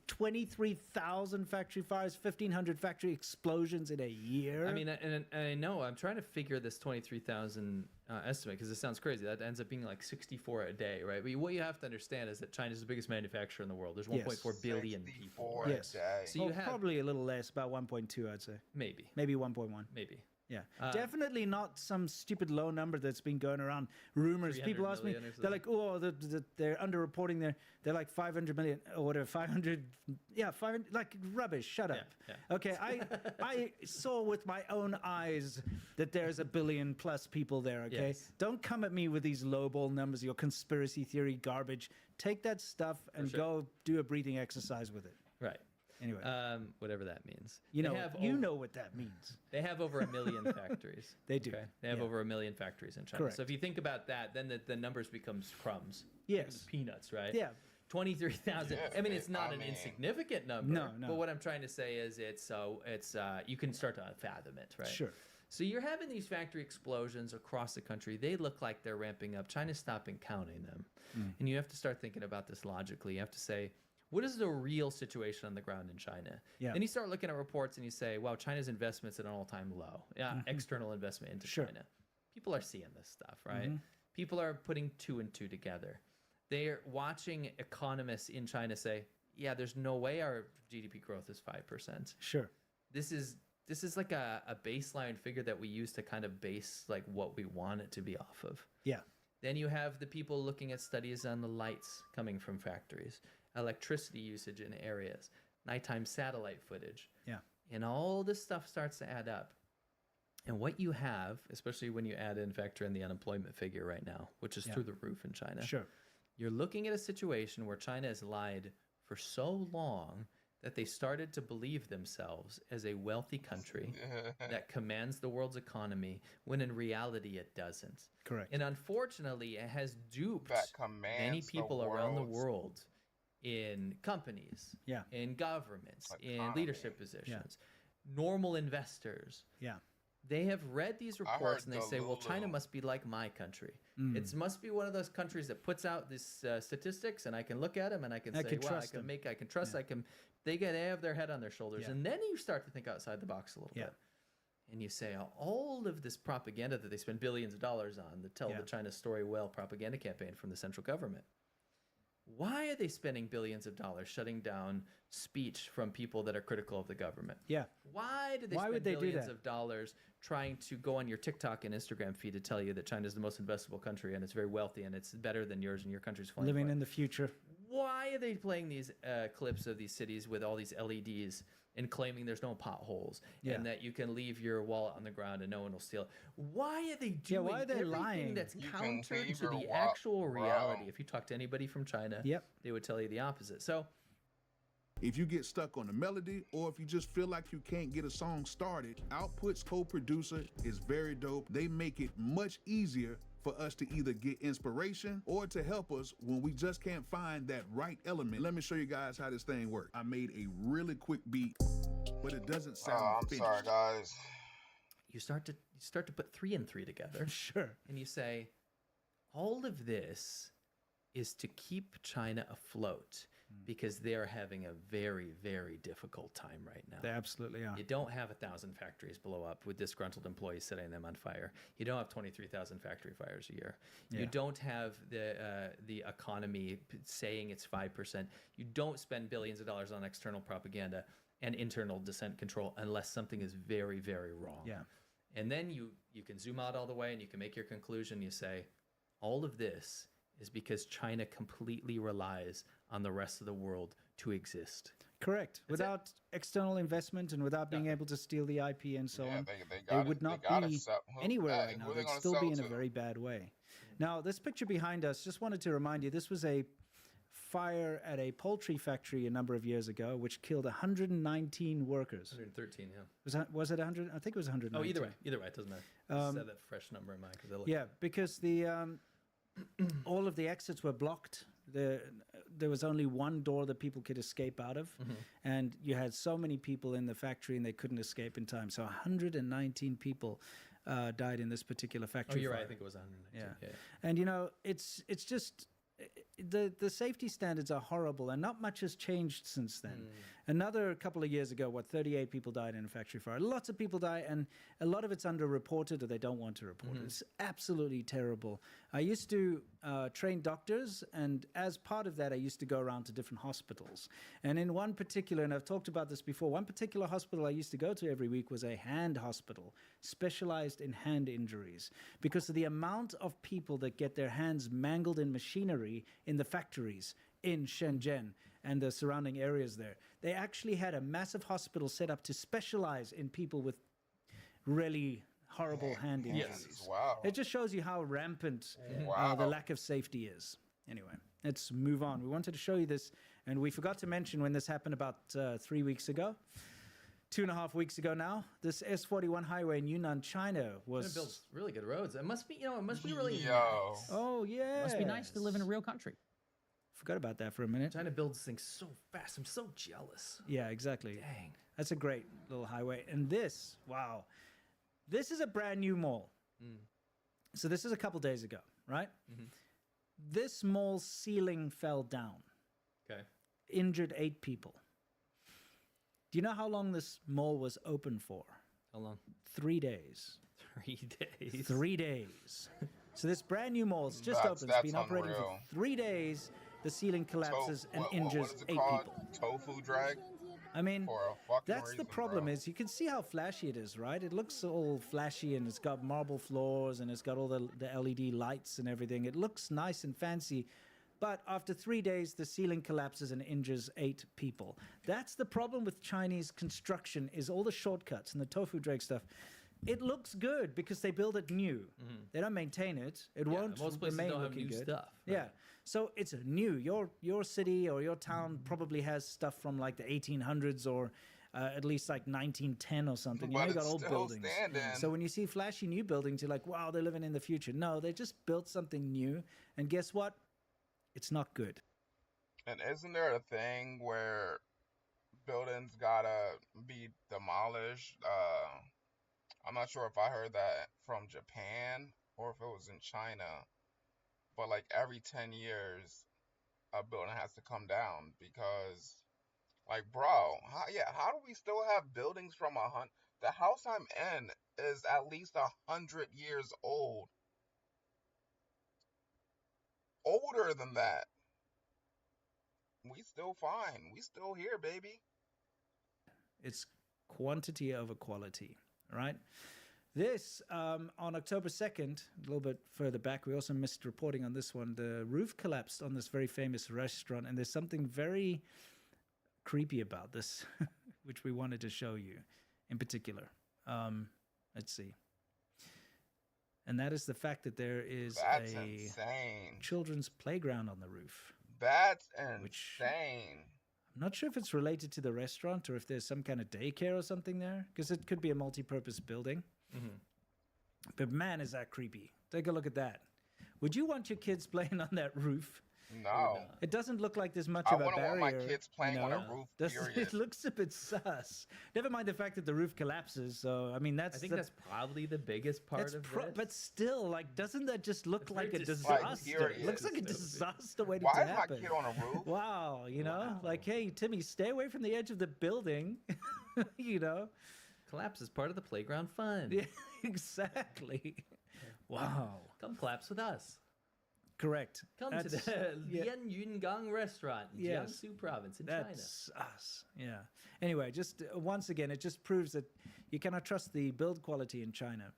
23,000 factory fires, 1,500 factory explosions in a year. I mean, and I know, I'm trying to figure this 23,000 estimate because it sounds crazy. That ends up being like 64 a day, right? But what you have to understand is that China is the biggest manufacturer in the world. There's 1.4 billion people. Right? Yes. So you have probably a little less, about 1.2, I'd say. Maybe 1.1. Maybe. Yeah, definitely not some stupid low number that's been going around. Rumors. People ask me, they're like, oh, they're underreporting. They're like 500 million or whatever. 500, 500, like rubbish. Shut up. Yeah. Okay, I saw with my own eyes that there's 1 billion plus people there. Okay, Don't come at me with these lowball numbers, your conspiracy theory garbage. Take that stuff and go do a breathing exercise with it. Right. Anyway, whatever that means. You know what that means. They have over 1 million factories. They do. Okay? They have over 1 million factories in China. Correct. So if you think about that, then the numbers becomes crumbs. Yes. Peanuts, right? Yeah. 23,000. Yeah, I mean, it's not an insignificant number. No. But what I'm trying to say is it's you can start to fathom it, right? Sure. So you're having these factory explosions across the country. They look like they're ramping up. China's stopping counting them. And you have to start thinking about this logically. You have to say, what is the real situation on the ground in China? Yeah. Then you start looking at reports and you say, wow, China's investment's at an all-time low. Yeah, external investment into China. People are seeing this stuff, right? People are putting 2 and 2 together. They're watching economists in China say, yeah, there's no way our GDP growth is 5%. Sure. This is like a baseline figure that we use to kind of base like what we want it to be off of. Yeah. Then you have the people looking at studies on the lights coming from factories, electricity usage in areas, nighttime satellite footage. Yeah. And all this stuff starts to add up. And what you have, especially when you add in factor in the unemployment figure right now, which is through the roof in China. Sure. You're looking at a situation where China has lied for so long that they started to believe themselves as a wealthy country that commands the world's economy, when in reality it doesn't. Correct. And unfortunately, it has duped many people around the world in companies, in governments, in leadership positions, normal investors. Yeah. They have read these reports and they say, well, China must be like my country. It must be one of those countries that puts out these statistics, and I can look at them and I can say, wow, I can trust, they have their head on their shoulders. And then you start to think outside the box a little bit. And you say, all of this propaganda that they spend billions of dollars on to tell the China story well propaganda campaign from the central government. Why are they spending billions of dollars shutting down speech from people that are critical of the government? Yeah. Why do they spend billions of dollars trying to go on your TikTok and Instagram feed to tell you that China is the most investable country and it's very wealthy and it's better than yours and your country's flying living in the future? Why are they playing these clips of these cities with all these LEDs and claiming there's no potholes and that you can leave your wallet on the ground and no one will steal it? Why are they doing why are they everything lying? that's You counter can leave to the your actual reality? bro. If you talk to anybody from China, Yep. they would tell you the opposite. So if you get stuck on the melody, or if you just feel like you can't get a song started, Output's co-producer is very dope. They make it much easier for us to either get inspiration or to help us when we just can't find that right element. Let me show you guys how this thing works. I made a really quick beat, but it doesn't sound finished. Sorry, guys. you start to put 3 and 3 together. Sure. And you say, all of this is to keep China afloat because they're having a very, very difficult time right now. They absolutely are. You don't have 1,000 factories blow up with disgruntled employees setting them on fire. You don't have 23,000 factory fires a year. Yeah. You don't have the economy saying it's 5%. You don't spend billions of dollars on external propaganda and internal dissent control unless something is very, very wrong. Yeah. And then you can zoom out all the way and you can make your conclusion. You say, all of this is because China completely relies on the rest of the world to exist. Correct. Without external investment and without being able to steal the IP and so on, they would not be anywhere right now. They'd still be in a very bad way. Now, this picture behind us, just wanted to remind you, this was a fire at a poultry factory a number of years ago, which killed 119 workers. 113, yeah. Was it 100? I think it was 119. Oh, either way, it doesn't matter. I said that fresh number in mind because I looked. Yeah, because the all of the exits were blocked. There was only one door that people could escape out of, and you had so many people in the factory and they couldn't escape in time. So 119 people died in this particular factory. Oh, you're fire. right. I think it was 119. Yeah. And you know, it's just the safety standards are horrible, and not much has changed since then. Another couple of years ago, 38 people died in a factory fire. Lots of people die, and a lot of it's underreported, or they don't want to report it. It's absolutely terrible. I used to train doctors, and as part of that, I used to go around to different hospitals. And in one particular, and I've talked about this before, one particular hospital I used to go to every week was a hand hospital, specialized in hand injuries, because of the amount of people that get their hands mangled in machinery in the factories in Shenzhen and the surrounding areas there. They actually had a massive hospital set up to specialize in people with really horrible hand injuries. Yes. Wow. It just shows you how rampant the lack of safety is. Anyway, let's move on. We wanted to show you this, and we forgot to mention when this happened about 3 weeks ago. 2.5 weeks ago now, this S41 highway in Yunnan, China was... It builds really good roads. It must be, it must be really Yo. nice. Oh, yeah. Must be nice to live in a real country. Forgot about that for a minute. China builds things so fast. I'm so jealous. Yeah, exactly. Dang. That's a great little highway. And this, wow. This is a brand new mall. So this is a couple days ago, right? This mall's ceiling fell down. Okay. Injured 8 people. Do you know how long this mall was open for? How long? 3 days. 3 days. 3 days. So this brand new mall is just open. It's been operating for 3 days. The ceiling collapses and injures 8 people. Tofu drag? I mean, that's the problem is you can see how flashy it is, right? It looks all flashy and it's got marble floors and it's got all the LED lights and everything. It looks nice and fancy. But after 3 days, the ceiling collapses and injures 8 people. That's the problem with Chinese construction is all the shortcuts and the tofu drag stuff. It looks good because they build it new. They don't maintain it. It won't most places remain don't have looking new good. stuff, Yeah. So it's new. Your city or your town probably has stuff from like the 1800s or at least like 1910 or something. You got old buildings. So when you see flashy new buildings, you're like, wow, they're living in the future. No, they just built something new. And guess what? It's not good. And isn't there a thing where buildings gotta be demolished? I'm not sure if I heard that from Japan or if it was in China, but like every 10 years, a building has to come down because, like, bro, how do we still have buildings from the house I'm in is at least 100 years old. Older than that. We still fine. We still here, baby. It's quantity over quality, right? This, on October 2nd, a little bit further back, we also missed reporting on this one. The roof collapsed on this very famous restaurant, and there's something very creepy about this, which we wanted to show you in particular. Let's see. And that is the fact that there is insane. Children's playground on the roof. That's insane. I'm not sure if it's related to the restaurant or if there's some kind of daycare or something there, because it could be a multi-purpose building. But man, is that creepy. Take a look at that. Would you want your kids playing on that roof? No. It doesn't look like there's much of a barrier. I wouldn't want my kids playing on a roof, period. It looks a bit sus. Never mind the fact that the roof collapses. So, I mean, I think that's probably the biggest part of this. But still, like, doesn't that just look like a disaster? It looks like a disaster waiting to happen. Why is my kid on a roof? Wow, you know? Like, hey, Timmy, stay away from the edge of the building, you know? Collapse is part of the playground fun. Yeah, exactly. Wow. Come collapse with us. Correct. Come to the Lian Yungang restaurant in Jiangsu province in China. That's us. Yeah. Anyway, just once again, it just proves that you cannot trust the build quality in China.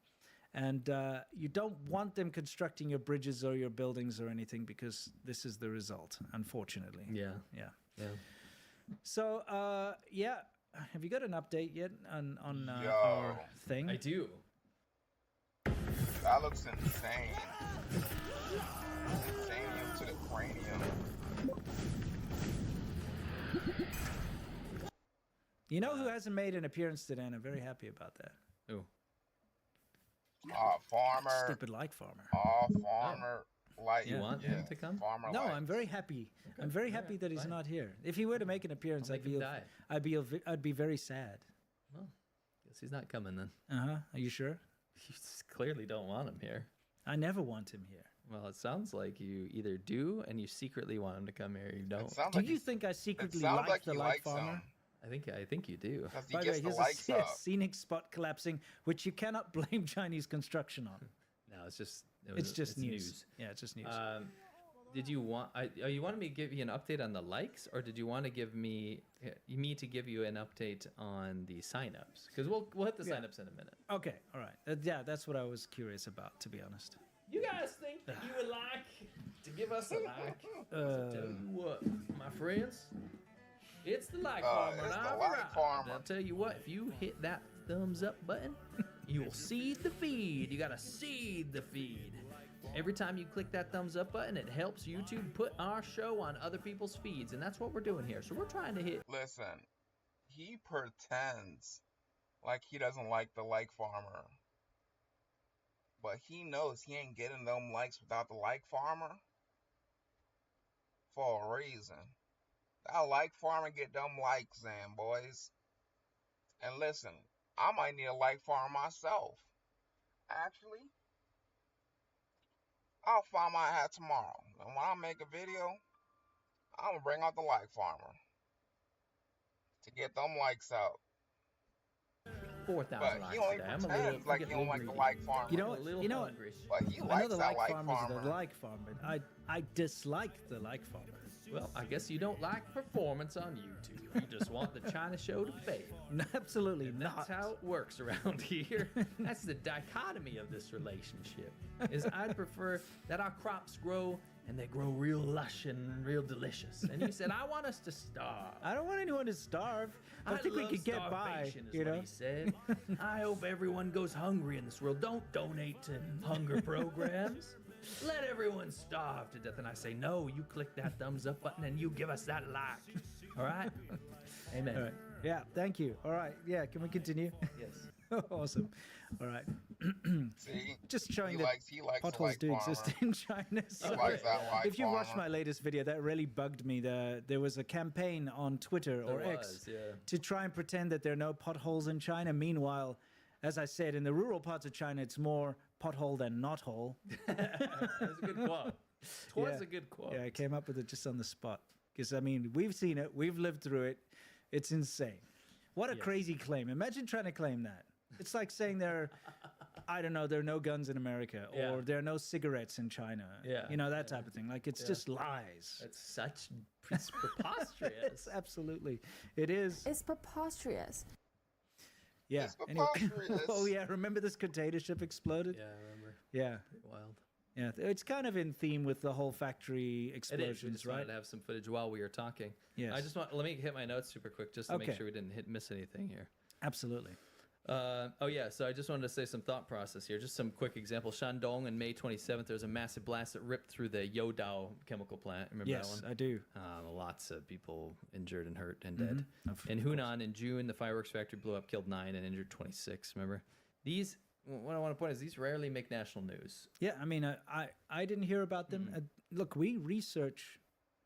And you don't want them constructing your bridges or your buildings or anything because this is the result, unfortunately. Yeah. So, have you got an update yet on our thing? I do. That looks insane. Insanium to the cranium. You know who hasn't made an appearance today, and I'm very happy about that. Who? Farmer. Stupid like Farmer. Farmer. Like, you want him to come? Farmer. No, Light. I'm very happy. Okay. I'm very happy that he's not here. If he were to make an appearance, I'd be very sad. Well, guess he's not coming then. Are you sure? You clearly don't want him here. I never want him here. Well, it sounds like you either do and you secretly want him to come here, or you don't. Do you think I secretly like the Light Farmer? I think you do. By the way, here's a scenic spot collapsing, which you cannot blame Chinese construction on. No, it's just news. Yeah, it's just news. Did you want? You wanted me to give you an update on the likes, or did you want to give me to give you an update on the signups? Because we'll hit the signups in a minute. Okay, all right. That's what I was curious about, to be honest. You guys think that you would like to give us a like? Tell you what, my friends, it's the like farmer. It's the like farmer. I'll tell you what, if you hit that thumbs up button, you will seed the feed. You gotta seed the feed. Every time you click that thumbs up button, it helps YouTube put our show on other people's feeds, and that's what we're doing here. So we're trying to hit. Listen, he pretends like he doesn't like the like farmer, but he knows he ain't getting them likes without the like farmer. for a reason. That like farming get them likes in, boys. And listen, I might need a like farm myself. Actually, I'll find my hat tomorrow. And when I make a video, I'm gonna bring out the like farmer to get them likes out. 4,000 likes today. I'm a little, like you don't like the like farmer. You know what? But he I know likes the that like like farmers farmer. are the like farmer. I dislike the like farmer. Well, I guess you don't like performance on YouTube. You just want the China show to fail. Absolutely and not. That's how it works around here. That's the dichotomy of this relationship. Is I'd prefer that our crops grow and they grow real lush and real delicious. And you said, I want us to starve. I don't want anyone to starve. I think we could get by. Is You know, what he said. I hope everyone goes hungry in this world. Don't donate to hunger programs. Let everyone starve to death. And I say, no, you click that thumbs up button and you give us that like. All right? Amen. All right. Yeah, thank you. All right. Yeah, can we continue? Yes. Awesome. All right. See? Just showing He that likes the potholes like do farmer. exist in China. So likes that like if you watched farmer. my latest video, that really bugged me. There was a campaign on Twitter or There X was, yeah. to try and pretend that there are no potholes in China. Meanwhile, as I said, in the rural parts of China, it's more pothole than not hole. That's a good quote. Twas a good quote. Yeah, I came up with it just on the spot. Because, I mean, we've seen it. We've lived through it. It's insane. What a crazy claim. Imagine trying to claim that. It's like saying there are no guns in America or there are no cigarettes in China. Yeah. You know, that type of thing. Like, it's just lies. It's preposterous. It's absolutely. It is. It's preposterous. Yeah. It's Anyway. preposterous. Oh, yeah. Remember this container ship exploded? Yeah, I remember. Yeah. Wild. Yeah. It's kind of in theme with the whole factory It is. We explosions, just right? wanted to have some footage while we were talking. Yes. Let me hit my notes super quick just to Okay. make sure we didn't miss anything here. Absolutely. So I just wanted to say some thought process here. Just some quick examples. Shandong on May 27th, there was a massive blast that ripped through the Youdao chemical plant. Remember Yes, that one? I do. Lots of people injured and hurt and dead. In Hunan in June, the fireworks factory blew up, killed 9 and injured 26. Remember? What I want to point is these rarely make national news. Yeah, I mean, I didn't hear about them. Look, we research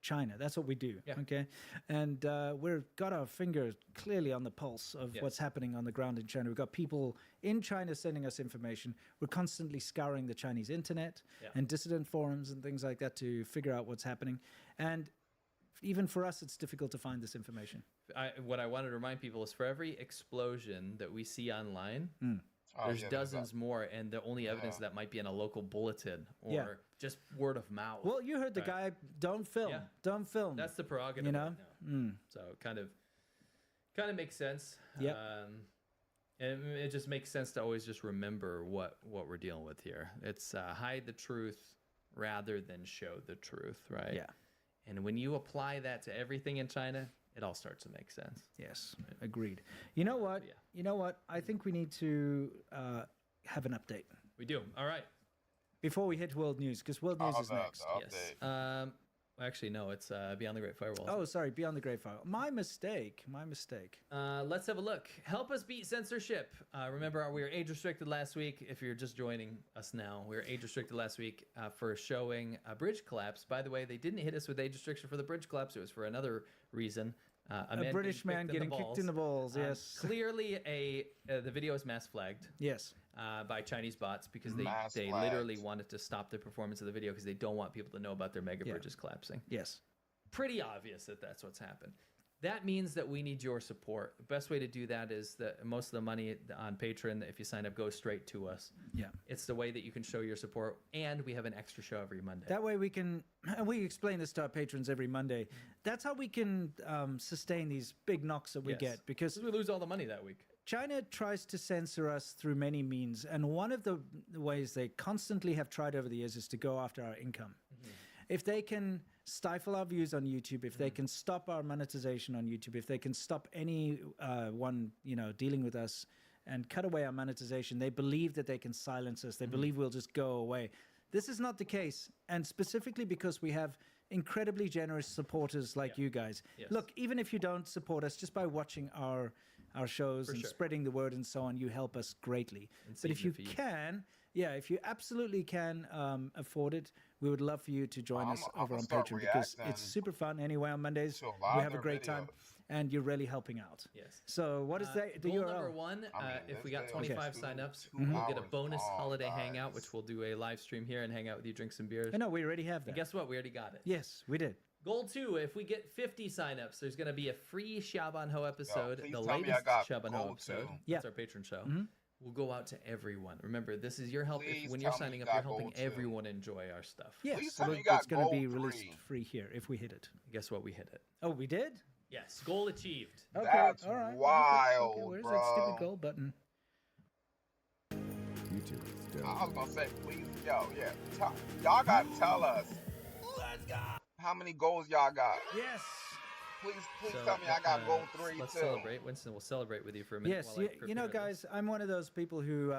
China. That's what we do. Yeah. Okay, and we've got our finger clearly on the pulse of what's happening on the ground in China. We've got people in China sending us information. We're constantly scouring the Chinese internet and dissident forums and things like that to figure out what's happening. And even for us, it's difficult to find this information. What I wanted to remind people is for every explosion that we see online, there's dozens more, and the only evidence of that might be in a local bulletin or just word of mouth. Well, you heard the guy, don't film. Yeah. Don't film. That's the prerogative. You know? So it kind of makes sense. Yep. And it just makes sense to always just remember what we're dealing with here. It's hide the truth rather than show the truth, right? Yeah. And when you apply that to everything in China, it all starts to make sense. Yes, agreed. You know what? You know what? I think we need to have an update. We do. All right. Before we hit world news, because world news is next. Yes. Actually, no, it's Beyond the Great Firewall. Oh, sorry, Beyond the Great Firewall. My mistake. Let's have a look. Help us beat censorship. Remember, we were age restricted last week. If you're just joining us now, we were age restricted last week for showing a bridge collapse. By the way, they didn't hit us with age restriction for the bridge collapse. It was for another reason. A British man getting kicked in the balls. Yes. Clearly, the video is mass flagged. Yes. By Chinese bots because Mass they flagged. literally wanted to stop the performance of the video because they don't want people to know about their mega bridges collapsing. Yes. Pretty obvious that that's what's happened. That means that we need your support. The best way to do that is that most of the money on Patreon, if you sign up, goes straight to us. Yeah. It's the way that you can show your support, and we have an extra show every Monday. That way we can, and we explain this to our patrons every Monday. That's how we can sustain these big knocks that we get, because we lose all the money that week. China tries to censor us through many means, and one of the ways they constantly have tried over the years is to go after our income. If they can stifle our views on YouTube, if they can stop our monetization on YouTube, if they can stop anyone dealing with us and cut away our monetization, they believe that they can silence us. They believe we'll just go away. This is not the case, and specifically because we have incredibly generous supporters like you guys. Yes. Look, even if you don't support us, just by watching our shows and spreading the word and so on, you help us greatly. But if you can, Yeah, if you absolutely can afford it, we would love for you to join us over on Patreon because it's super fun. Anyway, on Mondays, we have a great time. And you're really helping out. Yes. So what is the goal URL? number one, if we got 25 signups, we'll get a bonus holiday hangout, which we'll do a live stream here and hang out with you, drink some beers. No, we already have that. And guess what? We already got it. Yes, we did. Goal 2, if we get 50 signups, there's going to be a free Xiaoban Ho episode, the latest Xiaoban Ho episode. That's our patron show. We'll go out to everyone. Remember, this is your help. When you're signing up, you're helping everyone enjoy our stuff. Yes, so it's going to be released free here if we hit it. Guess what? We hit it. Oh, we did? Yes, goal achieved. Okay, That's all right. wild, okay. Where's bro. that stupid goal button? YouTube. I was gonna say, please, y'all gotta tell us. Let's go. How many goals y'all got? Yes. Please tell me I got goal 3 let's too. celebrate, Winston. We'll celebrate with you for a minute. Yes, you know, guys, I'm one of those people who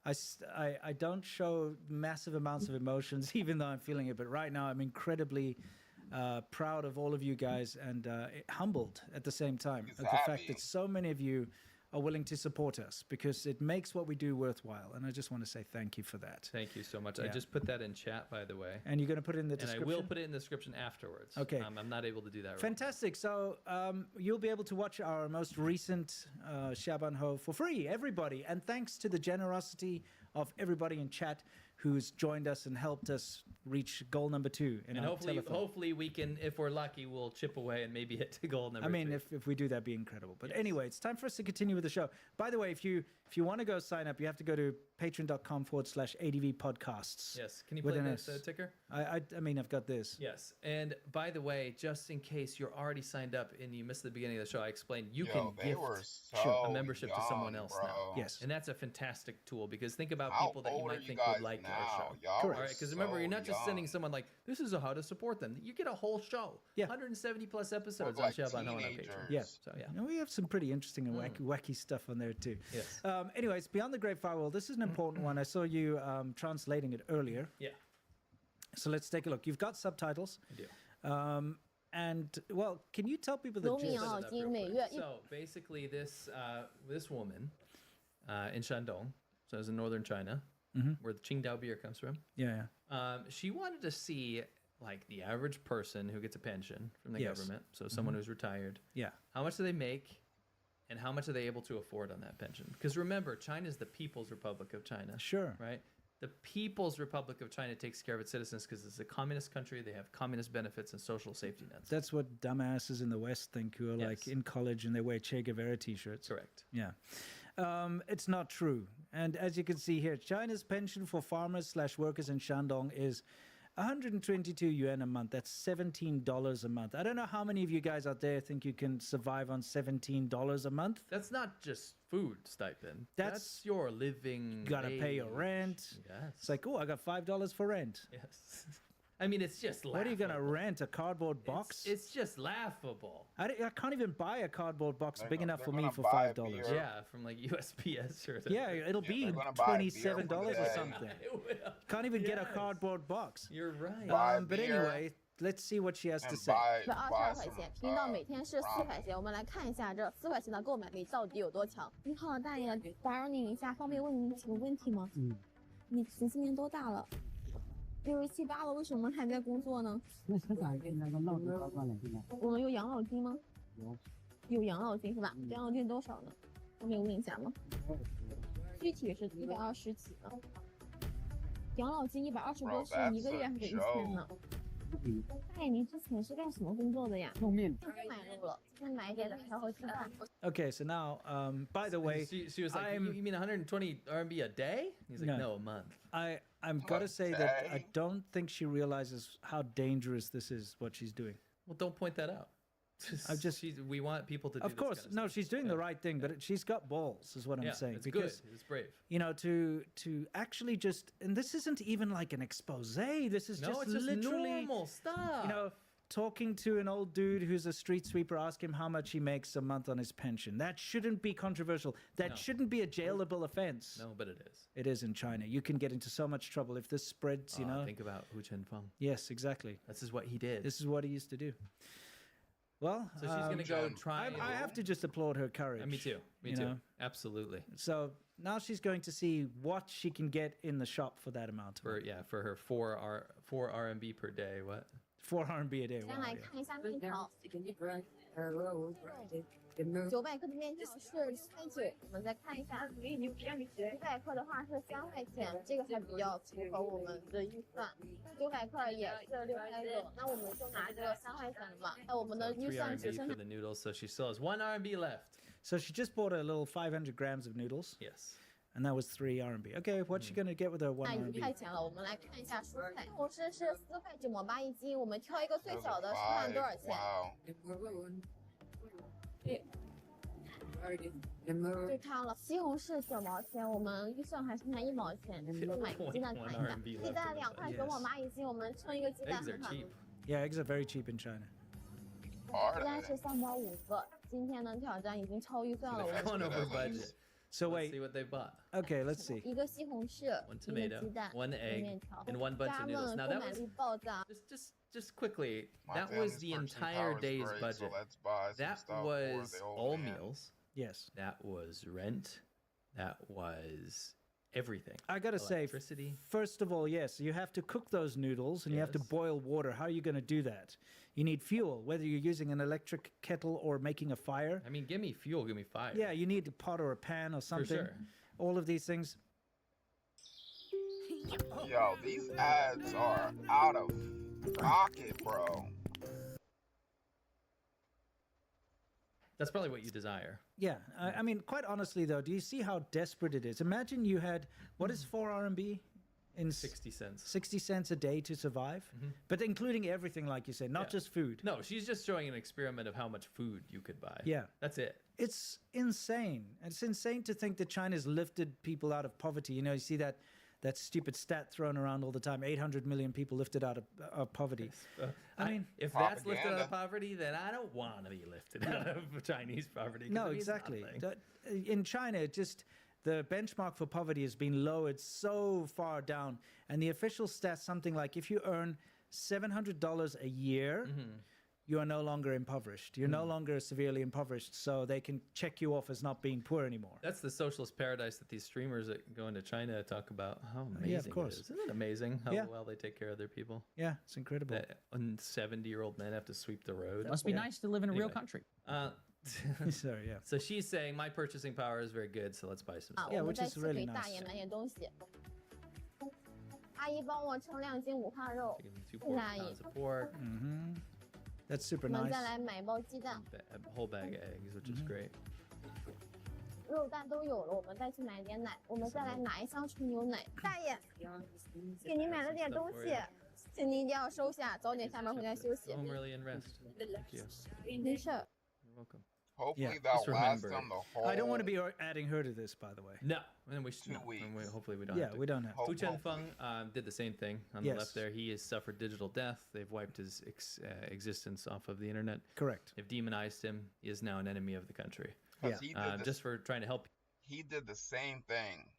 I don't show massive amounts of emotions, even though I'm feeling it. But right now, I'm incredibly proud of all of you guys and humbled at the same time at the fact that so many of you are willing to support us because it makes what we do worthwhile. And I just want to say thank you for that. Thank you so much. Yeah. I just put that in chat, by the way. And you're going to put it in the description? And I will put it in the description afterwards. Okay. I'm not able to do that right Fantastic. So you'll be able to watch our most recent Xiaoban Ho for free, everybody. And thanks to the generosity of everybody in chat who's joined us and helped us reach goal number 2. And hopefully we can, if we're lucky, we'll chip away and maybe hit to goal number 3. If we do, that'd be incredible. But anyway, it's time for us to continue with the show. By the way, if you want to go sign up, you have to go to patreon.com/ADV podcasts. Yes. Can you play this ticker? I mean, I've got this. Yes. And by the way, just in case you're already signed up and you missed the beginning of the show, I explained you can gift a membership to someone else now. Yes. And that's a fantastic tool because think about people that you might think would like our show. Correct. All right, because remember, you're not just sending someone like, this is how to support them. You get a whole show. 170 plus episodes on Xiaoban Ho on our Patreon. Yeah. So, yeah. And we have some pretty interesting and wacky stuff on there, too. Yes. Anyways, Beyond the Great Firewall, this is an important one. I saw you translating it earlier. Yeah. So let's take a look. You've got subtitles. I do. And, well, can you tell people the gist? So basically, this woman in Shandong, so it's in northern China, where the Qingdao beer comes from. Yeah. She wanted to see like the average person who gets a pension from the government, so someone who's retired. Yeah. How much do they make, and how much are they able to afford on that pension? Because remember, China is the People's Republic of China. Sure. Right. The People's Republic of China takes care of its citizens because it's a communist country. They have communist benefits and social safety nets. That's what dumbasses in the West think who are like in college and they wear Che Guevara t-shirts. Correct. Yeah. It's not true. And as you can see here, China's pension for farmers/workers in Shandong is 122 yuan a month. That's $17 a month. I don't know how many of you guys out there think you can survive on $17 a month. That's not just food stipend. That's your living. You gotta pay your rent. Yes. It's like, oh, I got $5 for rent. Yes. I mean, it's just laughable. What are you going to rent, a cardboard box? It's just laughable. I can't even buy a cardboard box big enough for me for $5. Yeah, from like USPS or yeah, it'll be $27 or something. Can't even get a cardboard box. You're right. But anyway, let's see what she has to say. 22块钱，平到每天是4块钱。我们来看一下这4块钱的购买力到底有多强。你好，大爷，打扰您一下，方便问您几个问题吗？你今年多大了？67、8了，为什么还在工作呢？那是咋给那个老金发过来的？我们有养老金吗？有养老金是吧？养老金多少呢？方便问一下吗？具体是120几呢？养老金120多是一个月还是一天呢？大爷，您之前是干什么工作的呀？后面买肉了，今天买一点奶条和鸡蛋。Okay, so now, by the way, she was like, you mean 120 RMB a day? He's like, no, a month. I'm gotta say that I don't think she realizes how dangerous this is, what she's doing. Well, don't point that out. We want people to do of course, this kind of she's doing the right thing, but she's got balls, is what I'm saying. It's because good. It's brave. You know, to actually just, and this isn't even like an expose. This is it's just literally normal stuff. You know, talking to an old dude who's a street sweeper, ask him how much he makes a month on his pension. That shouldn't be controversial. That shouldn't be a jailable offense. No, but it is. It is in China. You can get into so much trouble if this spreads, you know. Think about Hu Chenfeng. Yes, exactly. This is what he did. This is what he used to do. Well, so she's gonna go try. I have to just applaud her courage. Me too. Me too. Know? Absolutely. So now she's going to see what she can get in the shop for that amount. For her 4 RMB per day. What? 4 RMB a day. 先来看一下面条。900克的面条是3.9，我们再看一下，500克的话是3块钱，这个还比较符合我们的预算。900克也是6.9，那我们就拿这个3块钱的嘛。那我们的预算只剩 for the noodles, so she still has 1 RMB left. So she just bought a little 500 grams of noodles. Yes. And that was 3 RMB. Okay, what's she going to get with her 1 RMB? 1块钱了，我们来看一下蔬菜，西红柿是4块9毛8一斤，我们挑一个最小的，看多少钱。对抗了西红柿9毛钱，我们预算还剩下1毛钱，买鸡蛋看一下，鸡蛋2块9毛8一斤，我们称一个鸡蛋看看。Yeah, eggs are very cheap in China. 鸡蛋是3毛5个，今天的挑战已经超预算了。So wait. Let's see what they bought. Okay, let's see. 一个西红柿，1 tomato, 鸡蛋，1 egg, and 1 bunch of noodles. Now that was just quickly. That was the entire day's budget. That was all meals. Yes. That was rent. That was everything. I gotta say, first of all, yes, you have to cook those noodles and you have to boil water. How are you going to do that? You need fuel, whether you're using an electric kettle or making a fire. I mean, give me fuel, give me fire. Yeah, you need a pot or a pan or something. For sure. All of these things. Yo, these ads are out of pocket, bro. That's probably what you desire. Yeah, I mean, quite honestly, though, do you see how desperate it is? Imagine you had, what is 4 RMB? In 60 cents. 60 cents a day to survive? But including everything, like you said, not just food. No, she's just showing an experiment of how much food you could buy. Yeah. That's it. It's insane. It's insane to think that China's lifted people out of poverty. You know, you see that stupid stat thrown around all the time, 800 million people lifted out of poverty. I mean, if that's lifted out of poverty, then I don't want to be lifted out of Chinese poverty. No, exactly. In China, just the benchmark for poverty has been lowered so far down. And the official stats, something like if you earn $700 a year, you are no longer impoverished. You're no longer severely impoverished, so they can check you off as not being poor anymore. That's the socialist paradise that these streamers that go into China talk about. How amazing of course. it is. Isn't it amazing how well they take care of their people? Yeah, it's incredible. That 70-year-old men have to sweep the road. Must be nice to live in a real country. Sorry, yeah. So she's saying my purchasing power is very good, so let's buy some stuff. Yeah, which is really nice. 阿姨帮我称2斤5块肉，谢谢阿姨。 pork. That's super 我们 nice. 再来买一包鸡蛋， A whole bag of eggs, which is great. 肉蛋都有了，我们再去买点奶，我们再来拿一箱纯牛奶。大爷，给您买了点东西，请您一定要收下，早点下班回家休息。 Home early and rest. Thank you. 没事。 You're welcome. Hopefully that lasts them the whole. I don't want to be adding her to this, by the way. No, and we should. 2 weeks. Hopefully we don't. Yeah, have to. we don't have. Fu Chenfeng did the same thing on the Yes. left there. He has suffered digital death. They've wiped his existence off of the internet. Correct. They've demonized him. He is now an enemy of the country. Yeah. He did just for trying to help. He did the same thing.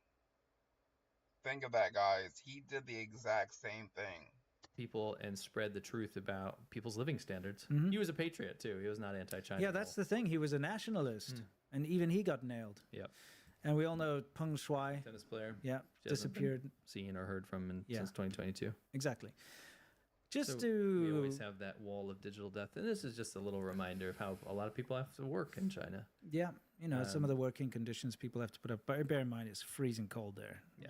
Think of that, guys. He did the exact same thing. People and spread the truth about people's living standards. He was a patriot too. He was not anti-China. Yeah, that's the thing. He was a nationalist, and even he got nailed. Yep. And we all know Peng Shuai. Tennis player. Yeah, She hasn't disappeared. been seen or heard from since 2022. Exactly. Just So we always to have that wall of digital death, and this is just a little reminder of how a lot of people have to work in China. yeah, you know, some of the working conditions people have to put up. But bear in mind, it's freezing cold there. Yeah.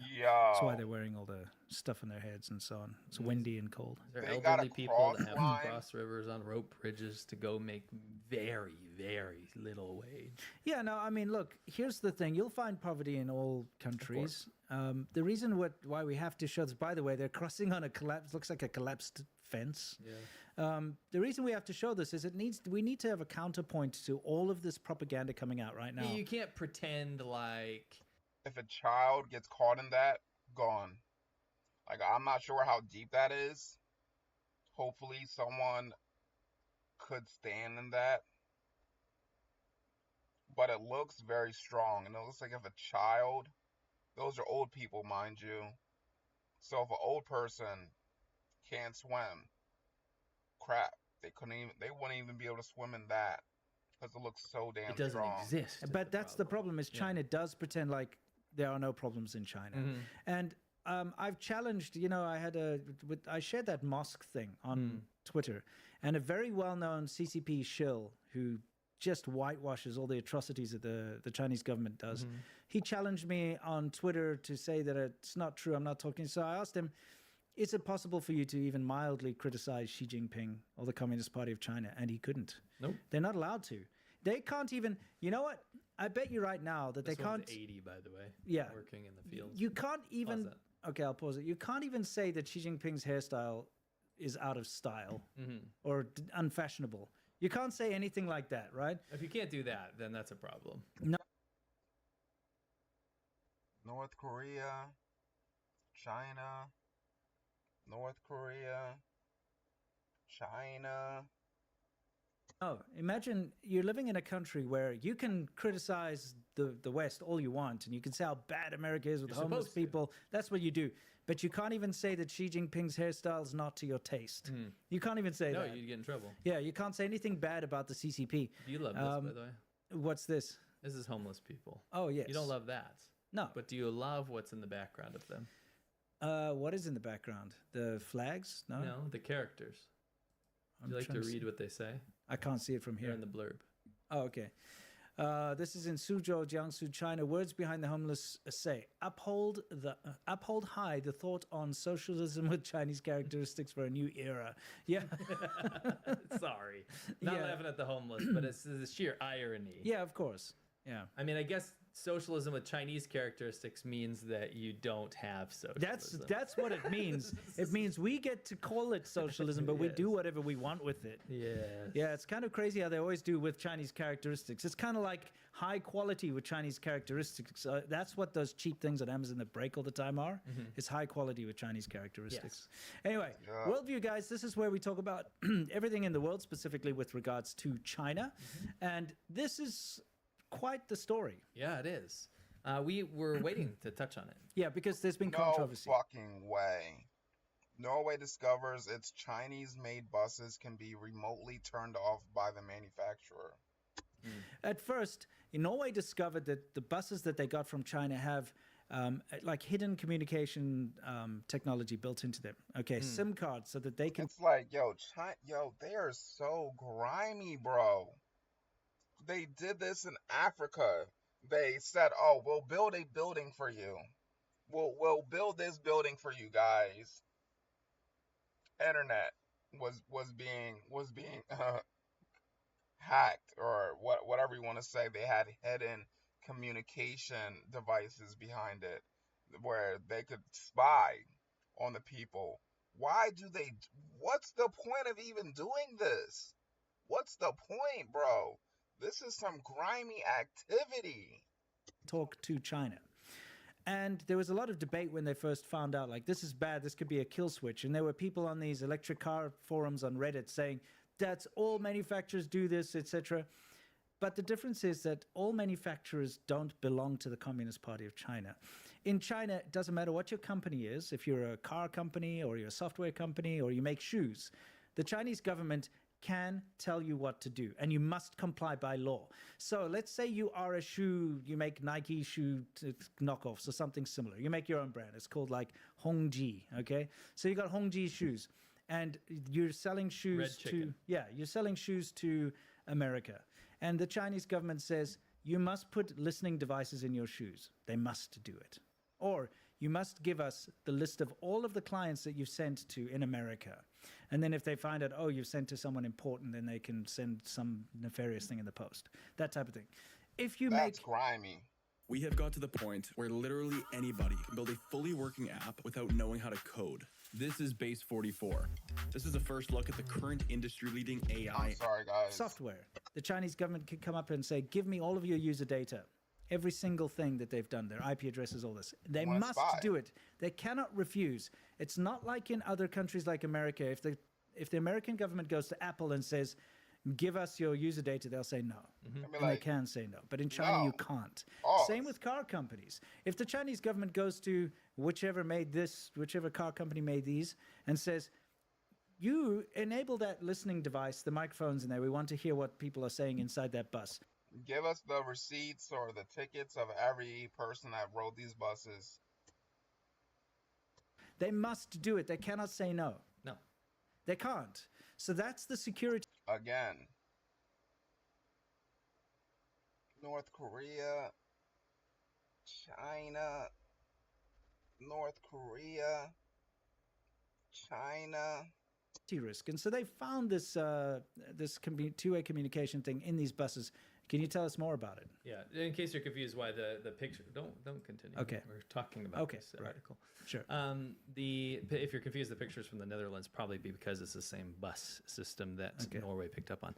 That's why they're wearing all the stuff on their heads and so on. It's windy and cold. There are elderly people that have to cross rivers on rope bridges to go make very, very little wage. Yeah, no, I mean, look, here's the thing. You'll find poverty in all countries. The reason why we have to show this, by the way, they're crossing on a looks like a collapsed fence. Yeah. The reason we have to show this is we need to have a counterpoint to all of this propaganda coming out right now. You can't pretend like... If a child gets caught in that, gone. Like, I'm not sure how deep that is. Hopefully someone could stand in that. But it looks very strong. And it looks like if a child... Those are old people, mind you. So if an old person can't swim, crap, They wouldn't even be able to swim in that because it looks so damn It doesn't strong. exist. But that's the problem is China does pretend like there are no problems in China. And I've challenged, I shared that mosque thing on Twitter, and a very well-known CCP shill who just whitewashes all the atrocities that the Chinese government does. He challenged me on Twitter to say that it's not true, I'm not talking. So I asked him, is it possible for you to even mildly criticize Xi Jinping or the Communist Party of China? And he couldn't. Nope. They're not allowed to. They can't even, you know what? I bet you right now that This they can't. one's 80, by the way. Yeah. Working in the field. You can't even. Pause Okay, I'll pause it. You can't even say that Xi Jinping's hairstyle is out of style or unfashionable. You can't say anything like that, right? If you can't do that, then that's a problem. No. North Korea, China, North Korea, China. Oh, imagine you're living in a country where you can criticize the West all you want, and you can say how bad America is with You're homeless supposed to. people. That's what you do. But you can't even say that Xi Jinping's hairstyle is not to your taste. You can't even say No, that. you'd get in trouble. Yeah, you can't say anything bad about the CCP. You love this, by the way. What's this? This is homeless people. Oh, yes. You don't love that. No. But do you love what's in the background of them? What is in the background? The flags? No. No, the characters. I'm Do you like to trying to read see. what they say? I can't see it from here. They're in the blurb. Oh, okay. This is in Suzhou, Jiangsu, China. Words behind the homeless say: uphold high the thought on socialism with Chinese characteristics for a new era. Yeah. Sorry, not laughing at the homeless, but it's the sheer irony. Yeah, of course. Yeah. I mean, I guess socialism with Chinese characteristics means that you don't have socialism. That's what it means. It means we get to call it socialism, but we do whatever we want with it. Yes. Yeah, it's kind of crazy how they always do with Chinese characteristics. It's kind of like high quality with Chinese characteristics. That's what those cheap things at Amazon that break all the time are. It's high quality with Chinese characteristics. Anyway, Worldview, guys, this is where we talk about everything in the world, specifically with regards to China. And this is quite the story. Yeah, it is. We were waiting to touch on it. Yeah, because there's been No controversy. fucking way. Norway discovers its Chinese-made buses can be remotely turned off by the manufacturer. At first, Norway discovered that the buses that they got from China have like hidden communication technology built into them. Okay, SIM cards so that they can. It's like, yo, they are so grimy, bro. They did this in Africa. They said, "Oh, we'll build a building for you. We'll build this building for you guys." Internet was being hacked, or whatever you want to say. They had hidden communication devices behind it where they could spy on the people. Why do they? What's the point of even doing this? What's the point, bro? This is some grimy activity. Talk to China. And there was a lot of debate when they first found out, like, this is bad, this could be a kill switch. And there were people on these electric car forums on Reddit saying, that's all manufacturers do this, etc. But the difference is that all manufacturers don't belong to the Communist Party of China. In China, it doesn't matter what your company is, if you're a car company or you're a software company or you make shoes, the Chinese government can tell you what to do, and you must comply by law. So let's say you are a shoe, you make Nike shoe knockoffs or something similar. You make your own brand. It's called like Hongji, okay? So you got Hongji shoes, and you're selling shoes you're selling shoes to America. And the Chinese government says, you must put listening devices in your shoes. They must do it. Or you must give us the list of all of the clients that you've sent to in America. And then if they find out, oh, you've sent to someone important, then they can send some nefarious thing in the post. That type of thing. If you That's grimy. We have got to the point where literally anybody can build a fully working app without knowing how to code. This is Base 44. This is a first look at the current industry-leading AI I'm sorry, guys. software. The Chinese government can come up and say, give me all of your user data. Every single thing that they've done, their IP addresses, all this. They must do it. They cannot refuse. It's not like in other countries like America. If the American government goes to Apple and says, give us your user data, they'll say no. And they can say no. But in China, you can't. Same with car companies. If the Chinese government goes to whichever car company made these and says, you enable that listening device, the microphones in there. We want to hear what people are saying inside that bus. Give us the receipts or the tickets of every person that rode these buses. They must do it. They cannot say no. No. They can't. So that's the security. Again. North Korea, China, North Korea, China. Risk. And so they found this two-way communication thing in these buses. Can you tell us more about it? Yeah, in case you're confused why the picture, don't continue. Okay, we're talking about this article. Sure. If you're confused, the pictures from the Netherlands probably be because it's the same bus system that Norway picked up on.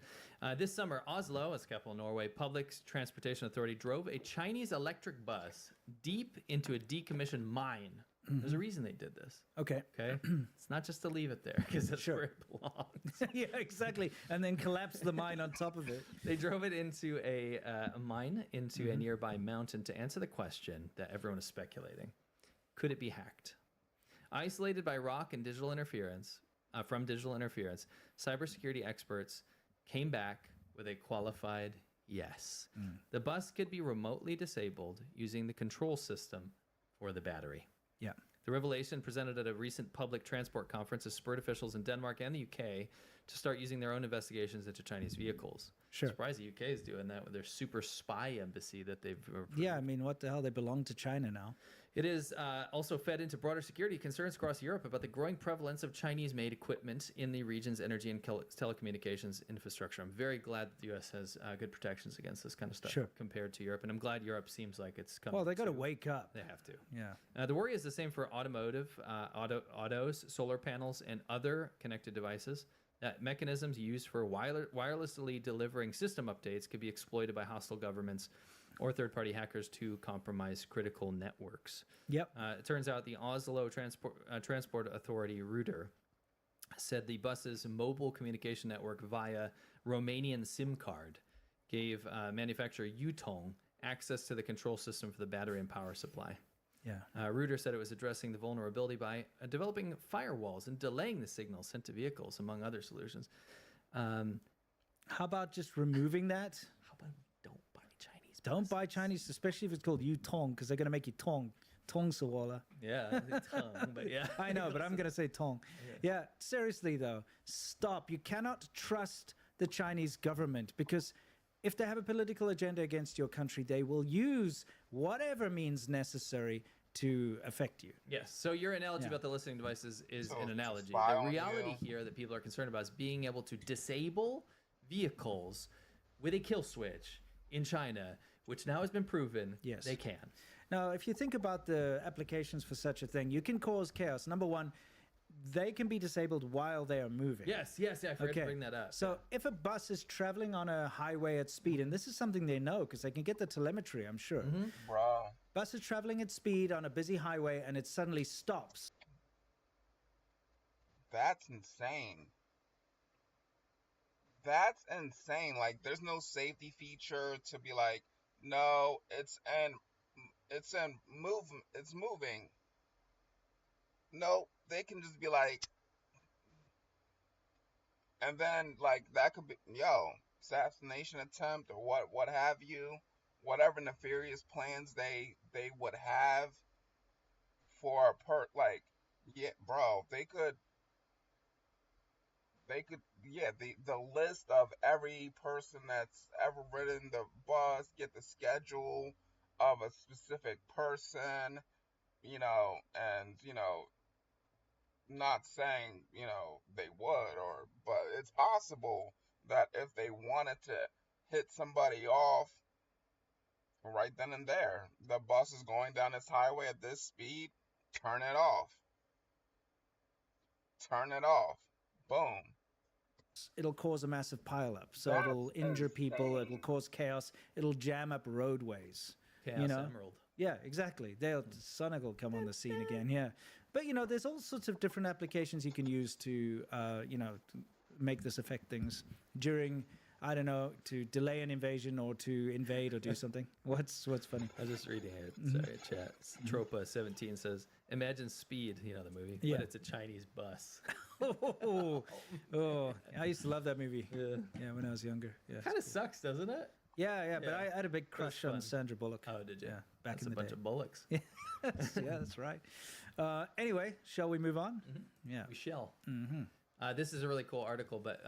This summer, Oslo, as capital of Norway, Public Transportation Authority drove a Chinese electric bus deep into a decommissioned mine. There's a reason they did this. Okay. It's not just to leave it there because that's where it belongs. Yeah, exactly. And then collapse the mine on top of it. They drove it into a mine, into a nearby mountain to answer the question that everyone is speculating. Could it be hacked? Isolated by rock and digital interference, from digital interference, cybersecurity experts came back with a qualified yes. The bus could be remotely disabled using the control system for the battery. Yeah. The revelation presented at a recent public transport conference has spurred officials in Denmark and the UK to start using their own investigations into Chinese vehicles. Sure. Surprised the UK is doing that with their super spy embassy that they've approved. Yeah, I mean, what the hell? They belong to China now. It is also fed into broader security concerns across Europe about the growing prevalence of Chinese-made equipment in the region's energy and telecommunications infrastructure. I'm very glad that the U.S. has good protections against this kind of stuff compared to Europe, and I'm glad Europe seems like it's coming. Well, they got to wake up. They have to. Yeah. The worry is the same for automotive, autos, solar panels, and other connected devices. Mechanisms used for wirelessly delivering system updates could be exploited by hostile governments or third-party hackers to compromise critical networks. Yep. It turns out the Oslo Transport Authority, Ruter, said the bus's mobile communication network via Romanian SIM card gave manufacturer Yutong access to the control system for the battery and power supply. Yeah. Ruter said it was addressing the vulnerability by developing firewalls and delaying the signals sent to vehicles, among other solutions. How about just removing that? How about don't buy Chinese? Don't buy Chinese, especially if it's called Yutong, because they're going to make you Tong Sawala. Yeah, tongue, but yeah. I know, but I'm going to say Tong. Yeah, seriously though, stop. You cannot trust the Chinese government because if they have a political agenda against your country, they will use whatever means necessary to affect you. Yes. So your analogy about the listening devices is an analogy. The reality here that people are concerned about is being able to disable vehicles with a kill switch in China, which now has been proven they can. Now, if you think about the applications for such a thing, you can cause chaos. Number one, they can be disabled while they are moving. Yes, I forgot to bring that up. So if a bus is traveling on a highway at speed, and this is something they know because they can get the telemetry, I'm sure. Bro. Bus is traveling at speed on a busy highway and it suddenly stops. That's insane. That's insane. Like, there's no safety feature to be like, no, it's moving. No, they can just be like, and then like that could be assassination attempt or what have you, whatever nefarious plans they would have for the list of every person that's ever ridden the bus, get the schedule of a specific person, not saying, they would, but it's possible that if they wanted to hit somebody off right then and there, the bus is going down this highway at this speed, turn it off. Boom. It'll cause a massive pileup. So it'll injure people, it'll cause chaos, it'll jam up roadways. Chaos Emerald. Yeah, exactly. Sonic will come on the scene again, yeah. But, there's all sorts of different applications you can use to, make this affect things. During I don't know, to delay an invasion or to invade or do something? What's funny? I was just reading it. Sorry, chat. Tropa17 says, imagine Speed, you know the movie, Yeah. but it's a Chinese bus. Oh, I used to love that movie. Yeah, when I was younger. Yeah, Kind of sucks, doesn't it? Yeah, but I had a big crush on fun. Sandra Bullock. Oh, did you? Yeah, back That's in the a bunch day. of bullocks. Yeah, that's right. Anyway, shall we move on? Yeah. We shall. Mm-hmm. This is a really cool article, but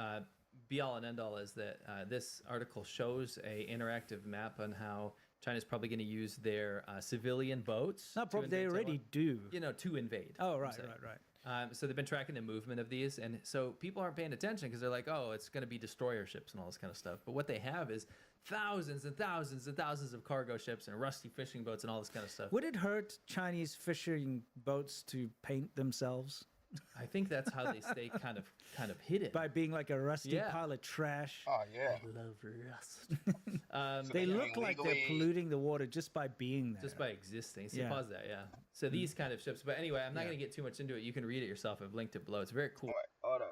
be all and end all is that this article shows a interactive map on how China's probably going to use their civilian boats. No, probably they already do. You know, to invade. Oh, I'm right. saying. Right. So they've been tracking the movement of these, and so people aren't paying attention because they're like, oh, it's going to be destroyer ships and all this kind of stuff. But what they have is thousands and thousands and thousands of cargo ships and rusty fishing boats and all this kind of stuff. Would it hurt Chinese fishing boats to paint themselves? I think that's how they stay kind of hidden. By being like a rusty pile of trash. Oh yeah. I love rust. They look like they're polluting the water just by being there. Just by existing. So Yeah. pause that, yeah. So these kind of ships. But anyway, I'm not going to get too much into it. You can read it yourself. I've linked it below. It's very cool. Hold on.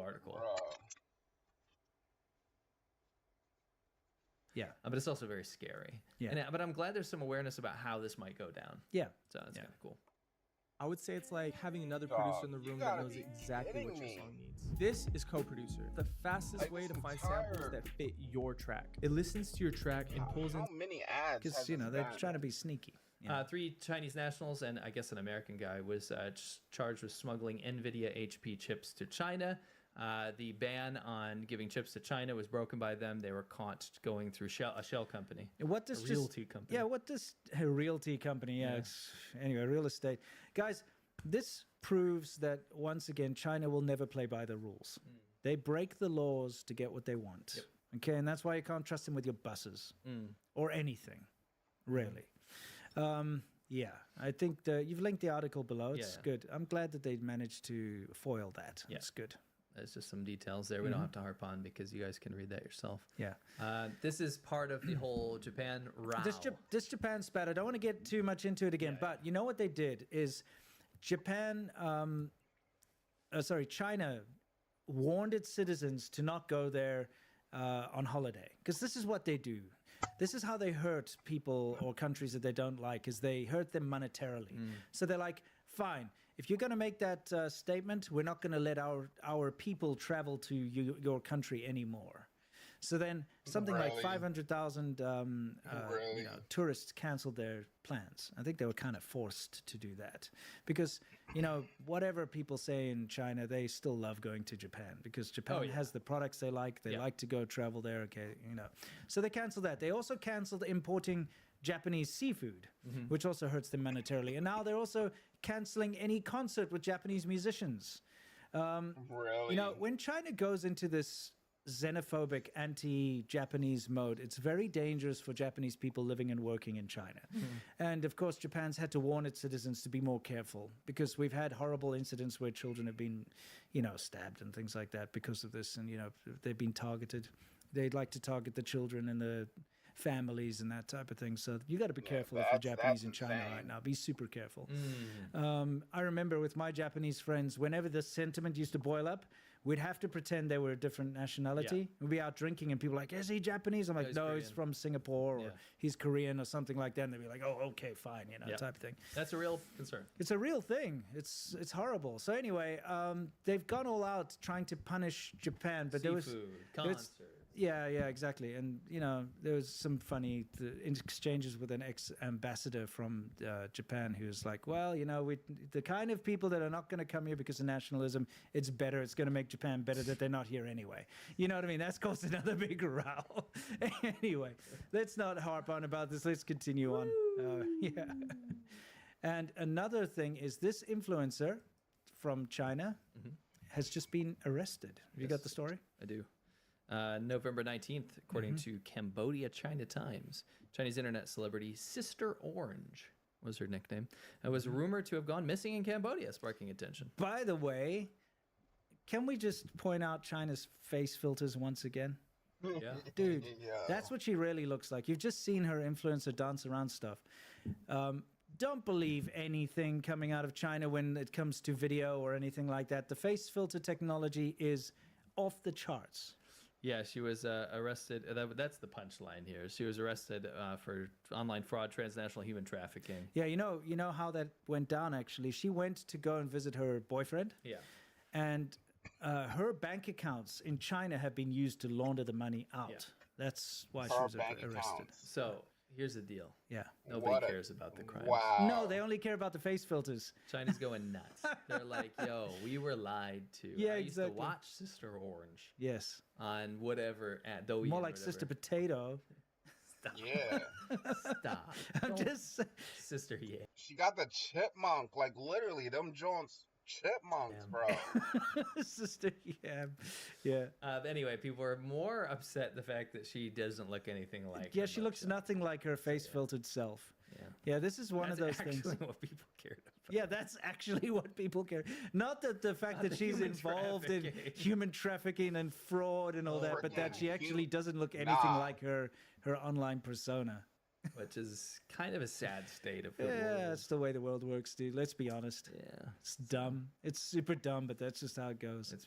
Article. Yeah. But it's also very scary. Yeah. But I'm glad there's some awareness about how this might go down. Yeah. So that's kind of cool. I would say it's like having another producer in the room that knows exactly what your song needs. This is co-producer, the fastest way to find samples that fit your track. It listens to your track and pulls in. How many ads? Because they're trying to be sneaky. 3 Chinese nationals and I guess an American guy was charged with smuggling NVIDIA HP chips to China. The ban on giving chips to China was broken by them. They were caught going through a shell company. What does a realty company? Yeah, what does a realty company? Yeah, anyway, real estate. Guys, this proves that once again China will never play by the rules. They break the laws to get what they want. Yep. Okay, and that's why you can't trust them with your buses or anything, really. Yeah, I think you've linked the article below. It's good. I'm glad that they managed to foil that. Yeah. It's good. There's just some details there we don't have to harp on because you guys can read that yourself. Yeah. This is part of the whole Japan row. This Japan spat, I don't want to get too much into it again, but you know what they did is China warned its citizens to not go there on holiday, because this is what they do. This is how they hurt people or countries that they don't like, is they hurt them monetarily. So they're like, fine, if you're going to make that statement, we're not going to let our people travel to your country anymore. So then something like 500,000 tourists canceled their plans. I think they were kind of forced to do that because, whatever people say in China, they still love going to Japan because Japan has the products they like. They like to go travel there. Okay, So they canceled that. They also canceled importing Japanese seafood, which also hurts them monetarily. And now they're also canceling any concert with Japanese musicians. When China goes into this xenophobic anti-Japanese mode, it's very dangerous for Japanese people living and working in China. And of course Japan's had to warn its citizens to be more careful because we've had horrible incidents where children have been stabbed and things like that because of this, and they've been targeted. They'd like to target the children and the families and that type of thing. So you got to be careful if you're Japanese in China right now. Be super careful. I remember with my Japanese friends, whenever the sentiment used to boil up, we'd have to pretend they were a different nationality. We'd be out drinking and people were like, is he Japanese? I'm like, no, he's from Singapore or he's Korean or something like that. And they'd be like, oh, okay, fine, type of thing. That's a real concern. It's a real thing. It's horrible. So anyway, they've gone all out trying to punish Japan, but Seafood, concerts. Yeah, exactly. And, there was some funny exchanges with an ex-ambassador from Japan who's like, well, the kind of people that are not going to come here because of nationalism, it's better. It's going to make Japan better that they're not here anyway. You know what I mean? That's caused another big row. Anyway, let's not harp on about this. Let's continue on. And another thing is this influencer from China has just been arrested. Have you got the story? I do. November 19th, according to Cambodia China Times, Chinese internet celebrity Sister Orange was her nickname, and was rumored to have gone missing in Cambodia, sparking attention. By the way, can we just point out China's face filters once again? Yeah. Dude, that's what she really looks like. You've just seen her influencer dance around stuff. Don't believe anything coming out of China when it comes to video or anything like that. The face filter technology is off the charts. Yeah, she was arrested. That's the punchline here. She was arrested for online fraud, transnational human trafficking. Yeah, you know how that went down, actually. She went to go and visit her boyfriend. Yeah. And her bank accounts in China have been used to launder the money out. Yeah. That's why she was arrested. So here's the deal. Yeah. Nobody cares about the crime. Wow. No, they only care about the face filters. China's going nuts. They're like, yo, we were lied to. Yeah, I used to exactly. watch Sister Orange. Yes. On whatever, at Douyin. More like Sister Potato. Stop. Yeah. Stop. I'm just Sister, yeah. She got the chipmunk, like literally them joints. Chipmunks, bro. Sister, yeah. Anyway, people are more upset the fact that she doesn't look anything like. Yeah, she looks nothing like her face-filtered self. Yeah, this is one of those things. That's actually what people cared about. Yeah, that's actually what people care. Not that the fact that she's involved in human trafficking and fraud and all that, but that she actually doesn't look anything like her online persona. Which is kind of a sad state of the world. Yeah, that's the way the world works, dude. Let's be honest. Yeah. It's dumb. It's super dumb, but that's just how it goes. It's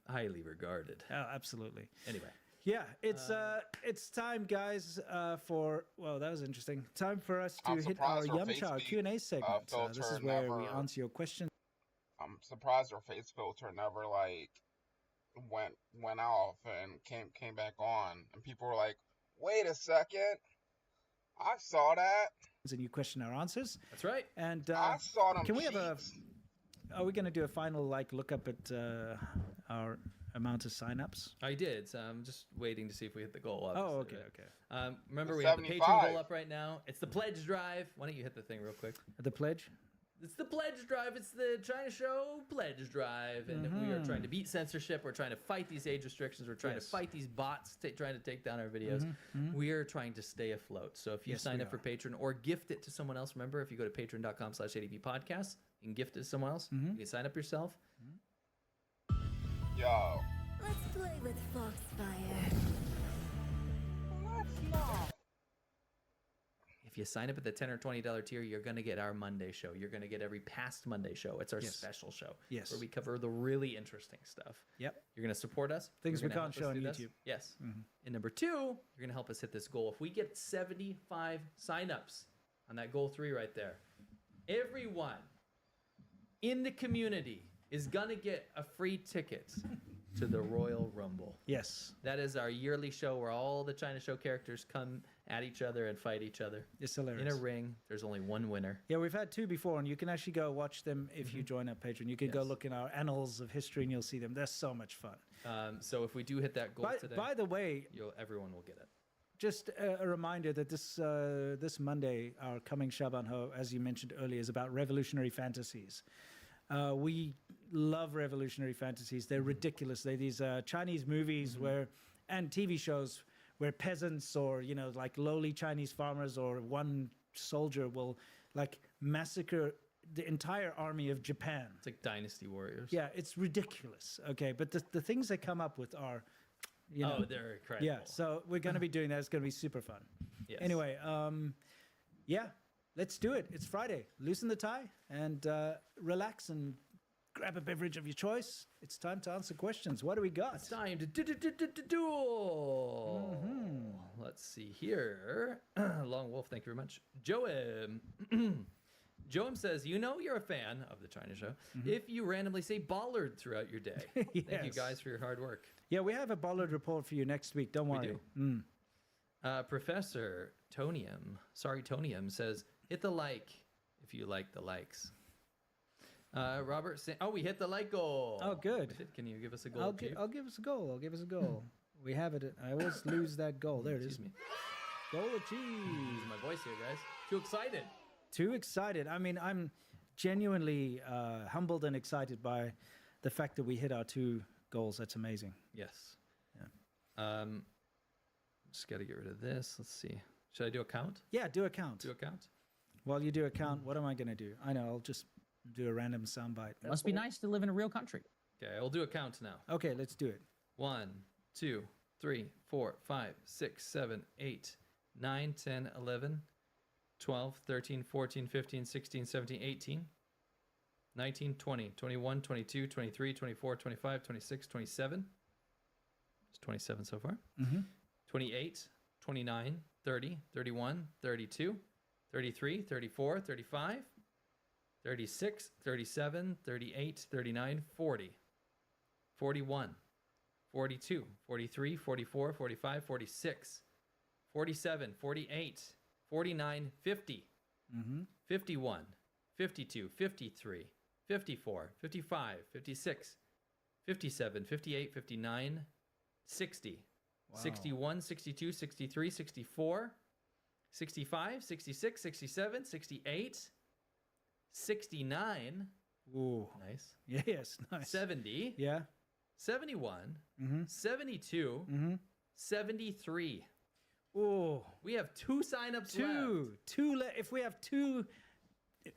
highly regarded. Oh, absolutely. Anyway. Yeah, it's time, guys, for, well, that was interesting. Time for us to hit our Yumcha Q&A segment. This is where we answer your questions. I'm surprised her face filter never, like, went off and came back on. And people were like, wait a second. I saw that. And you question our answers. That's right. And I saw them. Can we have are we going to do a final look up at our amount of signups? I did. So I'm just waiting to see if we hit the goal. Obviously. Oh, okay. Remember, we have the Patreon goal up right now. It's the pledge drive. Why don't you hit the thing real quick? The pledge? It's the pledge drive. It's the China Show pledge drive, and we are trying to beat censorship. We're trying to fight these age restrictions. We're trying to fight these bots trying to take down our videos. We are trying to stay afloat. So if you sign up for Patreon or gift it to someone else, remember, if you go to patreon.com/adppodcast, you can gift it to someone else. You can sign up yourself. Yo. Let's play with Foxfire. Let's not. If you sign up at the $10 or $20 tier, you're going to get our Monday show. You're going to get every past Monday show. It's our special show. Yes. Where we cover the really interesting stuff. Yep. You're going to support us. Things You're we gonna can't help show us on do this. YouTube. Yes. And number 2, you're going to help us hit this goal. If we get 75 signups on that goal 3 right there, everyone in the community is going to get a free ticket to the Royal Rumble. Yes. That is our yearly show where all the China Show characters come at each other and fight each other. It's hilarious. In a ring, there's only one winner. Yeah, we've had 2 before, and you can actually go watch them if you join our Patreon. You can go look in our annals of history, and you'll see them. They're so much fun. So if we do hit that goal today, by the way, everyone will get it. Just a reminder that this Monday, our coming Shaban Ho, as you mentioned earlier, is about revolutionary fantasies. We love revolutionary fantasies. They're ridiculous. They're these Chinese movies and TV shows where peasants or, like lowly Chinese farmers or one soldier will like massacre the entire army of Japan. It's like Dynasty Warriors. Yeah, it's ridiculous. Okay, but the things they come up with are, they're incredible. Yeah, so we're going to be doing that. It's going to be super fun. Yes. Anyway, let's do it. It's Friday. Loosen the tie and relax and grab a beverage of your choice. It's time to answer questions. What do we got? It's time to duel. Let's see here. Long Wolf, thank you very much. Joem. Joem says, you're a fan of the China Show if you randomly say bollard throughout your day. Thank you guys for your hard work. Yeah, we have a bollard report for you next week. Don't worry. We do. Professor Tonium says, hit the like if you like the likes. Robert, we hit the like goal. Oh, good. Can you give us a goal? I'll give us a goal. We have it. I always lose that goal. There it is. Me. Goal achieved. My voice here, guys. Too excited. Too excited. I mean, I'm genuinely humbled and excited by the fact that we hit our 2 goals. That's amazing. Yes. Yeah. Just got to get rid of this. Let's see. Should I do a count? Yeah, do a count. Do a count. While you do a count, what am I going to do? I know. I'll just do a random soundbite. Must be nice to live in a real country. Okay, I'll do a count now. Okay, let's do it. 1, 2, 3, 4, 5, 6, 7, 8, 9, 10, 11, 12, 13, 14, 15, 16, 17, 18, 19, 20, 21, 22, 23, 24, 25, 26, 27. It's 27 so far. 28, 29, 30, 31, 32, 33, 34, 35, 36, 37, 38, 39, 40, 41, 42, 43, 44, 45, 46, 47, 48, 49, 50, 51, 52, 53, 54, 55, 56, 57, 58, 59, 60, 61, 62, 63, 64, 65, 66, 67, 68, 69. Ooh. Nice. Yes, nice. 70. Yeah. 71. 72. 73. Ooh. We have 2 signups left.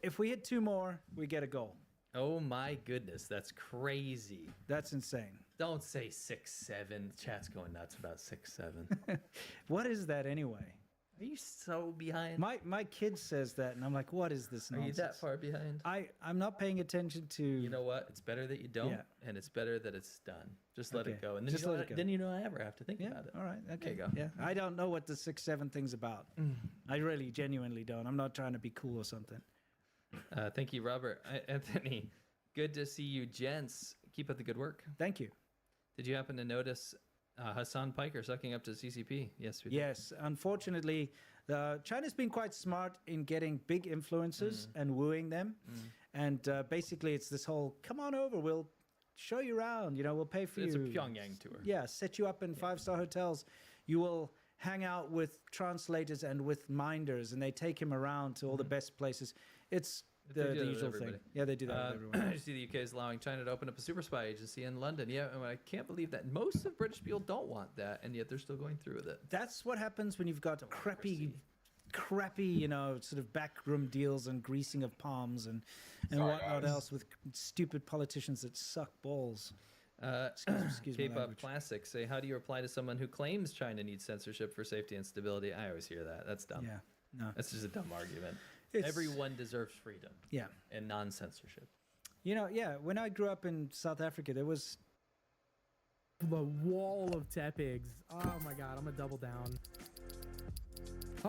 If we hit 2 more, we get a goal. Oh my goodness, that's crazy. That's insane. Don't say 6, 7. Chat's going nuts about 6, 7. What is that anyway? Are you so behind? My kid says that, and I'm like, what is this nonsense? Are you that far behind? I'm not paying attention to... You know what? It's better that you don't, and it's better that it's done. Just let it go. And then just let it go. Then you don't ever have to think about it. All right. Okay. There you go. Yeah. I don't know what the 6, 7 thing's about. I really genuinely don't. I'm not trying to be cool or something. Thank you, Robert. Anthony, good to see you, gents. Keep up the good work. Thank you. Did you happen to notice Hassan Piker sucking up to CCP? Yes, we did. Yes. Unfortunately, China's been quite smart in getting big influencers and wooing them. And basically, it's this whole, come on over, we'll show you around, we'll pay for you. It's a Pyongyang tour. Yeah, set you up in 5-star hotels. You will hang out with translators and with minders, and they take him around to all the best places. It's the usual thing. Yeah, they do that with everyone. You see the UK is allowing China to open up a super spy agency in London. Yeah, and I can't believe that most of British people don't want that, and yet they're still going through with it. That's what happens when you've got crappy, you know, sort of backroom deals and greasing of palms and whatnot else with stupid politicians that suck balls. Excuse K-pop classics say, how do you reply to someone who claims China needs censorship for safety and stability? I always hear that. That's dumb. Yeah, no. That's just a dumb argument. Everyone deserves freedom. Yeah. And non-censorship. You know, yeah, when I grew up in South Africa, there was... The wall of Tepigs. Oh my god, I'm gonna double down.